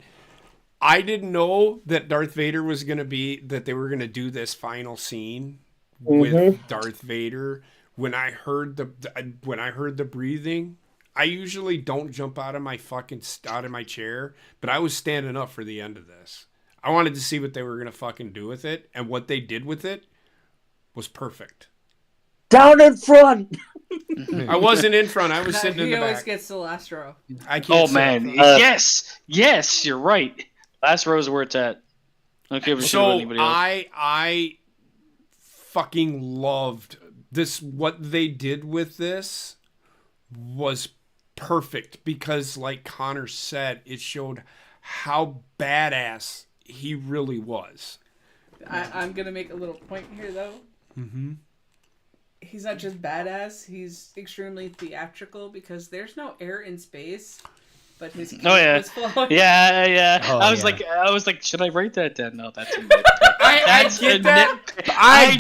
I didn't know that Darth Vader was going to that they were going to do this final scene with Darth Vader. When I heard the breathing, I usually don't jump out of my chair, but I was standing up for the end of this. I wanted to see what they were going to fucking do with it, and what they did with it was perfect. Down in front. I wasn't in front. I was sitting in the back. He always gets the last row. I can't. Oh man, yes, you're right. Last row is where it's at. Okay, so I fucking loved this. What they did with this was perfect because, like Connor said, it showed how badass he really was. I'm gonna make a little point here, though. Mm-hmm. He's not just badass; he's extremely theatrical because there's no air in space. But his was flowing. Yeah. Oh, I was like, should I write that down? No, that's a I get that. I'm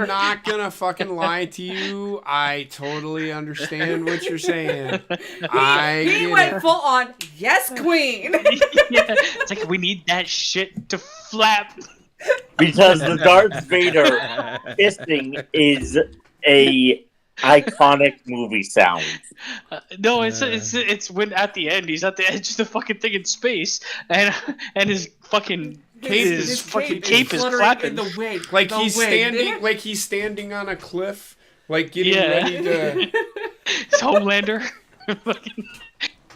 not gonna fucking lie to you. I totally understand what you're saying. He went full on, yes, queen. It's like we need that shit to flap. Because the Darth Vader hissing is a iconic movie sound. No, it's when at the end he's at the edge of the fucking thing in space, and his fucking cape is flapping in the wind. Like he's standing on a cliff, like getting ready to. It's Homelander.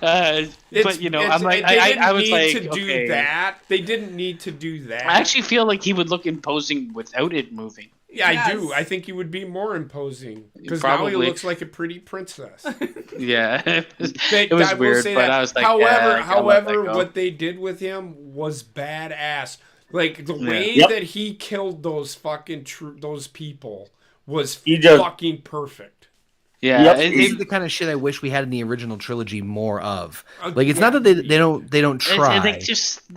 But you know, I'm like, I was like, to do that. They didn't need to do that. I actually feel like he would look imposing without it moving. Yeah, yes. I do. I think he would be more imposing because now he looks like a pretty princess. Yeah, it was weird, but I was like, however, what they did with him was badass. Like the way that he killed those fucking those people was fucking perfect. Yeah, this is the kind of shit I wish we had in the original trilogy more of. Like, it's not that they don't try.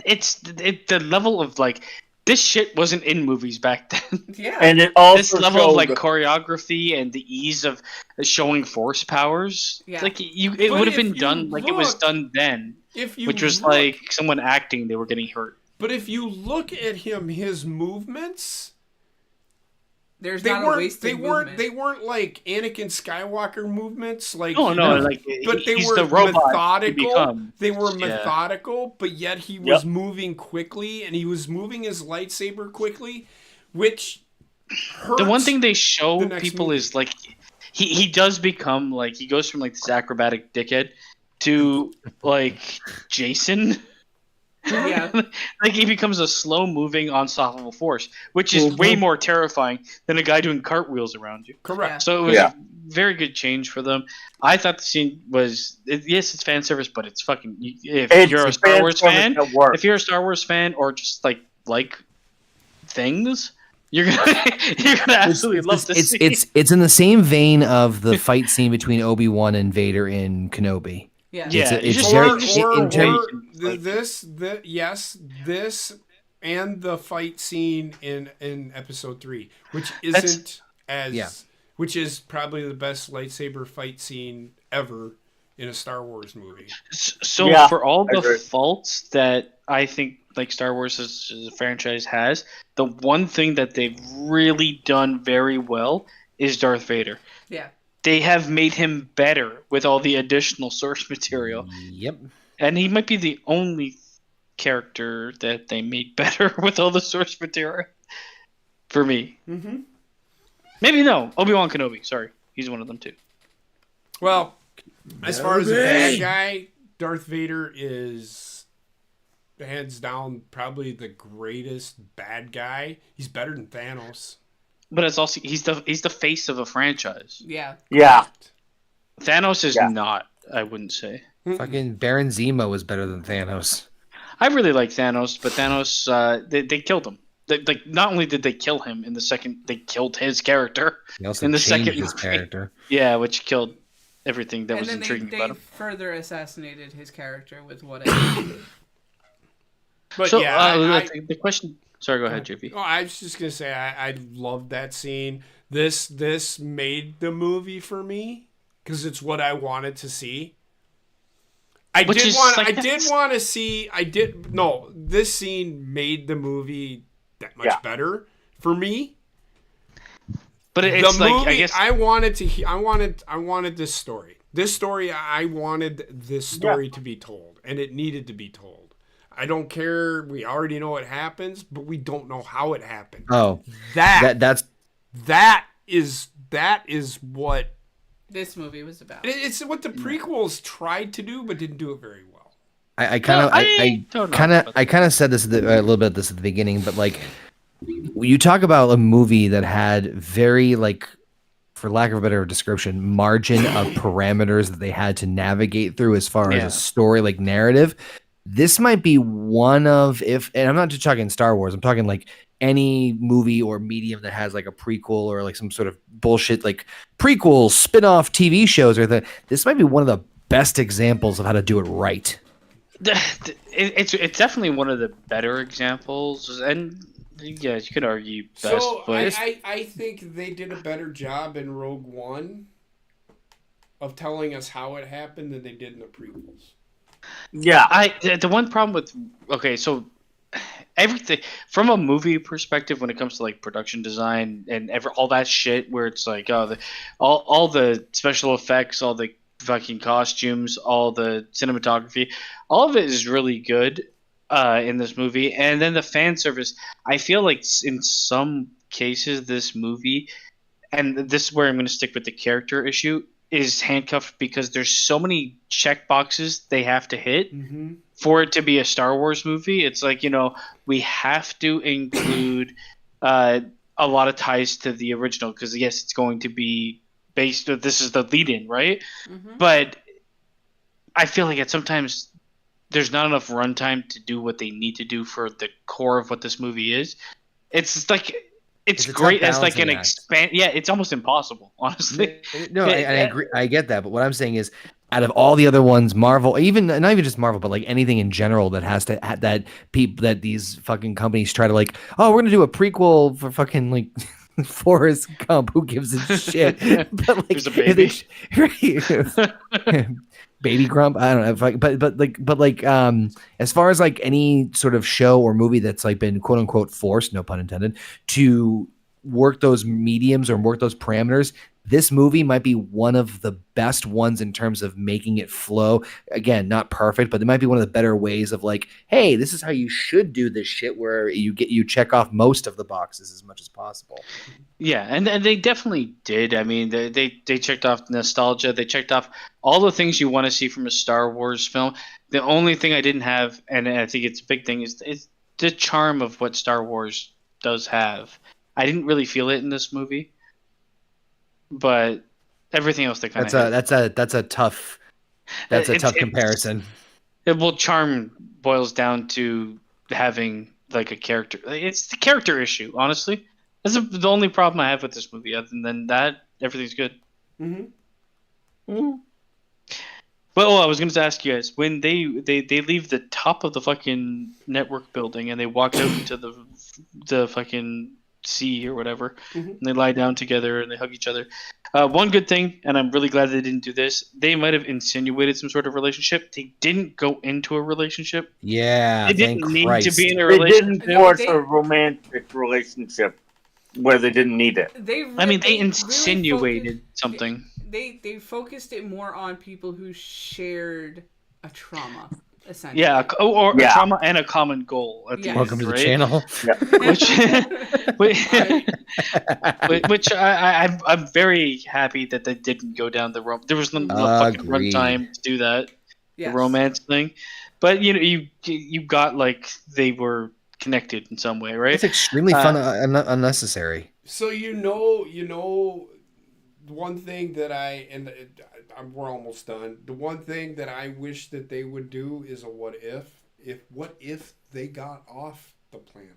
It's the level of like this shit wasn't in movies back then. Yeah. And it also This level of like showed- choreography and the ease of showing force powers, Yeah. like it But would have if been you done like it was look- done then, If you which was look- like someone acting they were getting hurt. But if you look at him, his movements, There's they not a weren't. wasted They weren't. movement. They weren't like Anakin Skywalker movements. Like No, like but they he's were the robot he methodical. become. They were Yeah. methodical, but yet he was moving quickly, and he was moving his lightsaber quickly, which hurts. The one thing they show the next people movie. is like he does become like he goes from like this acrobatic dickhead to like Jason. Yeah. Like he becomes a slow moving unstoppable force, which is way more terrifying than a guy doing cartwheels around you. correct. So it was a very good change for them. I thought the scene was yes, it's fan service, but it's fucking if you're a Star Wars fan, if you're a Star Wars fan or just like things, you're gonna absolutely love this scene. It's in the same vein of the fight scene between Obi-Wan and Vader in Kenobi. Yeah. Yeah, it's just very- This and the fight scene in Episode 3, which isn't which is probably the best lightsaber fight scene ever in a Star Wars movie. So for all the faults that I think like Star Wars as a franchise has, the one thing that they've really done very well is Darth Vader. Yeah. They have made him better with all the additional source material. Yep. And he might be the only character that they made better with all the source material. For me. Mm-hmm. Maybe no. Obi-Wan Kenobi. Sorry. He's one of them too. Well, as far as a bad guy, Darth Vader is hands down probably the greatest bad guy. He's better than Thanos. But it's also he's the face of a franchise. Yeah. Yeah. Thanos is not, I wouldn't say. Fucking Baron Zemo was better than Thanos. I really like Thanos, but Thanos, they killed him. Like, not only did they kill him in the second, they killed his character. He also in the changed second his movie. character. Yeah, which killed everything that And was then intriguing they about him. further assassinated his character with what I But So, yeah, the question. Sorry, go ahead, JP. I was just gonna say I loved that scene. This made the movie for me because it's what I wanted to see. This scene made the movie that much better for me. But it's the like movie, I guess I wanted this story. I wanted this story to be told, and it needed to be told. I don't care. We already know what happens, but we don't know how it happened. Oh, that is what this movie was about. it's what the prequels tried to do, but didn't do it very well. I kind of said this a little bit this at the beginning, but like you talk about a movie that had very like, for lack of a better description, margin of parameters that they had to navigate through as far as a story, like narrative. This might be one of, and I'm not just talking Star Wars, I'm talking like any movie or medium that has like a prequel or like some sort of bullshit like prequel spin-off TV shows or that. This might be one of the best examples of how to do it right. It's definitely one of the better examples, and yeah, you could argue best. So but I think they did a better job in Rogue One of telling us how it happened than they did in the prequels. Yeah. The one problem with so everything from a movie perspective when it comes to like production design and all that shit where it's like all the special effects, all the fucking costumes, all the cinematography, all of it is really good in this movie. And then the fan service, I feel like in some cases this movie, and this is where I'm going to stick with the character issue, is handcuffed because there's so many check boxes they have to hit for it to be a Star Wars movie. It's like, we have to include a lot of ties to the original because yes, it's going to be based. This is the lead-in, right? But I feel like sometimes there's not enough runtime to do what they need to do for the core of what this movie is. It's like. It's great as like an expand. Yeah, it's almost impossible, honestly. No, I agree. I get that, but what I'm saying is, out of all the other ones, Marvel, even not even just Marvel, but like anything in general that has to that people that these fucking companies try to like, oh, we're gonna do a prequel for fucking like Forrest Gump. Who gives a shit? But like, There's a baby. Baby Grump. I don't know. But as far as like any sort of show or movie that's like been quote unquote forced, no pun intended, to work those mediums or work those parameters, this movie might be one of the best ones in terms of making it flow. Again, not perfect, but it might be one of the better ways of like, hey, this is how you should do this shit, where you check off most of the boxes as much as possible. Yeah, and they definitely did. I mean, they checked off nostalgia. They checked off all the things you want to see from a Star Wars film. The only thing I didn't have, and I think it's a big thing, is the charm of what Star Wars does have. I didn't really feel it in this movie, but everything else they kind of that's a tough comparison. Well, charm boils down to having like a character. It's the character issue, honestly. That's the only problem I have with this movie. Other than that, everything's good. Mm-hmm. Mm-hmm. Well, I was going to ask you guys, when they leave the top of the fucking network building and they walk out into the fucking sea or whatever, and they lie down together and they hug each other. One good thing, and I'm really glad they didn't do this, they might have insinuated some sort of relationship. They didn't go into a relationship. Yeah, they didn't need Christ. to be in a They relationship. didn't force a romantic relationship where they didn't need it. They insinuated really something. They focused it more on people who shared a trauma, essentially. Yeah, or a trauma and a common goal. At the Welcome end, to the right? channel. Which I'm very happy that they didn't go down the road. There was no fucking runtime to do that, the romance thing. But you got like they were connected in some way, right? It's extremely fun, unnecessary. So one thing that we're almost done. The one thing that I wish that they would do is a what if they got off the planet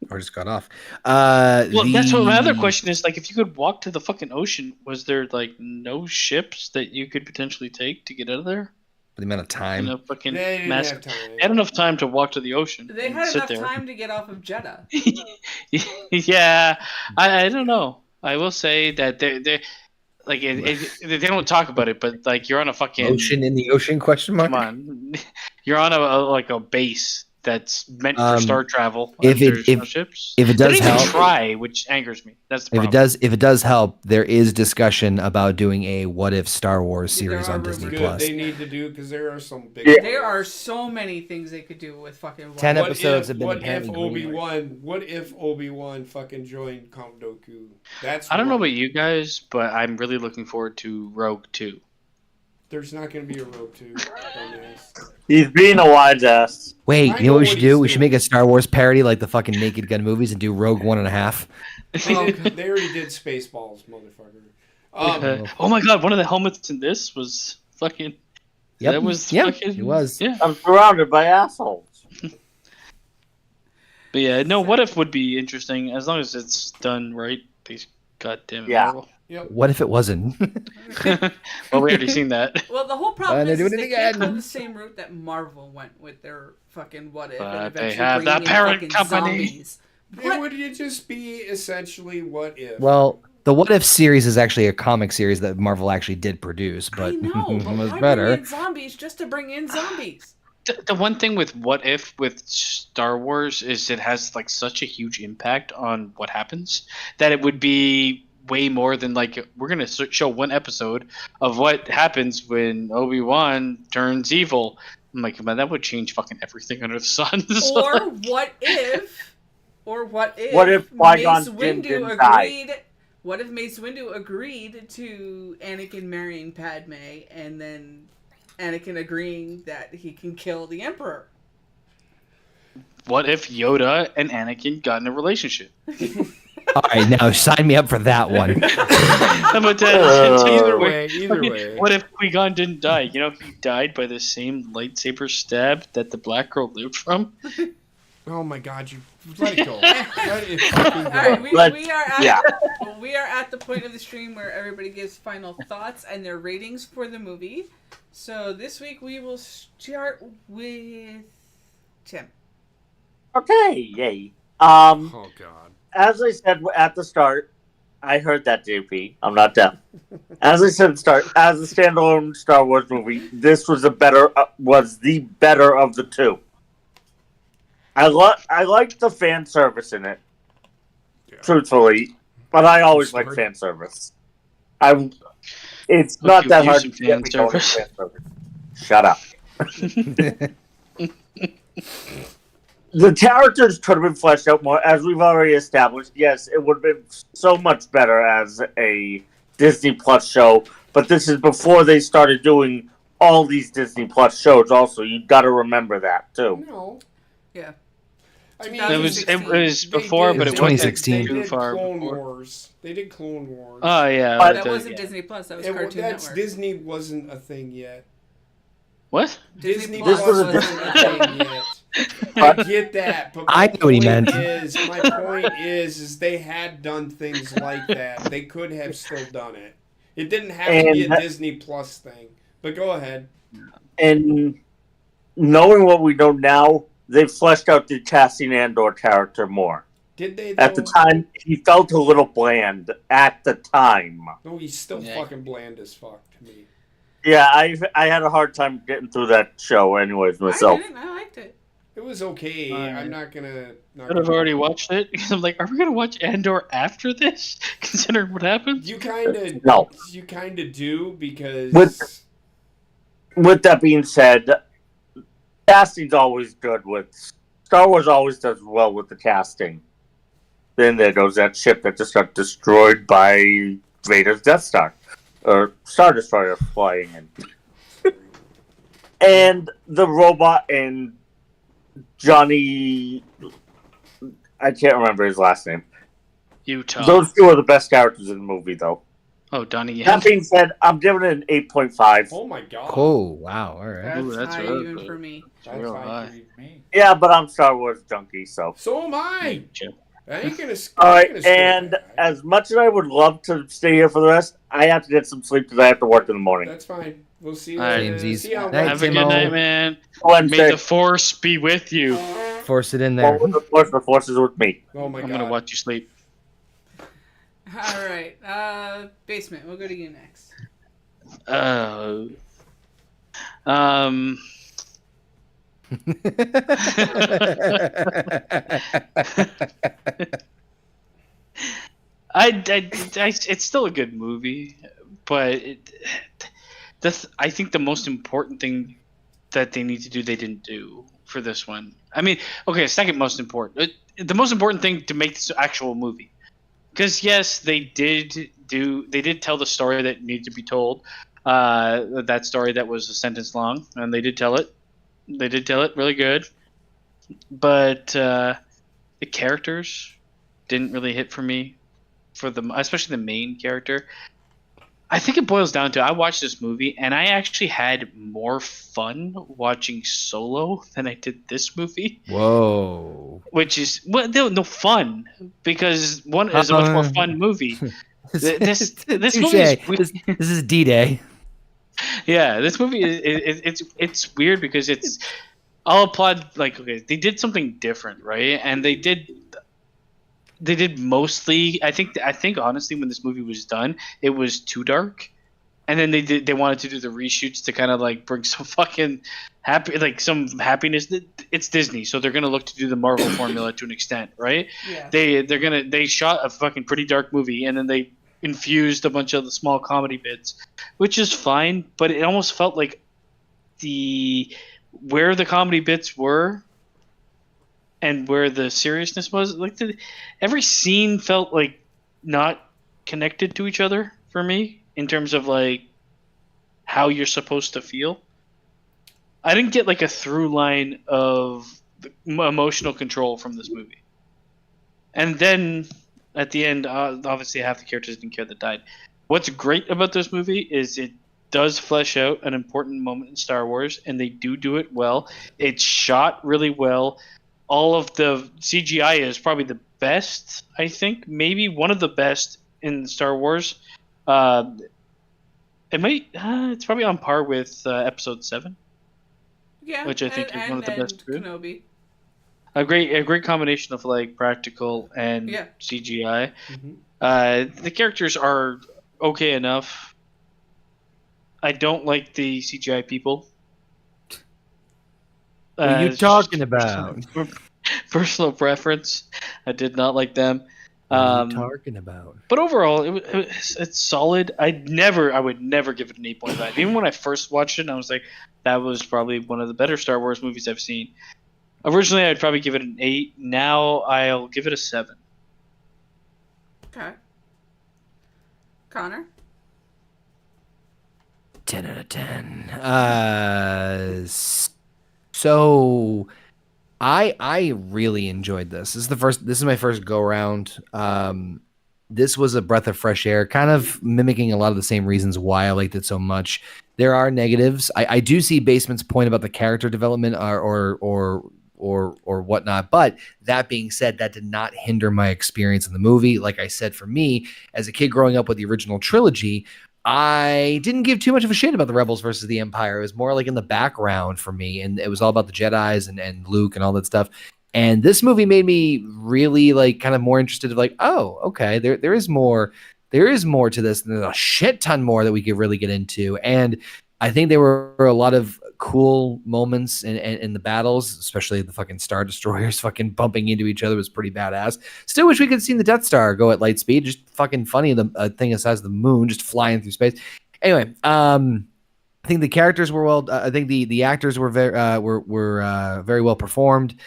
or just got off. That's what my other question is. Like, if you could walk to the fucking ocean, was there like no ships that you could potentially take to get out of there? The amount of time. They didn't have time. They had enough time to walk to the ocean. They had enough time to get off of Jeddah. Yeah, I don't know. I will say that they like they don't talk about it, but like you're on a fucking ocean in the ocean ? Come on, you're on a base that's meant for star travel. If it does help, try, which angers me. That's the problem. If it does help, there is discussion about doing a what if Star Wars series on Disney Plus. They need to do because there are some big. There are so many things they could do with fucking. 10 episodes have been What if Obi-Wan fucking joined Count Dooku? I don't know about you guys, but I'm really looking forward to Rogue 2. There's not going to be a Rogue 2. Dumbass. He's being a wise ass. Wait, you know what we should do? We should make a Star Wars parody like the fucking Naked Gun movies and do Rogue 1.5. Oh, they already did Spaceballs, motherfucker. Oh my god, one of the helmets in this was fucking... Yep. That was it was. Yeah. I'm surrounded by assholes. But yeah, no, what if would be interesting as long as it's done right. These goddamn it. Yeah. Yep. What if it wasn't? Well, we already seen that. Well, the whole problem is doing it they again. can't go the same route that Marvel went with their fucking what if. But and they eventually have that bringing in parent fucking company. Zombies. It would just be essentially what if. Well, the What If series is actually a comic series that Marvel actually did produce, but I know, it but was why better. bring in zombies just to bring in zombies? The one thing with What If with Star Wars is it has like such a huge impact on what happens that it would be way more than like we're gonna show one episode of what happens when Obi-Wan turns evil. I'm like, man, that would change fucking everything under the sun. Or what if Qui-Gon Mace Windu didn't agreed? die? What if Mace Windu agreed to Anakin marrying Padme, and then Anakin agreeing that he can kill the Emperor? What if Yoda and Anakin got in a relationship? All right, now sign me up for that one. Either way. What if Qui-Gon didn't die? You know, he died by the same lightsaber stab that the black girl lived from. Oh my God! You let it go. Let it fucking go. All right, Yeah. we are at the point of the stream where everybody gives final thoughts and their ratings for the movie. So this week we will start with Tim. Okay, yay. Oh God. As I said at the start, I heard that, JP. I'm not deaf. As I said at the start, as a standalone Star Wars movie, this was the better of the two. I liked the fan service in it, truthfully, but I always like fan service. It's not that hard to get me going with fan service. Shut up. The characters could have been fleshed out more, as we've already established. Yes, it would have been so much better as a Disney Plus show, but this is before they started doing all these Disney Plus shows. Also, you got to remember that too. No. Yeah. I mean, it was before, but it wasn't 2016. too far Clone before. Wars. They did Clone Wars. Oh yeah, But That wasn't Disney Plus. That was Cartoon Network. Disney wasn't a thing yet. What? Disney Plus Plus wasn't wasn't a thing yet. I get that, but I know what he meant. My point is they had done things like that. They could have still done it. It didn't have to be a Disney Plus thing. But go ahead. And knowing what we know now, they fleshed out the Cassian Andor character more. Did they? At the time, he felt a little bland. At the time. No, he's still fucking bland as fuck to me. Yeah, I had a hard time getting through that show anyways myself. I liked it. It was okay. I'm not gonna. Could have already watched it because I'm like, are we gonna watch Andor after this? Considering what happened. You kind of No. You kind of do because. With that being said, casting's always good. With Star Wars, always does well with the casting. Then there goes that ship that just got destroyed by Vader's Death Star, or Star Destroyer flying in, and the robot and Johnny. I can't remember his last name. Utah. Those two are the best characters in the movie, though. Oh, Donnie Yen. That being said, I'm giving it an 8.5. Oh my God. Oh wow! All right. That's high really even good. for me. That's real high high. for me. Yeah, but I'm Star Wars junkie, so. So am I. I ain't gonna. All right, and as much as I would love to stay here for the rest, I have to get some sleep because I have to work in the morning. That's fine. We'll see you All right. later. Samesies. See how Night, Have a good Timo. night, man. Wednesday. May the Force be with you. Force it in there. Well, of course, the force is with me. Oh my I'm God. gonna watch you sleep. All right, Basement. We'll go to you next. It's still a good movie, but I think the most important thing that they need to do, they didn't do for this one. I mean, okay, second most important. The most important thing to make this actual movie, because yes, they did tell the story that needed to be told. That story that was a sentence long, and they did tell it. They did tell it really good, but the characters didn't really hit for me. Especially the main character. I think it boils down to I watched this movie and I actually had more fun watching Solo than I did this movie. Whoa. Which is no fun because one is a much more fun movie. This movie is this is D-Day. Yeah, this movie it's weird because I'll applaud, like, okay, they did something different, right? And they did mostly. I think honestly, when this movie was done, it was too dark, and then they wanted to do the reshoots to kind of like bring some fucking some happiness. It's Disney, so they're gonna look to do the Marvel formula to an extent, right? Yeah. They shot a fucking pretty dark movie, and then they infused a bunch of the small comedy bits, which is fine, but it almost felt like where the comedy bits were and where the seriousness was, like every scene felt like not connected to each other for me in terms of like how you're supposed to feel. I didn't get like a through line of emotional control from this movie. And then at the end, obviously half the characters didn't care that died. What's great about this movie is it does flesh out an important moment in Star Wars, and they do it well. It's shot really well. all of the CGI is probably the best. I think maybe one of the best in Star Wars. It might. It's probably on par with Episode 7. Yeah, which I think is one of the best too. Kenobi. A great combination of like practical and CGI. The characters are okay enough. I don't like the CGI people. What are you talking about? Personal preference. I did not like them. What are you talking about? But overall, it's solid. I would never give it an 8.5. Even when I first watched it, I was like, that was probably one of the better Star Wars movies I've seen. Originally, I'd probably give it an 8. Now, I'll give it a 7. Okay. Connor? 10 out of 10. So I really enjoyed this. This is my first go around. This was a breath of fresh air, kind of mimicking a lot of the same reasons why I liked it so much. There are negatives. I do see Basement's point about the character development or whatnot. But that being said, that did not hinder my experience in the movie. Like I said, for me, as a kid growing up with the original trilogy, I didn't give too much of a shit about the Rebels versus the Empire. It was more like in the background for me, and it was all about the Jedis and Luke and all that stuff. And this movie made me really like kind of more interested of like, oh, okay, there is more to this, and there's a shit ton more that we could really get into. And I think there were a lot of cool moments in the battles, especially the fucking Star Destroyers fucking bumping into each other was pretty badass. Still wish we could have seen the Death Star go at light speed. Just fucking funny, the thing the size of the moon just flying through space. Anyway, I think the characters were well. I think the actors were very well performed.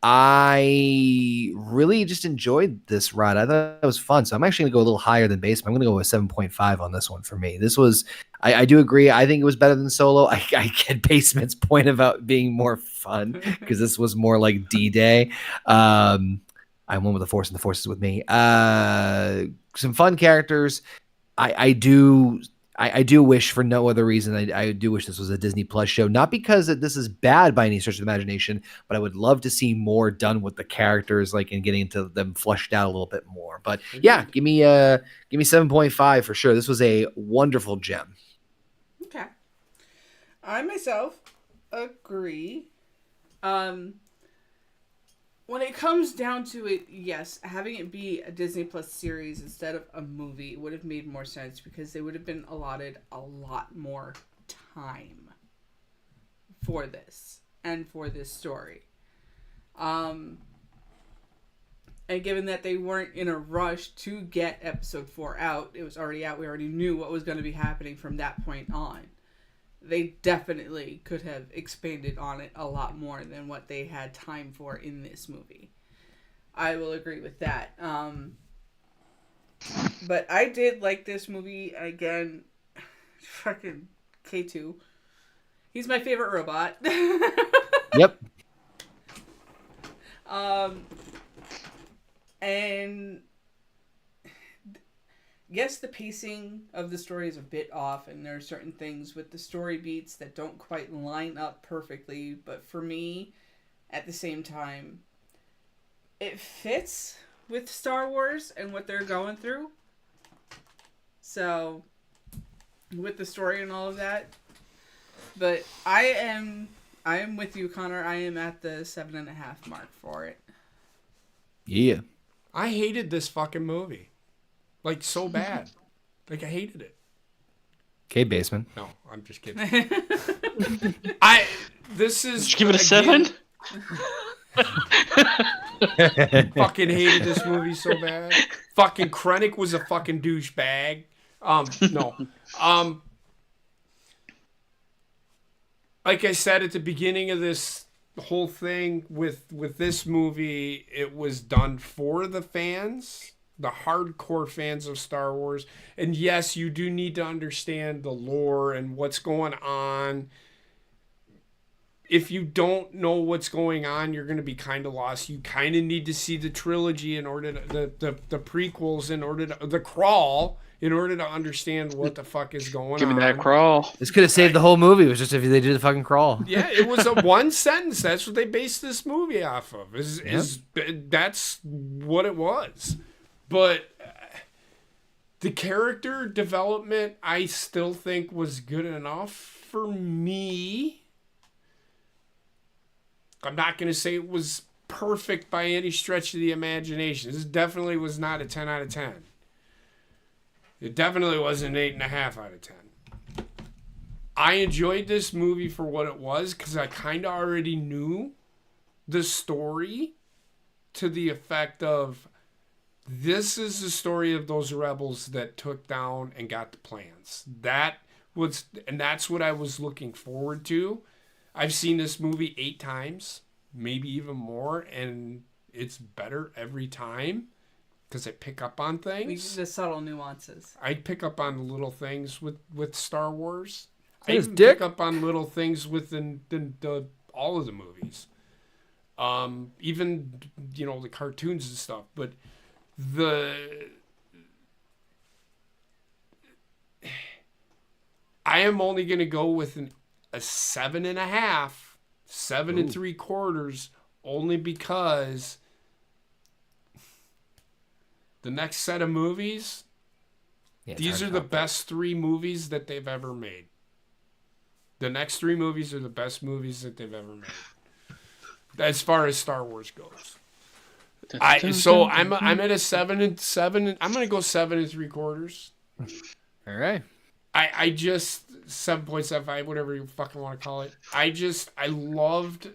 I really just enjoyed this ride. I thought it was fun. So I'm actually going to go a little higher than Basement. I'm going to go with 7.5 on this one for me. This was, I do agree. I think it was better than Solo. I get Basement's point about being more fun because this was more like D-Day. I'm one with the Force and the Force is with me. Some fun characters. I do wish, for no other reason, I do wish this was a Disney Plus show. Not because this is bad by any stretch of the imagination, but I would love to see more done with the characters, like, and getting into them fleshed out a little bit more. But yeah, give me 7.5 for sure. This was a wonderful gem. Okay. I myself agree. When it comes down to it, yes, having it be a Disney Plus series instead of a movie would have made more sense because they would have been allotted a lot more time for this and for this story. And given that they weren't in a rush to get episode 4 out, it was already out, we already knew what was going to be happening from that point on. They definitely could have expanded on it a lot more than what they had time for in this movie. I will agree with that. But I did like this movie. Again, fucking K2. He's my favorite robot. Yep. And yes, the pacing of the story is a bit off, and there are certain things with the story beats that don't quite line up perfectly, but for me, at the same time, it fits with Star Wars and what they're going through. So, with the story and all of that. But I am with you, Connor. I am at the 7.5 mark for it. Yeah. I hated this fucking movie. Like, so bad. Like, I hated it. Okay, Basement. No, I'm just kidding. This is... Did you give it a 7? Fucking hated this movie so bad. Fucking Krennic was a fucking douchebag. No. Like I said at the beginning of this whole thing with this movie, it was done for the fans. The hardcore fans of Star Wars. And yes, you do need to understand the lore and what's going on. If you don't know what's going on, you're going to be kind of lost. You kind of need to see the trilogy in order to, the prequels in order to, the crawl in order to understand what the fuck is going on. Give me that crawl. This could have saved the whole movie. It was just if they did the fucking crawl. Yeah, it was a one sentence. That's what they based this movie off of. That's what it was. But the character development, I still think, was good enough for me. I'm not going to say it was perfect by any stretch of the imagination. This definitely was not a 10 out of 10. It definitely wasn't an 8.5 out of 10. I enjoyed this movie for what it was because I kind of already knew the story to the effect of this is the story of those rebels that took down and got the plans. That's what I was looking forward to. I've seen this movie 8 times, maybe even more, and it's better every time. Because I pick up on things. The subtle nuances. I pick up on little things with Star Wars. I His even dick? pick up on little things within the all of the movies. Even, the cartoons and stuff. But I am only going to go with a 7.5, 7 3/4, only because the next set of movies, these are the best 3 movies that they've ever made. The next 3 movies are the best movies that they've ever made, as far as Star Wars goes. I'm at a 7 and 7. I'm gonna go 7 3/4. All right. I just 7.75, whatever you fucking want to call it. I loved,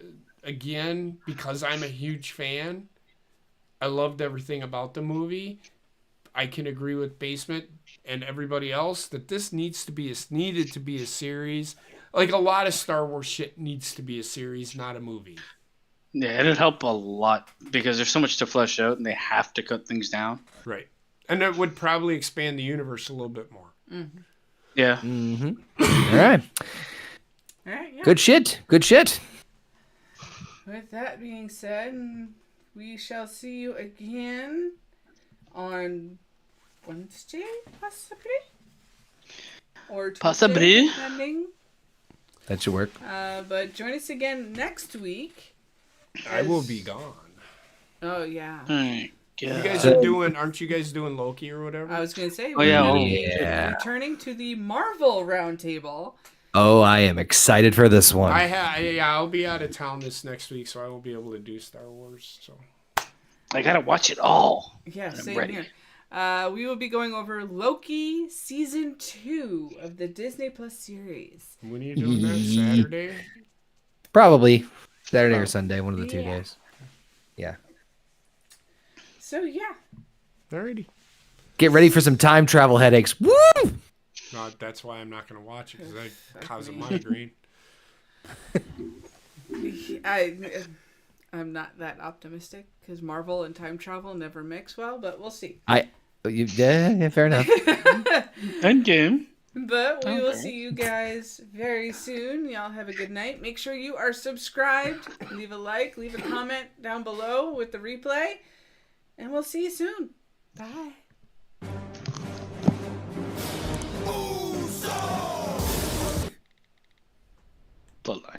again, because I'm a huge fan. I loved everything about the movie. I can agree with Basement and everybody else that this needed to be a series. Like a lot of Star Wars shit needs to be a series, not a movie. Yeah, it'd help a lot because there's so much to flesh out and they have to cut things down. Right. And it would probably expand the universe a little bit more. Mm-hmm. Yeah. Mm-hmm. All right. All right, yeah. Good shit. Good shit. With that being said, we shall see you again on Wednesday, possibly? Or Tuesday, Possibly. depending. That should work. But join us again next week. I will be gone. Oh, yeah. You guys aren't you guys doing Loki or whatever? I was going to say, Oh, yeah. we're gonna be returning to the Marvel Roundtable. Oh, I am excited for this one. I'll be out of town this next week, so I won't be able to do Star Wars. So I gotta watch it all. Yeah, I'm same ready. here. We will be going over Loki Season 2 of the Disney Plus series. when are you doing that? Saturday? Probably Saturday or Sunday, one of the 2 days. Yeah. So, yeah. Alrighty. Get ready for some time travel headaches. Woo! No, that's why I'm not going to watch it, because I cause a migraine. I'm not that optimistic, because Marvel and time travel never mix well, but we'll see. Yeah, fair enough. Endgame. But we will see you guys very soon. Y'all have a good night. Make sure you are subscribed. Leave a like, leave a comment down below with the replay. And we'll see you soon. Bye. Bloodline.